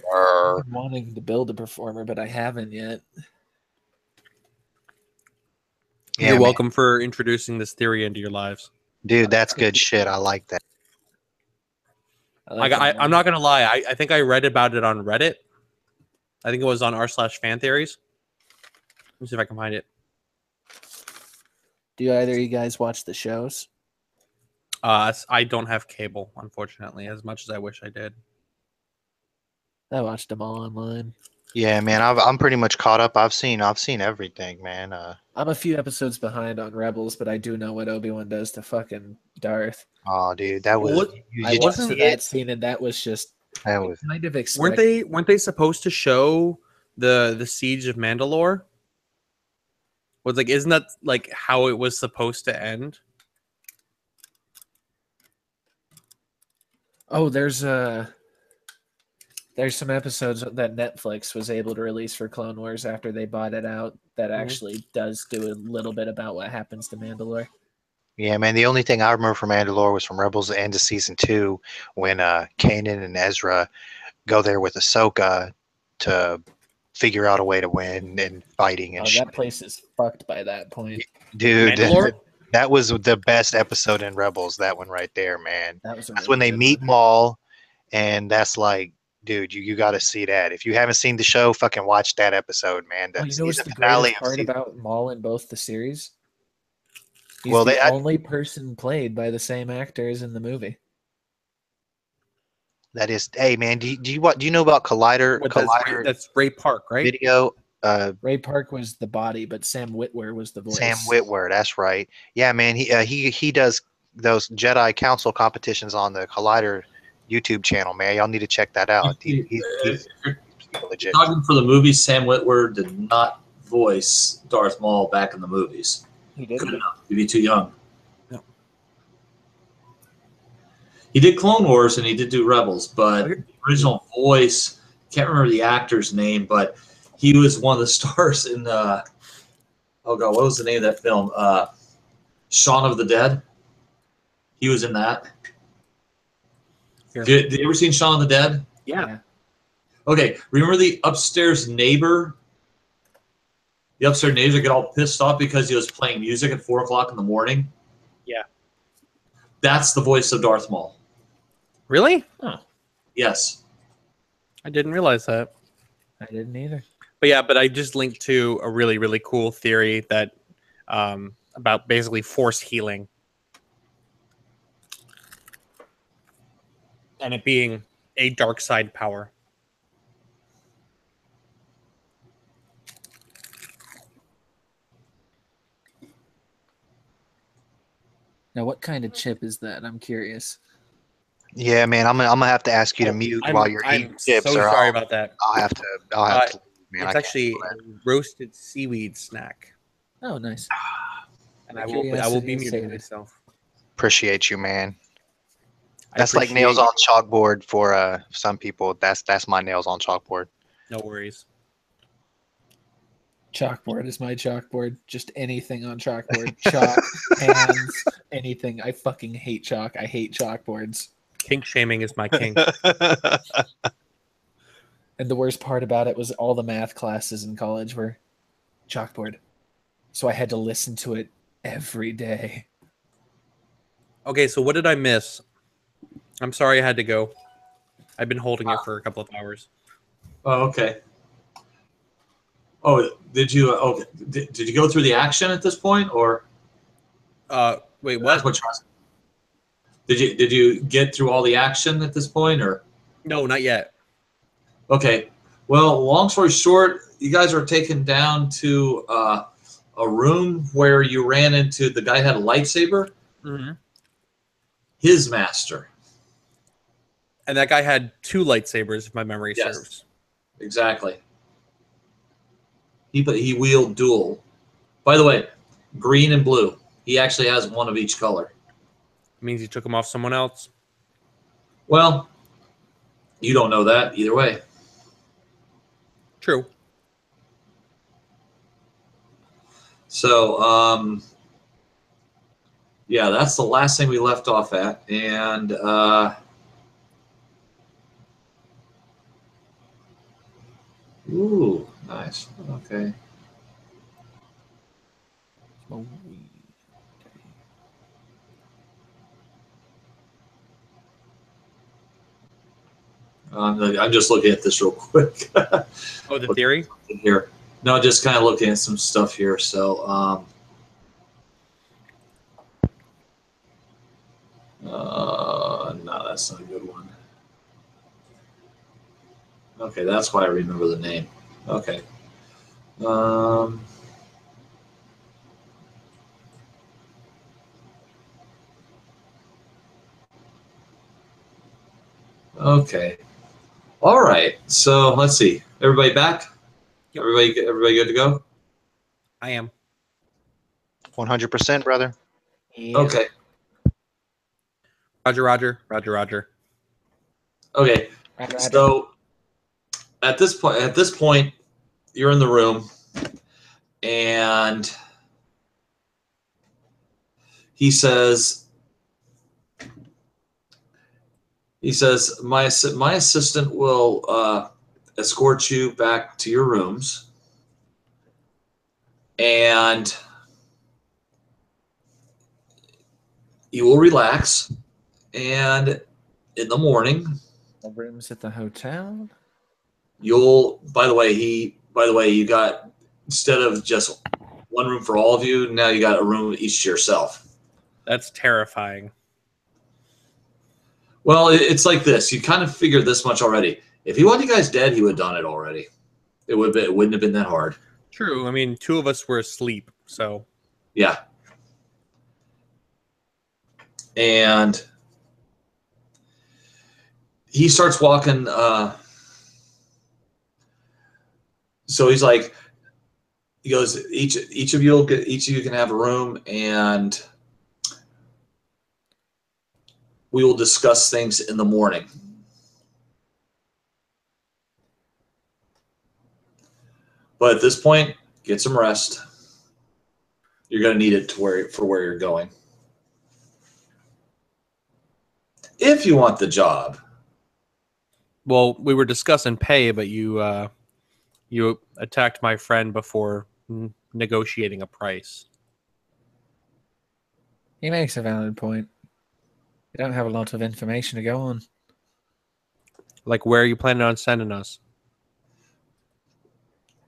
I've been wanting to build a performer, but I haven't yet. Yeah, You're man. welcome for introducing this theory into your lives. Dude, that's good shit. I like that. I'm not gonna lie. I think I read about it on Reddit. I think it was on r/fan theories. Let me see if I can find it. Do either of you guys watch the shows? I don't have cable, unfortunately, as much as I wish I did. I watched them all online. Yeah, man, I'm pretty much caught up. I've seen everything, man. I'm a few episodes behind on Rebels, but I do know what Obi-Wan does to fucking Darth. Oh, dude, that was What- I watched that scene, and that was just that was kind of expected. Weren't they supposed to show the siege of Mandalore? Was like, isn't that like how it was supposed to end? Oh, there's some episodes that Netflix was able to release for Clone Wars after they bought it out that actually does do a little bit about what happens to Mandalore. Yeah, man. The only thing I remember from Mandalore was from Rebels, the end of season 2, when Kanan and Ezra go there with Ahsoka to figure out a way to win and fighting and Oh, shit. that place is fucked by that point. Dude, Mandalore? that was the best episode in Rebels. That one right there, man. That was a That's really when they good meet one. Maul, and that's like, dude, you got to see that. If you haven't seen the show, fucking watch that episode, man. Oh, The you know what's season the finale greatest of part season. about Maul in both the series? He's Well, the they- only person played by the same actors in the movie. That is, hey, man. Do you know about Collider? That's Ray Park, right? Video. Ray Park was the body, but Sam Witwer was the voice. Sam Witwer, that's right. Yeah, man. He does those Jedi Council competitions on the Collider YouTube channel, man. Y'all need to check that out. He's If you're legit. talking for the movie, Sam Witwer did not voice Darth Maul back in the movies. He did. Good enough. He'd be too young. No. He did Clone Wars and he did do Rebels, but the original voice, can't remember the actor's name, but he was one of the stars in oh god, what was the name of that film? Shaun of the Dead. He was in that. Here. Did you ever seen Shaun of the Dead? Yeah. Okay, remember the upstairs neighbor? The upstairs neighbor get all pissed off because he was playing music at 4 o'clock in the morning? Yeah. That's the voice of Darth Maul. Really? Yes. I didn't realize that. I didn't either. But yeah, but I just linked to a really, really cool theory that about basically force healing. And it being a dark side power. Now, what kind of chip is that? I'm curious. Yeah, man. I'm gonna have to ask you to mute while you're eating I'm chips, so or sorry about that. I'll have to. Man, It's actually a roasted seaweed snack. Oh, nice. And I will be Curiosity muting sated. myself. appreciate you, man. I That's like appreciate nails you. on chalkboard for some people. That's my nails on chalkboard. No worries. Chalkboard is my chalkboard. Just anything on chalkboard. Chalk, hands, anything. I fucking hate chalk. I hate chalkboards. Kink shaming is my king. And the worst part about it was all the math classes in college were chalkboard. so I had to listen to it every day. Okay, so what did I miss? I'm sorry I had to go. I've been holding it for a couple of hours. Oh, okay. Oh, did you? Okay, did you go through the action at this point, or Wait, that's what? what you're asking? Did you get through all the action at this point, or? No, not yet. Okay. Well, long story short, you guys are taken down to a room where you ran into the guy who had a lightsaber, Mm-hmm. his master. And that guy had 2 lightsabers, if my memory Yes. serves. Exactly. He wielded dual. By the way, green and blue. He actually has one of each color. It means he took him off someone else. Well, you don't know that either way. True. So, yeah, that's the last thing we left off at. And ooh, nice. Okay. Oh, I'm just looking at this real quick. Oh, the theory? Here. No, just kind of looking at some stuff here. So, no, that's not a good one. Okay, that's why I remember the name. Okay. Okay. All right. So let's see. Everybody back? Yep. Everybody good to go? I am. 100%, brother. yeah. Okay. Roger, Roger, Roger, Roger. Okay. Roger, roger. So at this point, you're in the room, and he says, my assistant will escort you back to your rooms, and you will relax, and in the morning The rooms at the hotel. by the way, you got, instead of just one room for all of you, now you got a room each to yourself. That's terrifying. Well, it's like this. You kind of figured this much already. If he wanted you guys dead, he would have done it already. It wouldn't have been that hard. True. I mean, 2 of us were asleep, so. Yeah. And he starts walking. So he's like, he goes, each of you can have a room, and we will discuss things in the morning. But at this point, get some rest. You're going to need it for where you're going. If you want the job. Well, we were discussing pay, but you attacked my friend before negotiating a price. He makes a valid point. We don't have a lot of information to go on. Like, where are you planning on sending us?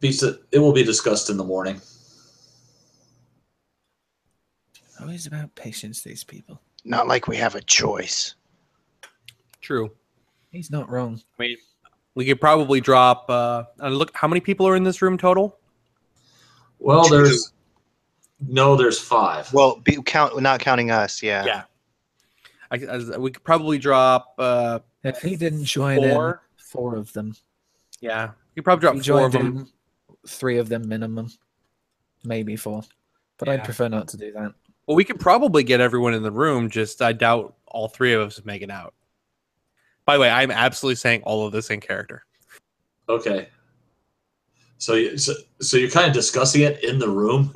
It will be discussed in the morning. Always about patience, these people. Not like we have a choice. True. He's not wrong. I mean, we could probably drop. Look, how many people are in this room total? Well, 2. there's 5. Well, not counting us. Yeah. Yeah. We could probably drop. If he didn't join 4. in, 4 of them. Yeah, you could probably drop He 4 of joined them. in, 3 of them minimum. Maybe 4. But I'd Yeah. prefer not to do that. Well, we could probably get everyone in the room. Just I doubt all 3 of us make it out. By the way, I'm absolutely saying all of this in character. Okay. So you're kind of discussing it in the room.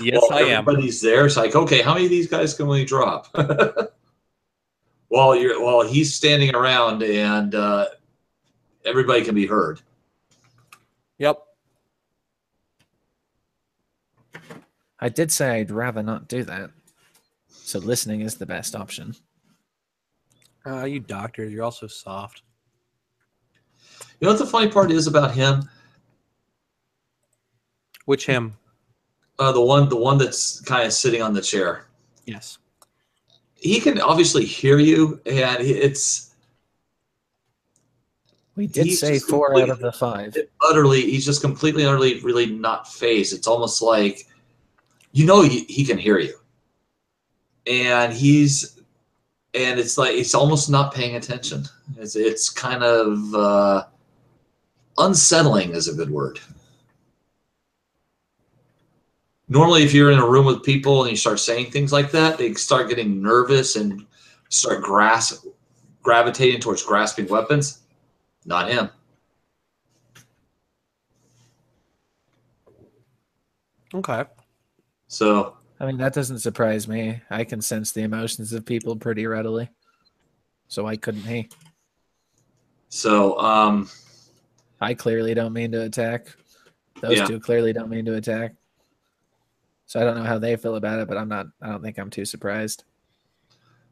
Yes, While I am. everybody's there. It's like, okay, how many of these guys can we drop? while he's standing around, and everybody can be heard. Yep. I did say I'd rather not do that. So listening is the best option. You doctors, you're also soft. You know what the funny part is about him? Which him? The one that's kind of sitting on the chair. Yes. He can obviously hear you, and We did he's say just 4 out of the 5. he's just completely and utterly really not phased. It's almost like, he can hear you, and it's like it's almost not paying attention. It's kind of unsettling is a good word. Normally, if you're in a room with people and you start saying things like that, they start getting nervous and start gravitating towards grasping weapons. Not him. Okay. So, I mean, that doesn't surprise me. I can sense the emotions of people pretty readily. So why couldn't he? so I clearly don't mean to attack. Those Yeah. two clearly don't mean to attack. So I don't know how they feel about it, but I don't think I'm too surprised.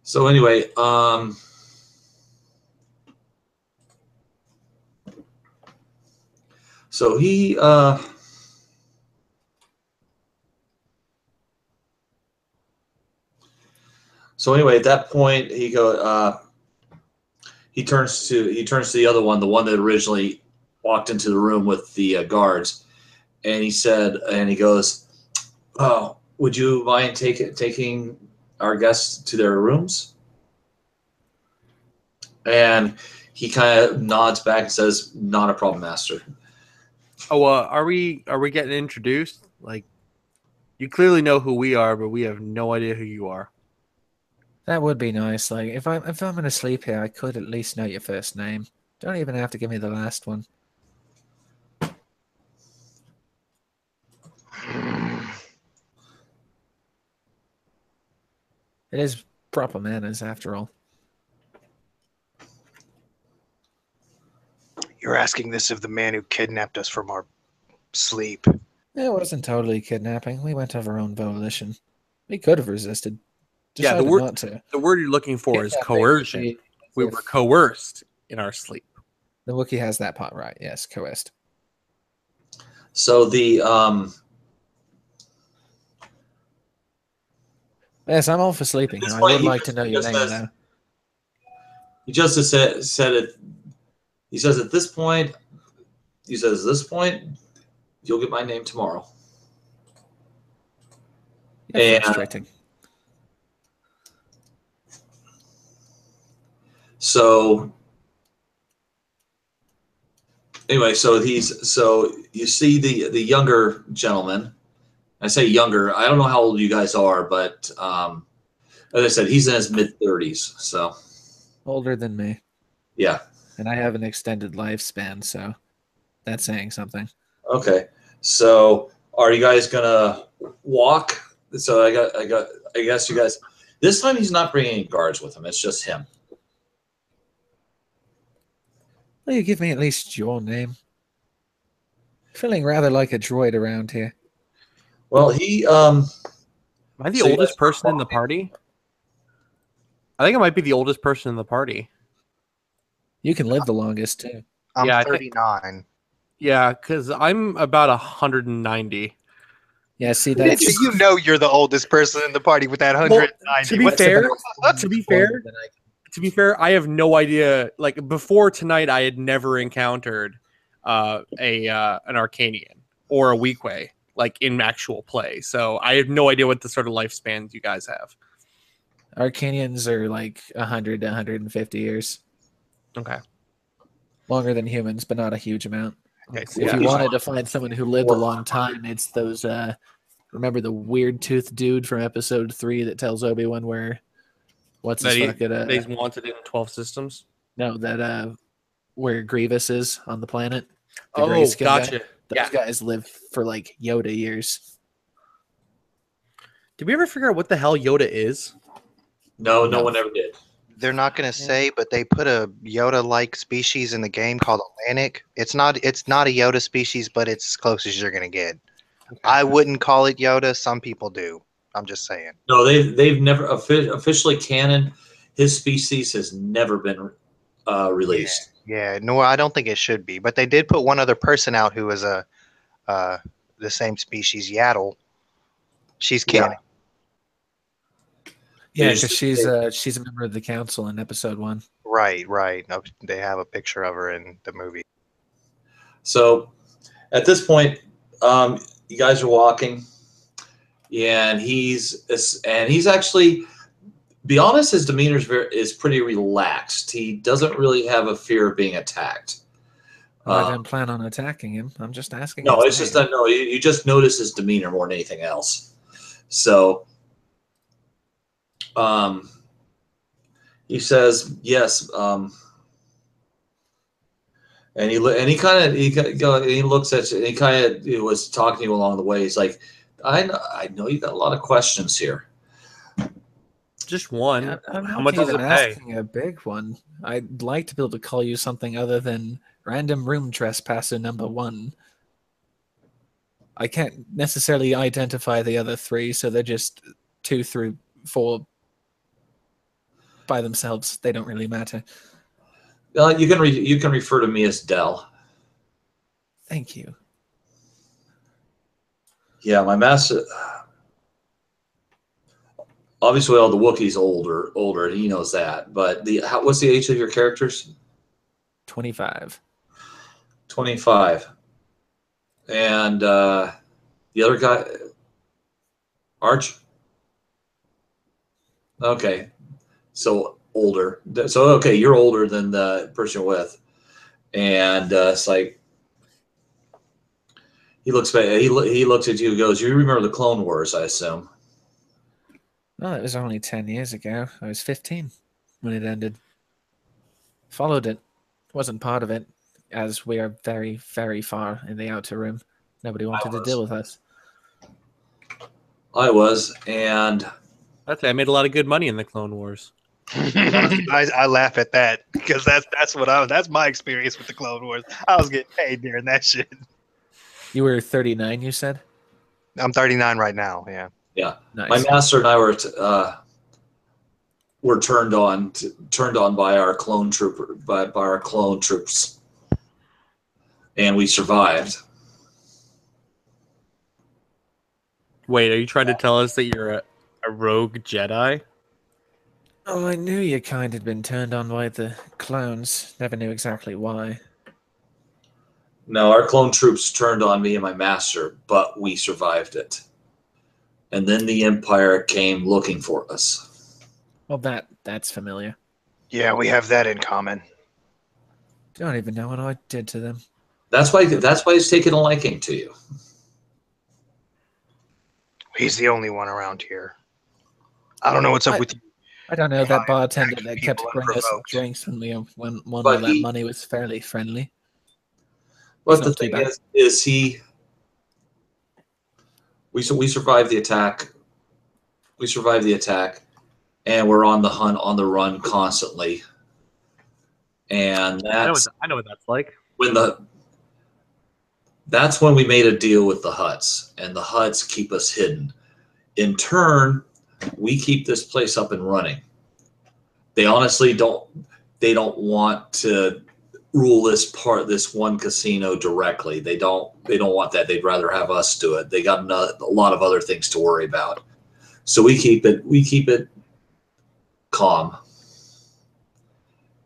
So anyway, so he so anyway, at that point he turns to the other one, the one that originally walked into the room with the guards, and he goes, "Oh, would you mind taking our guests to their rooms?" And he kind of nods back and says, "Not a problem, master." Oh, are we getting introduced? Like, you clearly know who we are, but we have no idea who you are. That would be nice. Like if I'm gonna sleep here, I could at least know your first name. Don't even have to give me the last one. It is proper manners, after all. You're asking this of the man who kidnapped us from our sleep. It wasn't totally kidnapping. We went of our own volition. We could have resisted. Yeah, Decided the not to. word you're looking for is Kidnapping would coercion. be We if were coerced in our sleep. The Wookiee has that part right. Yes, coerced. So the Yes, I'm all for sleeping. At this I point, would he like to just- know he your just name says- now. he just said it. He says at this point, you'll get my name tomorrow. You're And- frustrating. So anyway, so you see the younger gentleman. I say younger. I don't know how old you guys are, but as I said, he's in his mid-30s. So Older than me. yeah. And I have an extended lifespan, so that's saying something. Okay. So are you guys gonna walk? So I guess you guys. This time he's not bringing any guards with him. It's just him. Will you give me at least your name? Feeling rather like a droid around here. Well, he Am I the So you oldest guys- person in the party? I think I might be the oldest person in the party. You can live the longest too. I'm Yeah, I think- 39. Yeah, because I'm about 190. Yeah, see that's You know you're the oldest person in the party with that 190. to be What's fair- about to be longer fair- than I can. To be fair, I have no idea. Like before tonight, I had never encountered an Arcanian or a Weequay like in actual play. So I have no idea what the sort of lifespans you guys have. Arcanians are like 100 to 150 years. Okay. Longer than humans, but not a huge amount. Okay. So If yeah. you wanted to find someone who lived a long time, it's those remember the weird tooth dude from episode 3 that tells Obi-Wan where what's his fucking He's wanted in 12 systems. no, that where Grievous is on the planet. The Oh, grayscale guy. gotcha. Those Yeah. guys live for like Yoda years. Did we ever figure out what the hell Yoda is? no No. one ever did. They're not going to say, but they put a Yoda-like species in the game called Atlantic. It's not a Yoda species, but it's as close as you're going to get. I wouldn't call it Yoda. Some people do. I'm just saying. No, they've never officially canon. His species has never been released. Yeah, no, I don't think it should be. But they did put one other person out who is the same species, Yaddle. She's canon. Yeah, Is- because she's a member of the council in episode 1. Right, right. No, they have a picture of her in the movie. So at this point, you guys are walking, and he's actually, be honest, his demeanor is pretty relaxed. He doesn't really have a fear of being attacked. Well, I don't plan on attacking him. I'm just asking. No, his it's just name. that no. You just notice his demeanor more than anything else. So, he says yes, and he looks at you, and he kind of was talking to you along the way. He's like, I know you got a lot of questions here. Just one. I'm How not much does even it pay? asking a big one. I'd like to be able to call you something other than random room trespasser number 1. I can't necessarily identify the other 3, so they're just 2 through 4 by themselves. They don't really matter. You can refer to me as Dell. Thank you. Yeah, my master. Obviously, all the Wookiees older. He knows that. But what's the age of your characters? 25. 25. And the other guy, Arch. Okay, so older. So okay, you're older than the person you're with, and it's like he looks at you and goes, "You remember the Clone Wars, I assume?" Well, it was only 10 years ago. I was 15 when it ended. Followed it. Wasn't part of it, as we are very, very far in the outer rim. Nobody wanted to deal with us. I was, and I'd say I made a lot of good money in the Clone Wars. I laugh at that because that's my experience with the Clone Wars. I was getting paid during that shit. You were 39, you said? I'm 39 right now. Yeah. yeah, Nice. my master and I were turned on by our clone trooper by our clone troops, and we survived. Wait, are you trying to tell us that you're a rogue Jedi? Oh, I knew your kind had been turned on by the clones. Never knew exactly why. No, our clone troops turned on me and my master, but we survived it. And then the Empire came looking for us. Well, that's familiar. Yeah, we have that in common. Don't even know what I did to them. That's why he's taken a liking to you. He's the only one around here. I don't know what's up with you. I don't know that Fine, bartender attack that kept people bringing us unprovoked. drinks when all But that money was fairly friendly. But It's the not too thing bad. is we survived the attack. We survived the attack, and we're on the hunt, on the run constantly. And that's I know what that's like. that's when we made a deal with the Hutts, and the Hutts keep us hidden. In turn, we keep this place up and running. They honestly don't want to rule this one casino directly. They don't want that. They'd rather have us do it. They got a lot of other things to worry about. So we keep it calm,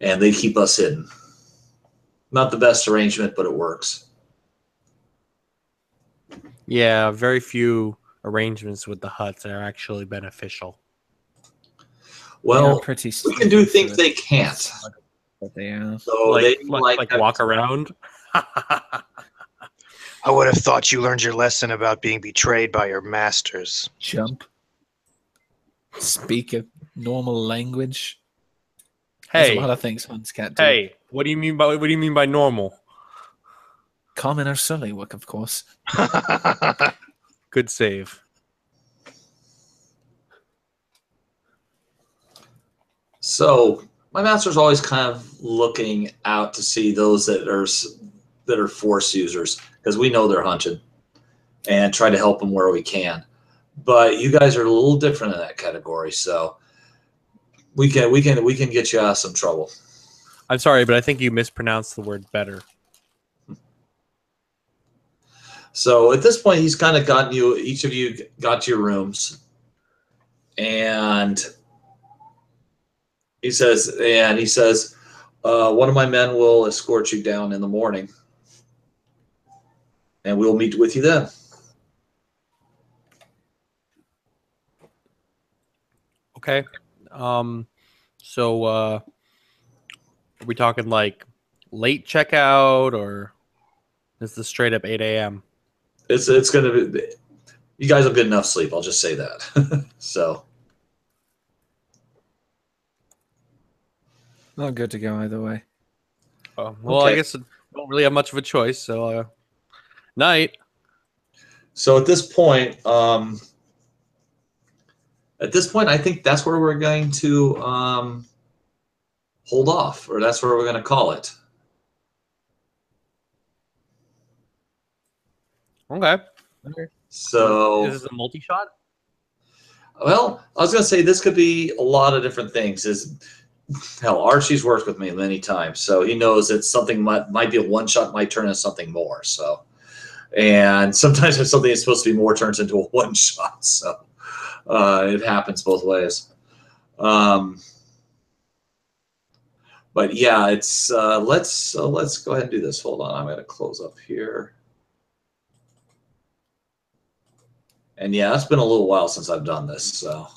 and they keep us hidden. Not the best arrangement, but it works. Yeah, very few arrangements with the Hutts are actually beneficial. Well, pretty we can do stupid things for they can't. But they are. So Like they walk around. I would have thought you learned your lesson about being betrayed by your masters. Jump. Speak a normal language. There's a lot Hey, of things Hunts can't do. hey, what do you mean by normal? Common or Sullywook, of course. Good save. So my master's always kind of looking out to see those that are Force users, because we know they're hunted, and try to help them where we can. But you guys are a little different in that category, so we can get you out of some trouble. I'm sorry, but I think you mispronounced the word better. So at this point, he's kind of gotten you. Each of you got to your rooms, and he says, one of my men will escort you down in the morning, and we'll meet with you then. Okay. So are we talking like late checkout, or is this straight up 8 a.m.? It's going to be. You guys will get enough sleep. I'll just say that. So. Not good to go either way. Oh, well, Okay. I guess I don't really have much of a choice. So, night. So at this point, I think that's where we're going to hold off, or that's where we're going to call it. Okay. So, Is this a multi-shot? well, I was going to say this could be a lot of different things. Hell, Archie's worked with me many times, so he knows that something might be a one shot, might turn into something more. So, and sometimes if something is supposed to be more turns into a one shot. So, it happens both ways. But yeah, it's let's go ahead and do this. Hold on, I'm going to close up here. And yeah, it's been a little while since I've done this, so.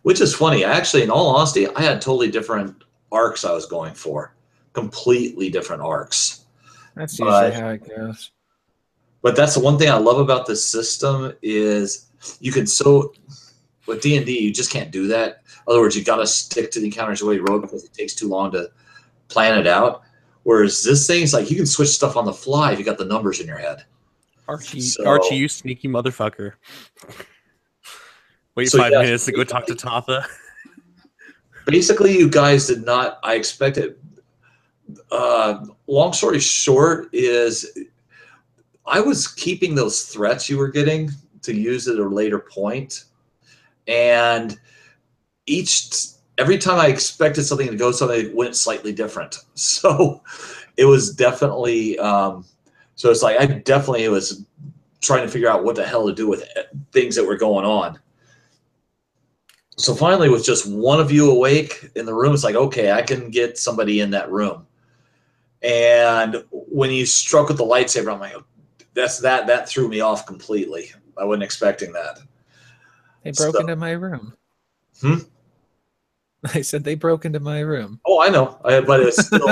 Which is funny. Actually, in all honesty, I had totally different arcs I was going for. Completely different arcs. That's usually how it goes. But that's the one thing I love about this system is you can with D&D, you just can't do that. In other words, you got to stick to the encounters the way you wrote because it takes too long to plan it out. Whereas this thing is like you can switch stuff on the fly if you got the numbers in your head. Archie, you sneaky motherfucker. Wait So 5 yes, minutes to go talk to Tatha. Basically, you guys did not. I expected. Long story short is I was keeping those threats you were getting to use at a later point. And every time I expected something to go something, it went slightly different. So it was definitely, so it's like I definitely was trying to figure out what the hell to do with things that were going on. So finally, with just one of you awake in the room, it's like, okay, I can get somebody in that room. And when you struck with the lightsaber, I'm like, that threw me off completely. I wasn't expecting that. They broke into my room. Hmm? I said they broke into my room. Oh, I know. But it's still,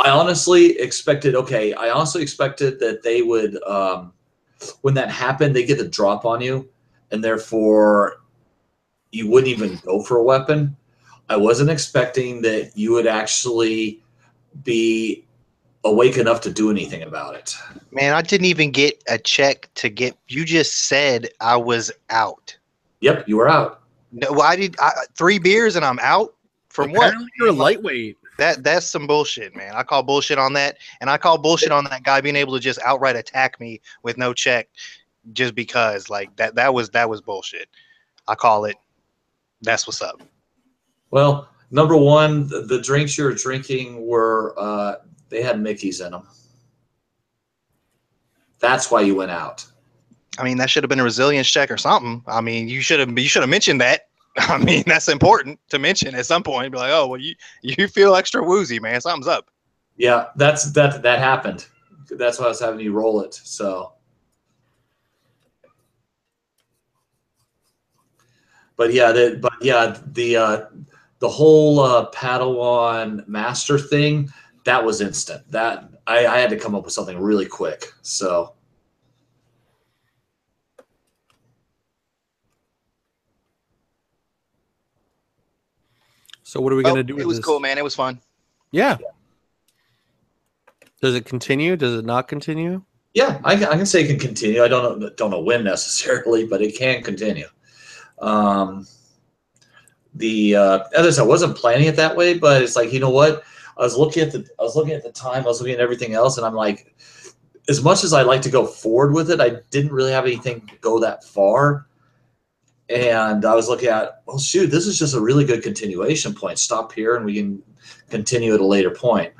I honestly expected that they would, when that happened, they get the drop on you, and therefore you wouldn't even go for a weapon. I wasn't expecting that you would actually be awake enough to do anything about it. Man, I didn't even get a check to get. You just said I was out. Yep, you were out. No, why 3 beers and I'm out? From Apparently what? you're a lightweight. That's some bullshit, man. I call bullshit on that, and I call bullshit on that guy being able to just outright attack me with no check, just because. Like that was bullshit. I call it. That's what's up. Well, number one, the drinks you were drinking were they had Mickey's in them. That's why you went out. I mean, that should have been a resilience check or something. I mean, you should have mentioned that. I mean, that's important to mention at some point. Be like, oh, well, you feel extra woozy, man. Something's up. Yeah, that happened. That's why I was having you roll it. So, but yeah, the whole Padawan master thing, that was instant. That I had to come up with something really quick. So. So what are we gonna do with this? It was cool, man. It was fun. Yeah. Does it continue? Does it not continue? Yeah, I can say it can continue. I don't know when necessarily, but it can continue. As I said, I wasn't planning it that way, but it's like, you know what? I was looking at the time, I was looking at everything else, and I'm like, as much as I like to go forward with it, I didn't really have anything to go that far. And I was looking at, well, shoot, this is just a really good continuation point. Stop here, and we can continue at a later point.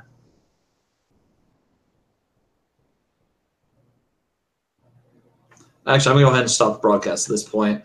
Actually, I'm going to go ahead and stop the broadcast at this point.